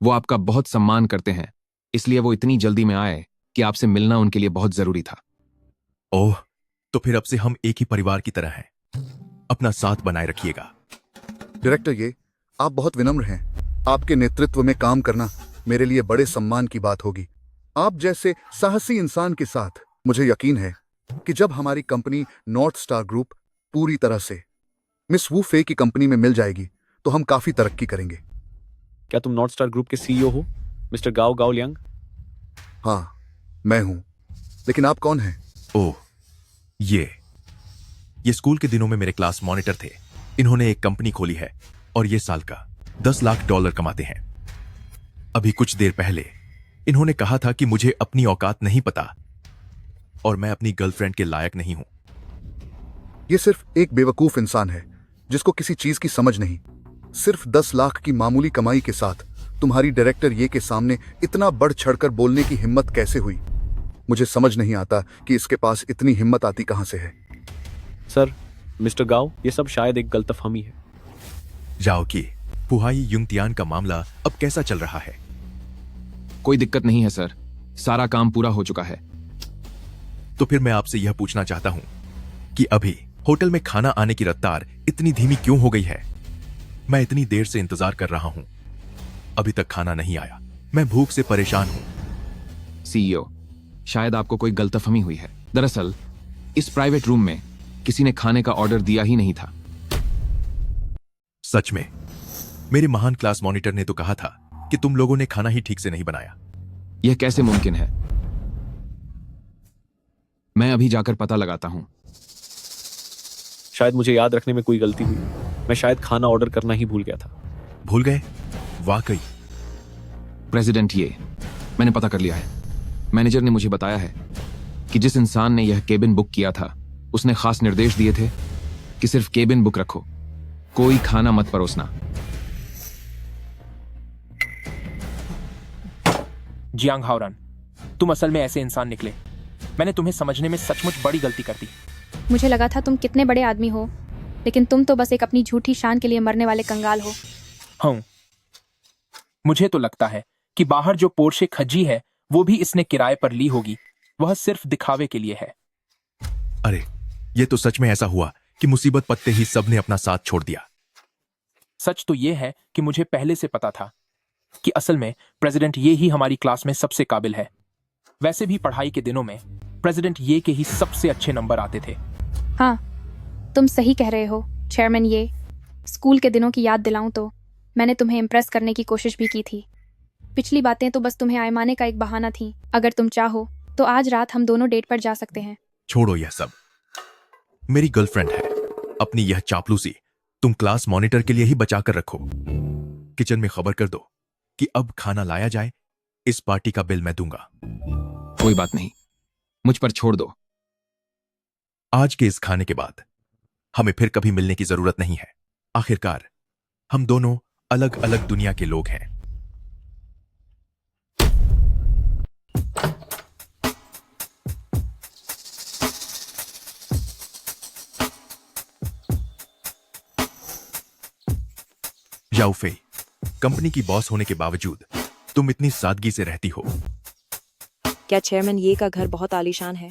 वो आपका बहुत सम्मान करते हैं, इसलिए वो इतनी जल्दी में आए कि आपसे मिलना उनके लिए बहुत जरूरी था। ओह, तो फिर अब से हम एक ही परिवार की तरह हैं। अपना साथ बनाए रखिएगा। डायरेक्टर ये, आप बहुत विनम्र हैं। आपके नेतृत्व में काम करना मेरे लिए बड़े सम्मान की बात होगी। आप जैसे साहसी इंसान के साथ मुझे यकीन है कि जब हमारी कंपनी नॉर्थ स्टार ग्रुप पूरी तरह से मिस वू फे की कंपनी में मिल जाएगी तो हम काफी तरक्की करेंगे। क्या तुम नॉर्थ स्टार ग्रुप के सीईओ हो, मिस्टर गाओ गाओ लियांग? हाँ, मैं हूं, लेकिन आप कौन हैं? ओह, ये स्कूल के दिनों में मेरे क्लास मॉनिटर थे। इन्होंने एक कंपनी खोली है और ये साल का $10 लाख कमाते हैं। अभी कुछ देर पहले इन्होंने कहा था कि मुझे अपनी औकात नहीं पता और मैं अपनी गर्लफ्रेंड के लायक नहीं हूं। ये सिर्फ एक बेवकूफ इंसान है जिसको किसी चीज की समझ नहीं। सिर्फ 10 लाख की मामूली कमाई के साथ तुम्हारी डायरेक्टर ये के सामने इतना बढ़ चढ़कर बोलने की हिम्मत कैसे हुई? मुझे समझ नहीं आता कि इसके पास इतनी हिम्मत आती कहां से है। सर, मिस्टर गाओ, ये सब शायद एक गलतफहमी है। जाओ कि फुहाई युंगतियान का मामला अब कैसा चल रहा है? कोई दिक्कत नहीं है सर, सारा काम पूरा हो चुका है। तो फिर मैं आपसे यह पूछना चाहता हूं कि अभी होटल में खाना आने की रफ्तार इतनी धीमी क्यों हो गई है? मैं इतनी देर से इंतजार कर रहा हूं, अभी तक खाना नहीं आया। मैं भूख से परेशान हूं। सीईओ, शायद आपको कोई गलतफहमी हुई है। दरअसल इस प्राइवेट रूम में किसी ने खाने का ऑर्डर दिया ही नहीं था। सच में? मेरे महान क्लास मॉनिटर ने तो कहा था कि तुम लोगों ने खाना ही ठीक से नहीं बनाया। यह कैसे मुमकिन है? मैं अभी जाकर पता लगाता हूं। शायद मुझे याद रखने में कोई गलती हुई। मैं शायद खाना ऑर्डर करना ही भूल गया था। भूल गए? वाकई? प्रेसिडेंट ये, मैंने पता कर लिया है। मैनेजर ने मुझे बताया है कि जिस इंसान ने यह केबिन बुक किया था उसने खास निर्देश दिए थे कि सिर्फ केबिन बुक रखो, कोई खाना मत परोसना। जियांग हाओरन, तुम असल में ऐसे इंसान निकले। मैंने तुम्हें समझने में सचमुच बड़ी गलती कर दी। मुझे लगा था तुम कितने बड़े आदमी हो, लेकिन तुम तो बस एक अपनी झूठी शान के लिए मरने वाले कंगाल हो। हाँ, मुझे तो लगता है कि बाहर जो पोर्शे खजी है वो भी इसने किराए पर ली होगी। वह सिर्फ दिखावे के लिए है। अरे, ये तो सच में ऐसा हुआ कि मुसीबत पत्ते ही सबने अपना साथ छोड़ दिया। सच तो यह है कि मुझे पहले से पता था कि असल में प्रेसिडेंट ये ही हमारी क्लास में सबसे काबिल है। वैसे भी पढ़ाई के दिनों में प्रेसिडेंट ये के ही सबसे अच्छे नंबर आते थे। हाँ, तुम सही कह रहे हो चेयरमैन ये। स्कूल के दिनों की याद दिलाऊं तो मैंने तुम्हें इम्प्रेस करने की कोशिश भी की थी, पिछली बातें तो बस तुम्हें आयमाने का एक बहाना थी। अगर तुम चाहो तो आज रात हम दोनों डेट पर जा सकते हैं। छोड़ो यह सब, मेरी गर्लफ्रेंड है। अपनी यह चापलूसी तुम क्लास मॉनिटर के लिए ही बचा कर रखो। किचन में खबर कर दो कि अब खाना लाया जाए। इस पार्टी का बिल मैं दूंगा। कोई बात नहीं, मुझ पर छोड़ दो। आज के इस खाने के बाद हमें फिर कभी मिलने की जरूरत नहीं है। आखिरकार हम दोनों अलग अलग दुनिया के लोग हैं। याओ फेई, कंपनी की बॉस होने के बावजूद तुम इतनी सादगी से रहती हो। क्या चेयरमैन ये का घर बहुत आलीशान है?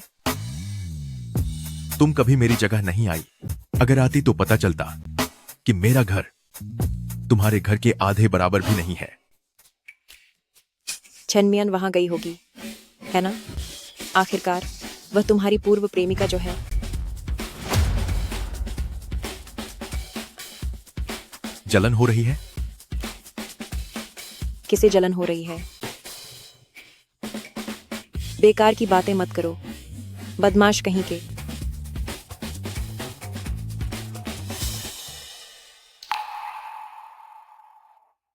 तुम कभी मेरी जगह नहीं आई। अगर आती तो पता चलता कि मेरा घर तुम्हारे घर के आधे बराबर भी नहीं है। चेनमियन वहां गई होगी, है ना? आखिरकार वह तुम्हारी पूर्व प्रेमिका जो है। जलन हो रही है? किसे जलन हो रही है? बेकार की बातें मत करो, बदमाश कहीं के।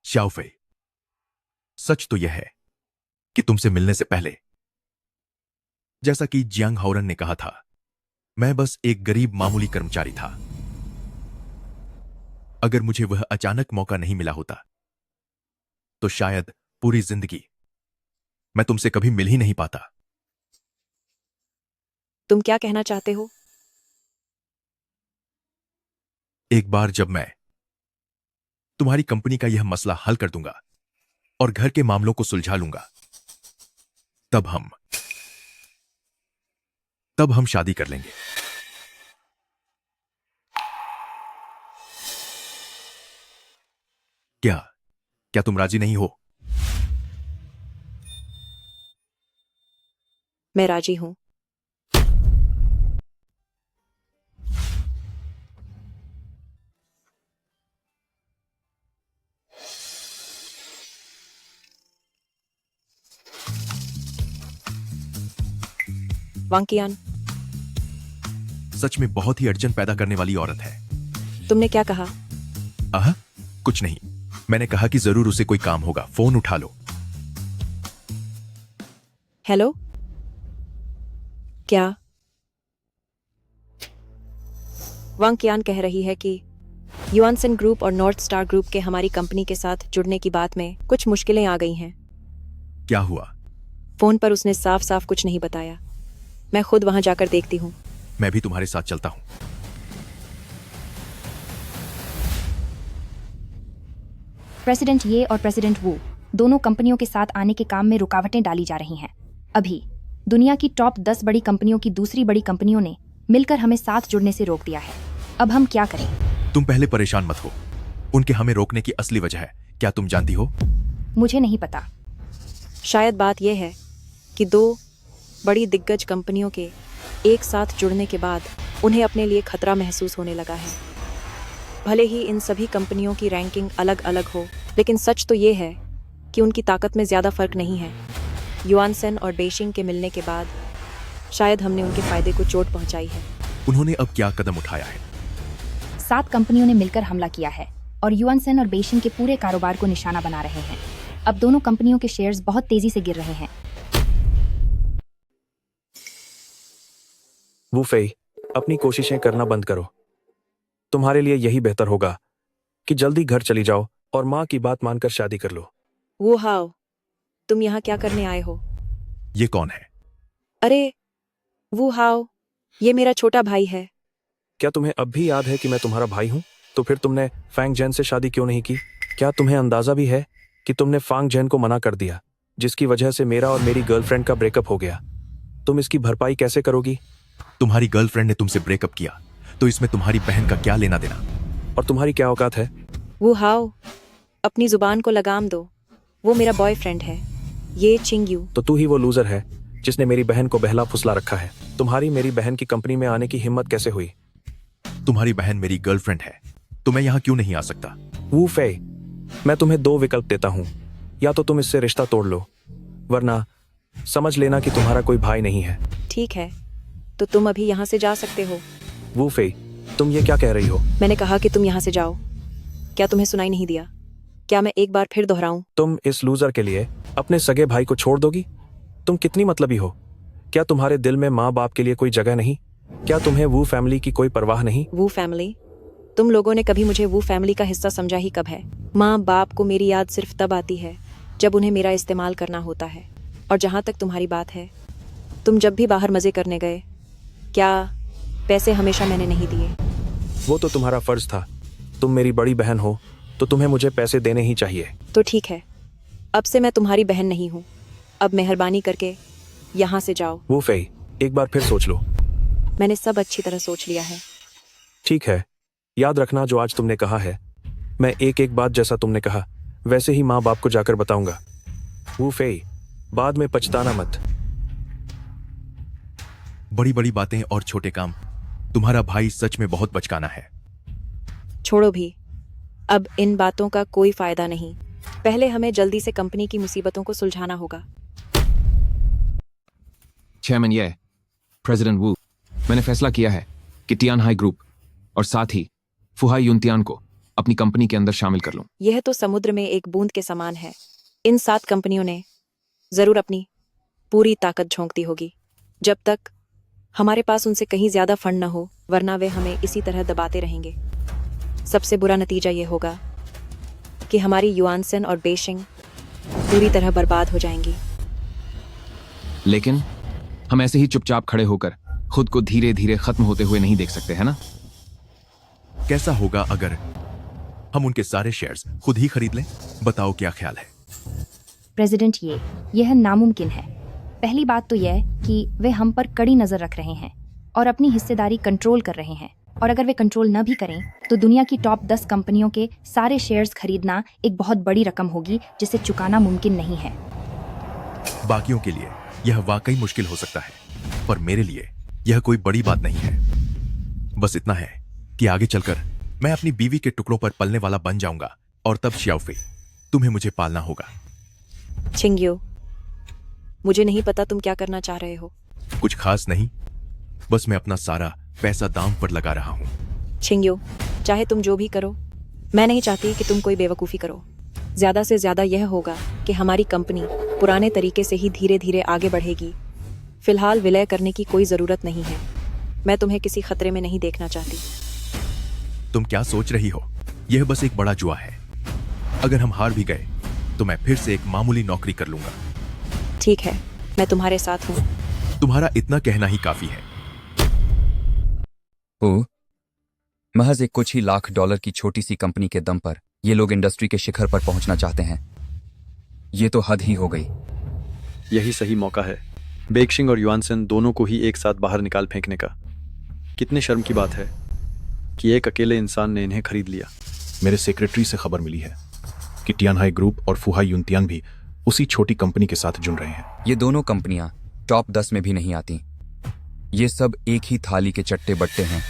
शाओफे, सच तो यह है कि तुमसे मिलने से पहले, जैसा कि जियांग हाओरन ने कहा था, मैं बस एक गरीब मामूली कर्मचारी था। अगर मुझे वह अचानक मौका नहीं मिला होता तो शायद पूरी जिंदगी मैं तुमसे कभी मिल ही नहीं पाता। तुम क्या कहना चाहते हो? एक बार जब मैं तुम्हारी कंपनी का यह मसला हल कर दूंगा और घर के मामलों को सुलझा लूंगा, तब हम शादी कर लेंगे। क्या तुम राजी नहीं हो? मैं राजी हूं। वांकियान, सच में बहुत ही अड़चन पैदा करने वाली औरत है। तुमने क्या कहा? कुछ नहीं, मैंने कहा कि जरूर उसे कोई काम होगा। फोन उठा लो। हेलो, क्या? वांकियान कह रही है कि युआनसन ग्रुप और नॉर्थ स्टार ग्रुप के हमारी कंपनी के साथ जुड़ने की बात में कुछ मुश्किलें आ गई हैं। क्या हुआ? फोन पर उसने साफ साफ कुछ नहीं बताया। मैं खुद वहां जाकर देखती हूँ। मैं भी तुम्हारे साथ चलता हूं। प्रेसिडेंट ये और प्रेसिडेंट वो दोनों कंपनियों के साथ आने के काम में रुकावटें डाली जा रही हैं। अभी दुनिया की टॉप 10 बड़ी कंपनियों की दूसरी बड़ी कंपनियों ने मिलकर हमें साथ जुड़ने से रोक दिया है। अब हम क्या करें? तुम पहले परेशान मत हो। उनके हमें रोकने की असली वजह है क्या तुम जानती हो? मुझे नहीं पता। शायद बात यह है कि दो बड़ी दिग्गज कंपनियों के एक साथ जुड़ने के बाद उन्हें अपने लिए खतरा महसूस होने लगा है। भले ही इन सभी कंपनियों की रैंकिंग अलग अलग हो, लेकिन सच तो ये है कि उनकी ताकत में ज़्यादा फर्क नहीं है। युआनसन और बेइजिंग के मिलने के बाद शायद हमने उनके फायदे को चोट पहुंचाई है। उन्होंने अब क्या कदम उठाया है? 7 कंपनियों ने मिलकर हमला किया है और युआनसन और बेइजिंग के पूरे कारोबार को निशाना बना रहे हैं। अब दोनों कंपनियों के शेयर्स बहुत तेजी से गिर रहे हैं। वू फेई, अपनी कोशिशें करना बंद करो। तुम्हारे लिए यही बेहतर होगा कि जल्दी घर चली जाओ और माँ की बात मानकर शादी कर लो। वो हाओ, तुम यहाँ क्या करने आए हो? ये कौन है? अरे वो हाओ, ये मेरा छोटा भाई है। क्या तुम्हें अब भी याद है कि मैं तुम्हारा भाई हूँ? तो फिर तुमने फैंग जैन से शादी क्यों नहीं की? क्या तुम्हें अंदाजा भी है कि तुमने फांग जैन को मना कर दिया, जिसकी वजह से मेरा और मेरी गर्लफ्रेंड का ब्रेकअप हो गया? तुम इसकी भरपाई कैसे करोगी? तुम्हारी गर्लफ्रेंड ने तुमसे ब्रेकअप किया तो इसमें तुम्हारी बहन का क्या लेना देना? और तुम्हारी क्या औकात है? वो हाओ, अपनी जुबान को लगाम दो। वो मेरा बॉयफ्रेंड है, ये चिंग्यू। तो तू ही वो लूजर है जिसने मेरी बहन को बहला फुसला रखा है। तुम्हारी मेरी बहन की कंपनी में आने की हिम्मत कैसे हुई? तुम्हारी बहन मेरी गर्लफ्रेंड है तो मैं यहाँ क्यों नहीं आ सकता? वू फे, मैं तुम्हें 2 विकल्प देता हूँ। या तो तुम इससे रिश्ता तोड़ लो, वरना समझ लेना कि तुम्हारा कोई भाई नहीं है। ठीक है, तो तुम अभी यहाँ से जा सकते हो। वो फेई, तुम ये क्या कह रही हो? मैंने कहा कि तुम यहाँ से जाओ। क्या तुम्हें सुनाई नहीं दिया? क्या मैं एक बार फिर दोहराऊं? तुम इस लूजर के लिए अपने सगे भाई को छोड़ दोगी? तुम कितनी मतलबी हो? क्या तुम्हारे दिल में माँ बाप के लिए कोई जगह नहीं? क्या तुम्हें वो फैमिली की कोई परवाह नहीं? वो फैमिली? तुम लोगों ने कभी मुझे वो फैमिली का हिस्सा समझा ही कब है? माँ बाप को मेरी याद सिर्फ तब आती है जब उन्हें मेरा इस्तेमाल करना होता है। और जहाँ तक तुम्हारी बात है, तुम जब भी बाहर मजे करने गए, क्या पैसे हमेशा मैंने नहीं दिए? वो तो तुम्हारा फर्ज था। तुम मेरी बड़ी बहन हो तो तुम्हें मुझे पैसे देने ही चाहिए। तो ठीक है, अब से मैं तुम्हारी बहन नहीं हूँ। अब मेहरबानी करके यहाँ से जाओ। वो फेई, एक बार फिर सोच लो। मैंने सब अच्छी तरह सोच लिया है। ठीक है, याद रखना जो आज तुमने कहा है। मैं एक एक बात जैसा तुमने कहा वैसे ही माँ बाप को जाकर बताऊंगा। वो फेई, बाद में पछताना मत। बड़ी बड़ी बातें और छोटे काम, तुम्हारा भाई सच में बहुत बचकाना है। छोड़ो भी, अब इन बातों का कोई फायदा नहीं। पहले हमें जल्दी से कंपनी की मुसीबतों को सुलझाना होगा। चेयरमैन ये प्रेसिडेंट वू, मैंने फैसला किया है कि टियानहाई ग्रुप और साथ ही फुहाई युनतियान को अपनी कंपनी के अंदर शामिल कर लूं। यह तो समुद्र में एक बूंद के समान है। इन 7 कंपनियों ने जरूर अपनी पूरी ताकत झोंक दी होगी जब तक हमारे पास उनसे कहीं ज्यादा फंड न हो, वरना वे हमें इसी तरह दबाते रहेंगे। सबसे बुरा नतीजा ये होगा कि हमारी युआनसेन और बेशिंग पूरी तरह बर्बाद हो जाएंगी। लेकिन हम ऐसे ही चुपचाप खड़े होकर खुद को धीरे धीरे खत्म होते हुए नहीं देख सकते, है ना? कैसा होगा अगर हम उनके सारे शेयर्स खुद ही खरीद लें? बताओ क्या ख्याल है? प्रेसिडेंट यह नामुमकिन है। पहली बात तो यह कि वे हम पर कड़ी नजर रख रहे हैं और अपनी हिस्सेदारी कंट्रोल कर रहे हैं, और अगर वे कंट्रोल न भी करें तो दुनिया की टॉप 10 कंपनियों के सारे शेयर्स खरीदना एक बहुत बड़ी रकम होगी जिसे चुकाना मुमकिन नहीं है। बाकियों के लिए यह वाकई मुश्किल हो सकता है, पर मेरे लिए यह कोई बड़ी बात नहीं है। बस इतना है कि आगे चलकर मैं अपनी बीवी के टुकड़ों पर पलने वाला बन जाऊंगा, और तब श्याओफे, तुम्हें मुझे पालना होगा। छिंग्यो, मुझे नहीं पता तुम क्या करना चाह रहे हो। कुछ खास नहीं, बस मैं अपना सारा पैसा दांव पर लगा रहा हूँ। छिंग्यो, चाहे तुम जो भी करो, मैं नहीं चाहती कि तुम कोई बेवकूफ़ी करो। ज्यादा से ज्यादा यह होगा कि हमारी कंपनी पुराने तरीके से ही धीरे धीरे आगे बढ़ेगी। फिलहाल विलय करने की कोई जरूरत नहीं है। मैं तुम्हें किसी खतरे में नहीं देखना चाहती। तुम क्या सोच रही हो? यह बस एक बड़ा जुआ है। अगर हम हार भी गए तो मैं फिर से एक मामूली नौकरी कर लूंगा। ठीक है, मैं तुम्हारे साथ हूँ। तुम्हारा इतना कहना ही काफी है। महज एक कुछ ही लाख डॉलर की छोटी सी कंपनी के दम पर ये लोग इंडस्ट्री के शिखर पर पहुंचना चाहते हैं। ये तो हद ही हो गई। यही सही मौका है बेक्शिंग और युआनसेन दोनों को ही एक साथ बाहर निकाल फेंकने का। कितने शर्म की बात है कि एक अकेले इंसान ने इन्हें खरीद लिया। मेरे सेक्रेटरी से खबर मिली है कि टियानहाई ग्रुप और फुहाई युनतियान भी उसी छोटी कंपनी के साथ जुड़ रहे हैं। ये दोनों कंपनियां टॉप 10 में भी नहीं आती। ये सब एक ही थाली के चट्टे बट्टे हैं।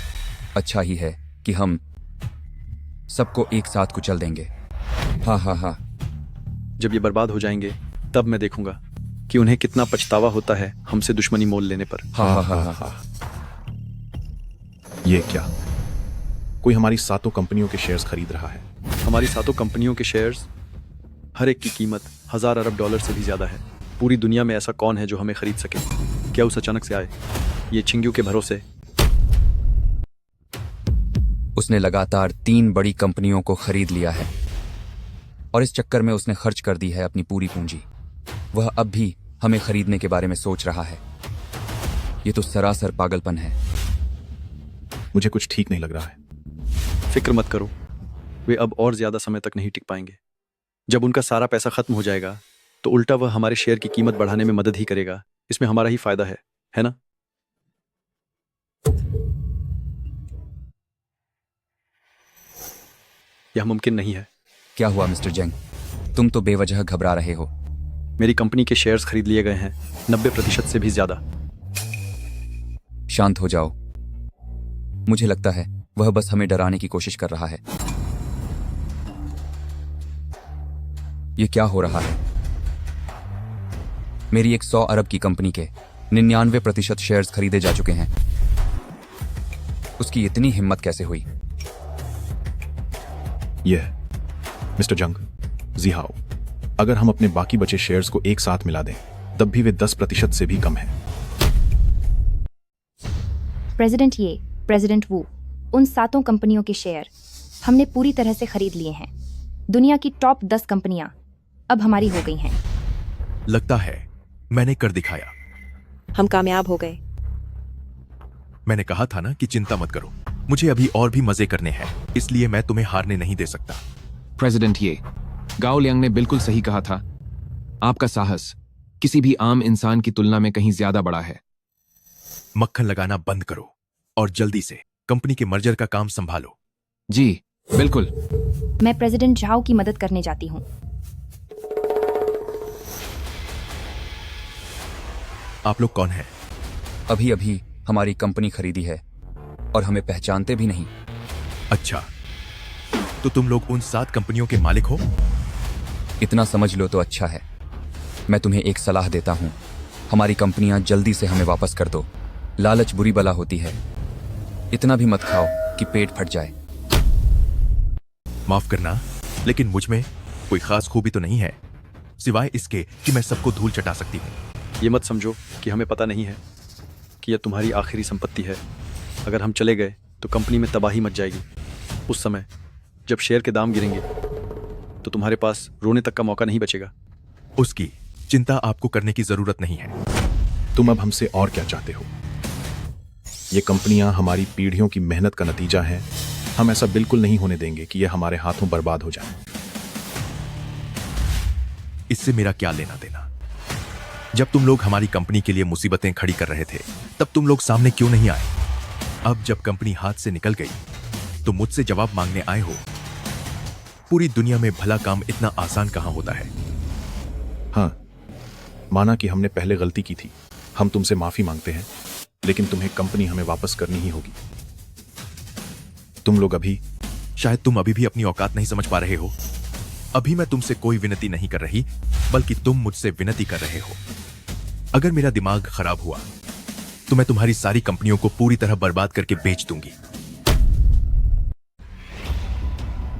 अच्छा ही है कि हम सबको एक साथ कुचल देंगे। हाँ हाँ हाँ। जब ये बर्बाद हो जाएंगे तब मैं देखूंगा कि उन्हें कितना पछतावा होता है हमसे दुश्मनी मोल लेने पर। हाँ हाँ हाँ हाँ हाँ। ये क्या? कोई हमारी 7 कंपनियों के शेयर्स खरीद रहा है। हमारी 7 कंपनियों के शेयर्स, हर एक की कीमत 1000 अरब डॉलर से भी ज्यादा है। पूरी दुनिया में ऐसा कौन है जो हमें खरीद सके? क्या उस अचानक से आए? ये छिंग्यू के भरोसे। उसने लगातार 3 बड़ी कंपनियों को खरीद लिया है और इस चक्कर में उसने खर्च कर दी है अपनी पूरी पूंजी। वह अब भी हमें खरीदने के बारे में सोच रहा है। ये तो सरासर पागलपन है। मुझे कुछ ठीक नहीं लग रहा है। फिक्र मत करो, वे अब और ज्यादा समय तक नहीं टिक पाएंगे। जब उनका सारा पैसा खत्म हो जाएगा तो उल्टा वह हमारे शेयर की कीमत बढ़ाने में मदद ही करेगा। इसमें हमारा ही फायदा है ना? यह मुमकिन नहीं है। क्या हुआ मिस्टर जेंग? तुम तो बेवजह घबरा रहे हो। मेरी कंपनी के शेयर्स खरीद लिए गए हैं 90% से भी ज्यादा। शांत हो जाओ। मुझे लगता है वह बस हमें डराने की कोशिश कर रहा है। ये क्या हो रहा है? मेरी एक 100 अरब की कंपनी के 99% शेयर्स खरीदे जा चुके हैं। उसकी इतनी हिम्मत कैसे हुई? यह मिस्टर जंग, जिहाओ, अगर हम अपने बाकी बचे शेयर्स को एक साथ मिला दें तब भी वे 10% से भी कम हैं। प्रेसिडेंट ये, प्रेसिडेंट वो, उन 7 कंपनियों के शेयर हमने पूरी तरह से खरीद लिए हैं। दुनिया की टॉप 10 कंपनियां अब हमारी हो गई हैं। लगता है मैंने कर दिखाया। हम कामयाब हो गए। मैंने कहा था ना कि चिंता मत करो, मुझे अभी और भी मजे करने हैं, इसलिए मैं तुम्हें हारने नहीं दे सकता। प्रेसिडेंट ये, गाओ लियांग ने बिल्कुल सही कहा था। आपका साहस किसी भी आम इंसान की तुलना में कहीं ज्यादा बड़ा है। मक्खन लगाना बंद करो और जल्दी से कंपनी के मर्जर का काम संभालो। जी बिल्कुल। मैं प्रेसिडेंट झाओ की मदद करने जाती हूँ। आप लोग कौन हैं? अभी अभी हमारी कंपनी खरीदी है और हमें पहचानते भी नहीं। अच्छा, तो तुम लोग उन 7 कंपनियों के मालिक हो? इतना समझ लो तो अच्छा है। मैं तुम्हें एक सलाह देता हूँ, हमारी कंपनियां जल्दी से हमें वापस कर दो। लालच बुरी बला होती है, इतना भी मत खाओ कि पेट फट जाए। माफ करना, लेकिन मुझ में कोई खास खूबी तो नहीं है, सिवाय इसके कि मैं सबको धूल चटा सकती हूँ। ये मत समझो कि हमें पता नहीं है कि यह तुम्हारी आखिरी संपत्ति है। अगर हम चले गए तो कंपनी में तबाही मच जाएगी। उस समय जब शेयर के दाम गिरेंगे तो तुम्हारे पास रोने तक का मौका नहीं बचेगा। उसकी चिंता आपको करने की जरूरत नहीं है। तुम अब हमसे और क्या चाहते हो? ये कंपनियां हमारी पीढ़ियों की मेहनत का नतीजा हैं। हम ऐसा बिल्कुल नहीं होने देंगे कि ये हमारे हाथों बर्बाद हो जाए। इससे मेरा क्या लेना देना? जब तुम लोग हमारी कंपनी के लिए मुसीबतें खड़ी कर रहे थे तब तुम लोग सामने क्यों नहीं आए? अब जब कंपनी हाथ से निकल गई तो मुझसे जवाब मांगने आए हो। पूरी दुनिया में भला काम इतना आसान कहां होता है। हाँ, माना कि हमने पहले गलती की थी, हम तुमसे माफी मांगते हैं, लेकिन तुम्हें कंपनी हमें वापस करनी ही होगी। तुम लोग शायद तुम अभी भी अपनी औकात नहीं समझ पा रहे हो। अभी मैं तुमसे कोई विनती नहीं कर रही, बल्कि तुम मुझसे विनती कर रहे हो। अगर मेरा दिमाग खराब हुआ तो मैं तुम्हारी सारी कंपनियों को पूरी तरह बर्बाद करके बेच दूंगी।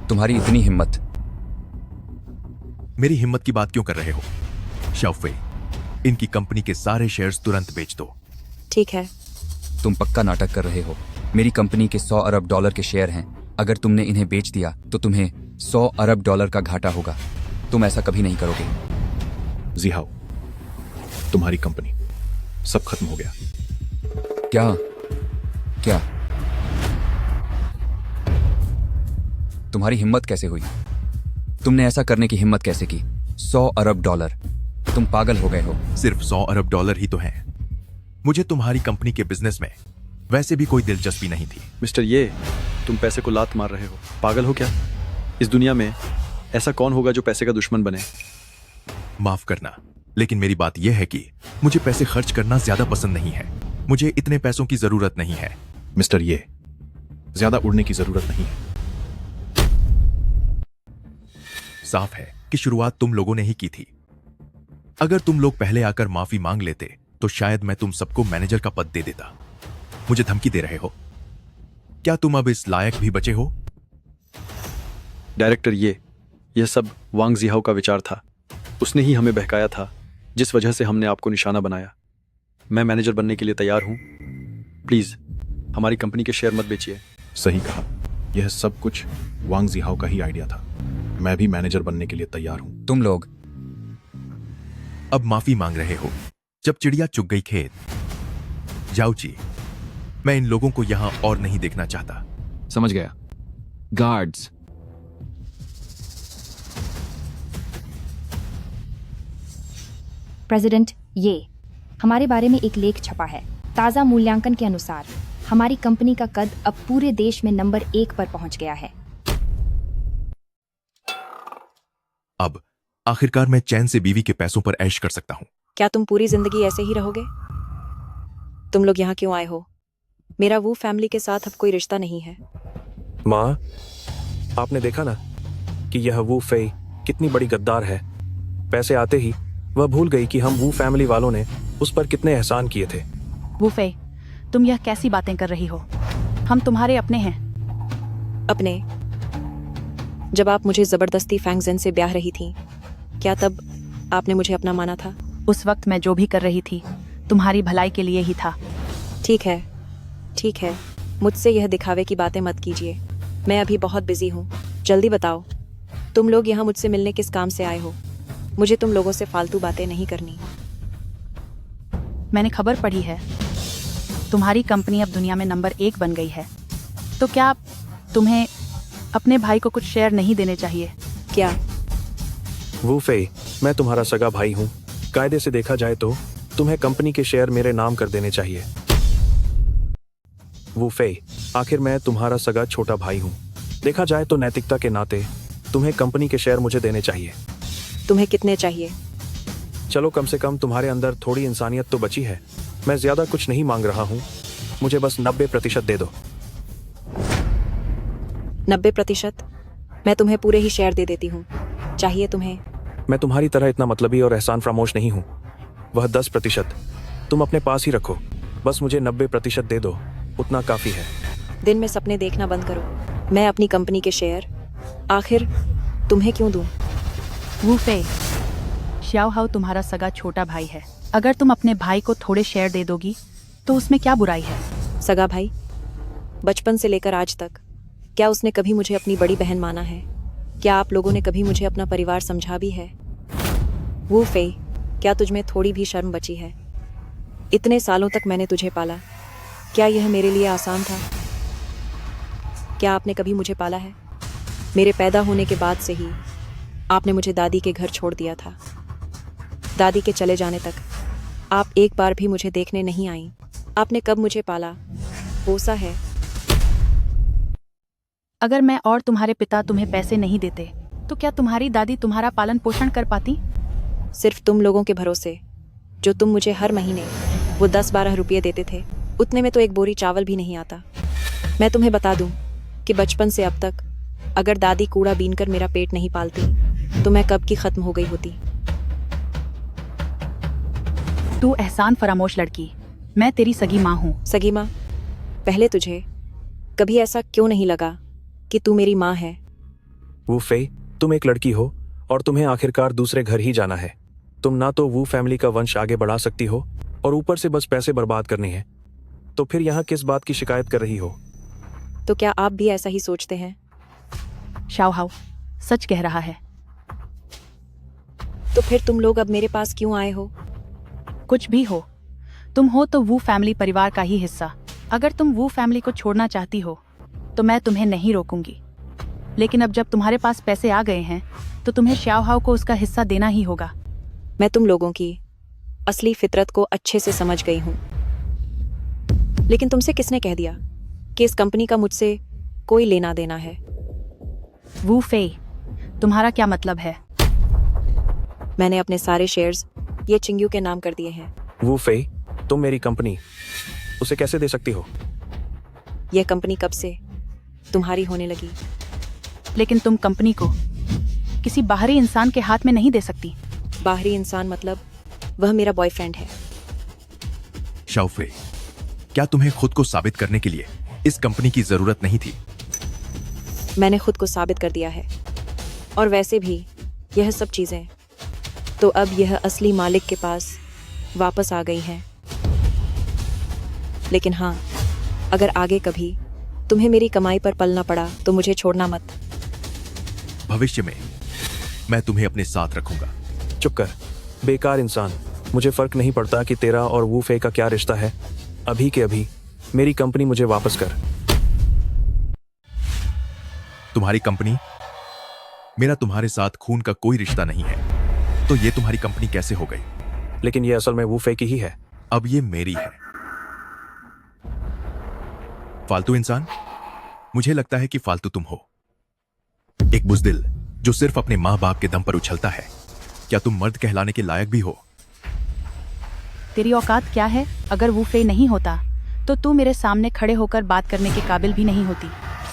तुम्हारी इतनी हिम्मत? मेरी हिम्मत की बात क्यों कर रहे हो? शाओफेई, इनकी कंपनी के सारे शेयर्स तुरंत बेच दो। ठीक है। तुम पक्का नाटक कर रहे हो। मेरी कंपनी के 100 अरब डॉलर के शेयर हैं। अगर तुमने इन्हें बेच दिया तो तुम्हें 100 अरब डॉलर का घाटा होगा। तुम ऐसा कभी नहीं करोगे। जिहाओ, तुम्हारी कंपनी सब खत्म हो गया। क्या क्या तुम्हारी हिम्मत कैसे हुई? तुमने ऐसा करने की हिम्मत कैसे की? 100 अरब डॉलर, तुम पागल हो गए हो। सिर्फ 100 अरब डॉलर ही तो हैं। मुझे तुम्हारी कंपनी के बिजनेस में वैसे भी कोई दिलचस्पी नहीं थी। मिस्टर ये, तुम पैसे को लात मार रहे हो। पागल हो क्या? इस दुनिया में ऐसा कौन होगा जो पैसे का दुश्मन बने? माफ करना, लेकिन मेरी बात यह है कि मुझे पैसे खर्च करना ज्यादा पसंद नहीं है। मुझे इतने पैसों की जरूरत नहीं है। मिस्टर ये, ज्यादा उड़ने की जरूरत नहीं है। साफ है कि शुरुआत तुम लोगों ने ही की थी। अगर तुम लोग पहले आकर माफी मांग लेते तो शायद मैं तुम सबको मैनेजर का पद दे देता। मुझे धमकी दे रहे हो? क्या तुम अब इस लायक भी बचे हो? डायरेक्टर ये, यह सब वांग जिहाओ का विचार था। उसने ही हमें बहकाया था, जिस वजह से हमने आपको निशाना बनाया। मैं मैनेजर बनने के लिए तैयार हूं। प्लीज हमारी कंपनी के शेयर मत बेचिए। सही कहा, यह सब कुछ वांग जिहाओ का ही आइडिया था। मैं भी मैनेजर बनने के लिए तैयार हूं। तुम लोग अब माफी मांग रहे हो जब चिड़िया चुग गई खेत। जाओ जी, मैं इन लोगों को यहां और नहीं देखना चाहता। समझ गया। गार्ड्स, प्रेसिडेंट ये, हमारे बारे में एक लेख छपा है। ताज़ा मूल्यांकन के अनुसार हमारी कंपनी का कद अब पूरे देश में नंबर 1 पर पहुंच गया है। अब आखिरकार मैं चैन से बीवी के पैसों पर ऐश कर सकता हूं। क्या तुम पूरी जिंदगी ऐसे ही रहोगे? तुम लोग यहाँ क्यों आए हो? मेरा वो फैमिली के साथ अब कोई रिश्ता नहीं है। माँ, आपने देखा ना कि यह वो फेई कितनी बड़ी गद्दार है। पैसे आते ही वह भूल गई कि हम वू फैमिली वालों ने उस पर कितने एहसान किए थे। वूफे, तुम यह कैसी बातें कर रही हो? हम तुम्हारे अपने हैं। अपने? जब आप मुझे जबरदस्ती फैंगजेन से ब्याह रही थी, क्या तब आपने मुझे अपना माना था? उस वक्त मैं जो भी कर रही थी तुम्हारी भलाई के लिए ही था। ठीक है, ठीक है, मुझसे यह दिखावे की बातें मत कीजिए। मैं अभी बहुत बिजी हूँ। जल्दी बताओ, तुम लोग यहाँ मुझसे मिलने किस काम से आए हो? मुझे तुम लोगों से फालतू बातें नहीं करनी। मैंने खबर पढ़ी है तुम्हारी कंपनी अब दुनिया में नंबर 1 बन गई है, तो क्या तुम्हें अपने भाई को कुछ शेयर नहीं देने चाहिए? क्या? वू फेई, मैं तुम्हारा सगा भाई हूँ। कायदे से देखा जाए तो तुम्हें कंपनी के शेयर मेरे नाम कर देने चाहिए। वू फेई, आखिर मैं तुम्हारा सगा छोटा भाई हूँ। देखा जाए तो नैतिकता के नाते तुम्हें कंपनी के शेयर मुझे देने चाहिए। तुम्हें कितने चाहिए? चलो, कम से कम तुम्हारे अंदर थोड़ी इंसानियत तो बची है। मैं ज्यादा कुछ नहीं मांग रहा हूँ, मुझे बस 90% दे दो। 90%? मैं तुम्हें पूरे ही शेयर दे देती हूँ। चाहिए तुम्हें? मैं तुम्हारी तरह इतना मतलबी और एहसान फरामोश नहीं हूँ। वह 10% तुम अपने पास ही रखो। बस मुझे 90% दे दो, उतना काफी है। दिन में सपने देखना बंद करो। मैं अपनी कंपनी के शेयर आखिर तुम्हें क्यों दूं? वूफे, श्याओ हाओ तुम्हारा सगा छोटा भाई है। अगर तुम अपने भाई को थोड़े शेयर दे दोगी तो उसमें क्या बुराई है? सगा भाई? बचपन से लेकर आज तक क्या उसने कभी मुझे अपनी बड़ी बहन माना है? क्या आप लोगों ने कभी मुझे अपना परिवार समझा भी है? वो फेई, क्या तुझमें थोड़ी भी शर्म बची है? इतने सालों तक मैंने तुझे पाला, क्या यह मेरे लिए आसान था? क्या आपने कभी मुझे पाला है? मेरे पैदा होने के बाद से ही आपने मुझे दादी के घर छोड़ दिया था। दादी के चले जाने तक आप एक बार भी मुझे देखने नहीं आई। आपने कब मुझे पाला, पोसा है? अगर मैं और तुम्हारे पिता तुम्हें पैसे नहीं देते तो क्या तुम्हारी दादी तुम्हारा पालन पोषण कर पाती? सिर्फ तुम लोगों के भरोसे, जो तुम मुझे हर महीने वो 10-12 रुपये देते थे, उतने में तो एक बोरी चावल भी नहीं आता। मैं तुम्हें बता दूं कि बचपन से अब तक अगर दादी कूड़ा बीनकर मेरा पेट नहीं पालती तो मैं कब की खत्म हो गई होती। तू एहसान फरामोश लड़की, मैं तेरी सगी माँ हूँ। सगी माँ? पहले तुझे कभी ऐसा क्यों नहीं लगा कि तू मेरी माँ है? वू फेई, तुम एक लड़की हो और तुम्हें आखिरकार दूसरे घर ही जाना है। तुम ना तो वू फैमिली का वंश आगे बढ़ा सकती हो और ऊपर से बस पैसे बर्बाद करने हैं। तो फिर यहाँ किस बात की शिकायत कर रही हो? तो क्या आप भी ऐसा ही सोचते हैं? शाओ हाओ सच कह रहा है। तो फिर तुम लोग अब मेरे पास क्यों आए हो? कुछ भी हो, तुम हो तो वू फैमिली परिवार का ही हिस्सा। अगर तुम वू फैमिली को छोड़ना चाहती हो तो मैं तुम्हें नहीं रोकूंगी, लेकिन अब जब तुम्हारे पास पैसे आ गए हैं तो तुम्हें श्याओ हाओ को उसका हिस्सा देना ही होगा। मैं तुम लोगों की असली फितरत को अच्छे से समझ गई हूँ, लेकिन तुमसे किसने कह दिया कि इस कंपनी का मुझसे कोई लेना देना है? वू फेई, तुम्हारा क्या मतलब है? मैंने अपने सारे शेयर्स ये चिंग्यू के नाम कर दिए हैं। वू फेई, तुम मेरी कंपनी उसे कैसे दे सकती हो? यह कंपनी कब से तुम्हारी होने लगी? लेकिन तुम कंपनी को किसी बाहरी इंसान के हाथ में नहीं दे सकती। बाहरी इंसान मतलब वह मेरा बॉयफ्रेंड है। शाओ फेई, क्या तुम्हें खुद को साबित करने के लिए इस कंपनी की जरूरत नहीं थी? मैंने खुद को साबित कर दिया है, और वैसे भी यह सब चीजें तो अब यह असली मालिक के पास वापस आ गई हैं। लेकिन हाँ, अगर आगे कभी तुम्हें मेरी कमाई पर पलना पड़ा तो मुझे छोड़ना मत। भविष्य में मैं तुम्हें अपने साथ रखूंगा। चुप कर, बेकार इंसान। मुझे फर्क नहीं पड़ता कि तेरा और वू फेई का क्या रिश्ता है। अभी के अभी मेरी कंपनी मुझे वापस कर। तुम्हारी कंपनी? मेरा तुम्हारे साथ खून का कोई रिश्ता नहीं है, तो ये तुम्हारी कंपनी कैसे हो गई? लेकिन ये असल में वू फेई की ही है। अब ये मेरी है। फालतू इंसान, मुझे लगता है कि फालतू तुम हो। एक बुज़दिल जो सिर्फ अपने माँ बाप के दम पर उछलता है। क्या तुम मर्द कहलाने के लायक भी हो? तेरी औकात क्या है? अगर वू फेई नहीं होता तो तू मेरे सामने खड़े होकर बात करने के काबिल भी नहीं होती।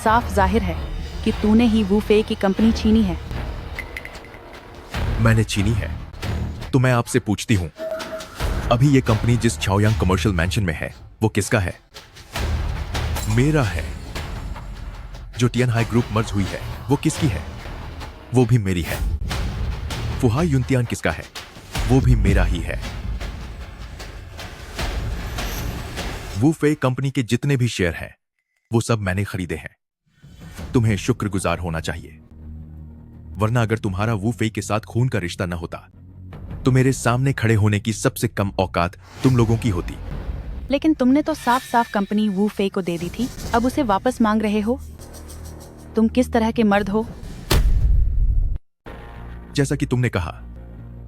साफ जाहिर है कि तूने ही वू फेई की कंपनी छीनी है। मैंने छीनी है तो मैं आपसे पूछती हूं, अभी ये कंपनी जिस छाओयांग कमर्शियल मैंशन में है वो किसका है? मेरा है। जो टियनहाई ग्रुप मर्ज हुई है वो किसकी है? वो भी मेरी है। फुहाई यूंतियान किसका है? वो भी मेरा ही है। वू फे कंपनी के जितने भी शेयर हैं वो सब मैंने खरीदे हैं। तुम्हें शुक्रगुजार होना चाहिए, वरना अगर तुम्हारा वू फे के साथ खून का रिश्ता न होता तो मेरे सामने खड़े होने की सबसे कम औकात तुम लोगों की होती। लेकिन तुमने तो साफ साफ कंपनी वू फे को दे दी थी, अब उसे वापस मांग रहे हो। तुम किस तरह के मर्द हो? जैसा कि तुमने कहा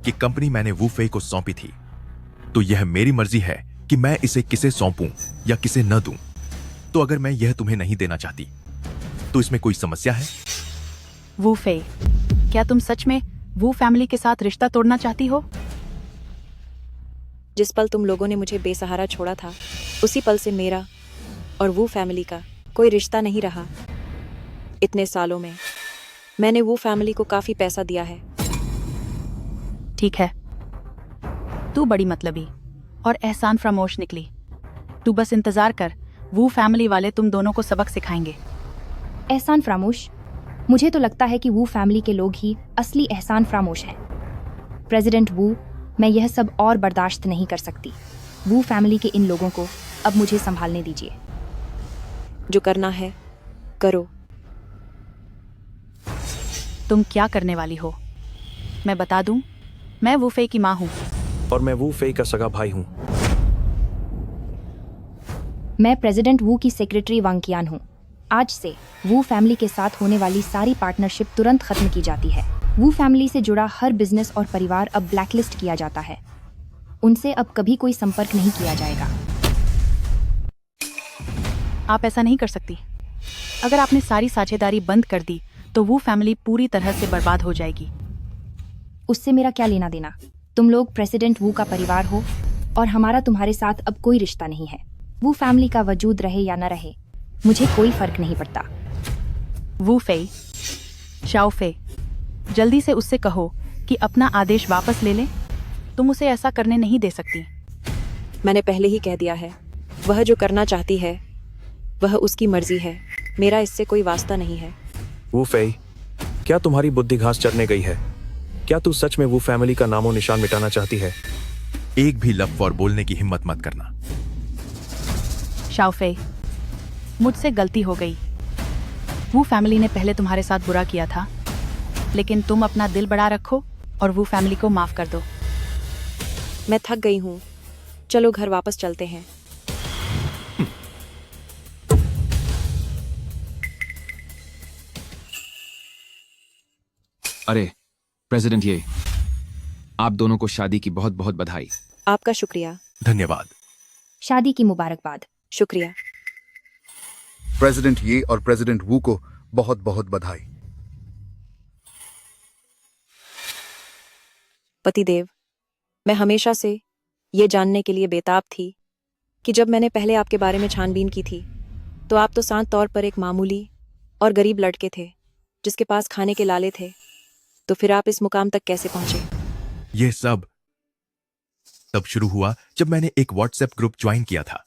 कि कंपनी मैंने वू फे को सौंपी थी, तो यह मेरी मर्जी है कि मैं इसे किसे सौंपूं या किसे न दूं। तो अगर मैं यह तुम्हें नहीं देना चाहती तो इसमें कोई समस्या है? वू फे, क्या तुम सच में वू फैमिली के साथ रिश्ता तोड़ना चाहती हो? जिस पल तुम लोगों ने मुझे बेसहारा छोड़ा था, उसी पल से मेरा और वू फैमिली का कोई रिश्ता नहीं रहा। इतने सालों में मैंने वू फैमिली को काफी पैसा दिया है। ठीक है, तू बड़ी मतलबी और एहसान फरामोश निकली। तू बस इंतजार कर, वू फैमिली वाले तुम दोनों को सबक सिखाएंगे। एहसान फरामोश? मुझे तो लगता है कि वू फैमिली के लोग ही असली एहसान फरामोश हैं। प्रेसिडेंट वू, मैं यह सब और बर्दाश्त नहीं कर सकती। वू फैमिली के इन लोगों को अब मुझे संभालने दीजिए। जो करना है करो। तुम क्या करने वाली हो? मैं बता दूं, मैं वू फे की माँ हूँ। और मैं वू फे का सगा भाई हूँ। मैं प्रेसिडेंट वू की सेक्रेटरी वांग कियान हूँ। आज से वू फैमिली के साथ होने वाली सारी पार्टनरशिप तुरंत खत्म की जाती है। वू फैमिली से जुड़ा हर बिजनेस और परिवार अब ब्लैकलिस्ट किया जाता है। उनसे अब कभी कोई संपर्क नहीं किया जाएगा। आप ऐसा नहीं कर सकती। अगर आपने सारी साझेदारी बंद कर दी तो वू फैमिली पूरी तरह से बर्बाद हो जाएगी। उससे मेरा क्या लेना देना? तुम लोग प्रेसिडेंट वू का परिवार हो और हमारा तुम्हारे साथ अब कोई रिश्ता नहीं है। वू फैमिली का वजूद रहे या न रहे, मुझे कोई फर्क नहीं पड़ता। वू फे, शाओ फे, जल्दी से उससे कहो कि अपना आदेश वापस ले ले। तुम उसे ऐसा करने नहीं दे सकती। मैंने पहले ही कह दिया है, वह जो करना चाहती है वह उसकी मर्जी है। मेरा इससे कोई वास्ता नहीं है। वू फे, क्या तुम्हारी बुद्धि घास चढ़ने गई है? क्या तू सच में वू फैमिली का नामो निशान मिटाना चाहती है? एक भी लफ्ज़ और बोलने की हिम्मत मत करना। शाओ फे, मुझसे गलती हो गई। वू फैमिली ने पहले तुम्हारे साथ बुरा किया था, लेकिन तुम अपना दिल बड़ा रखो और वू फैमिली को माफ कर दो। मैं थक गई हूँ, चलो घर वापस चलते हैं। अरे प्रेसिडेंट, ये आप दोनों को शादी की बहुत बहुत बधाई। आपका शुक्रिया। धन्यवाद। शादी की मुबारकबाद। शुक्रिया। प्रेसिडेंट ये और प्रेसिडेंट वू को बहुत बहुत बधाई। पतिदेव, मैं हमेशा से ये जानने के लिए बेताब थी कि जब मैंने पहले आपके बारे में छानबीन की थी तो आप तो शांत तौर पर एक मामूली और गरीब लड़के थे जिसके पास खाने के लाले थे। तो फिर आप इस मुकाम तक कैसे पहुंचे? यह सब तब शुरू हुआ जब मैंने एक व्हाट्सएप ग्रुप ज्वाइन किया था।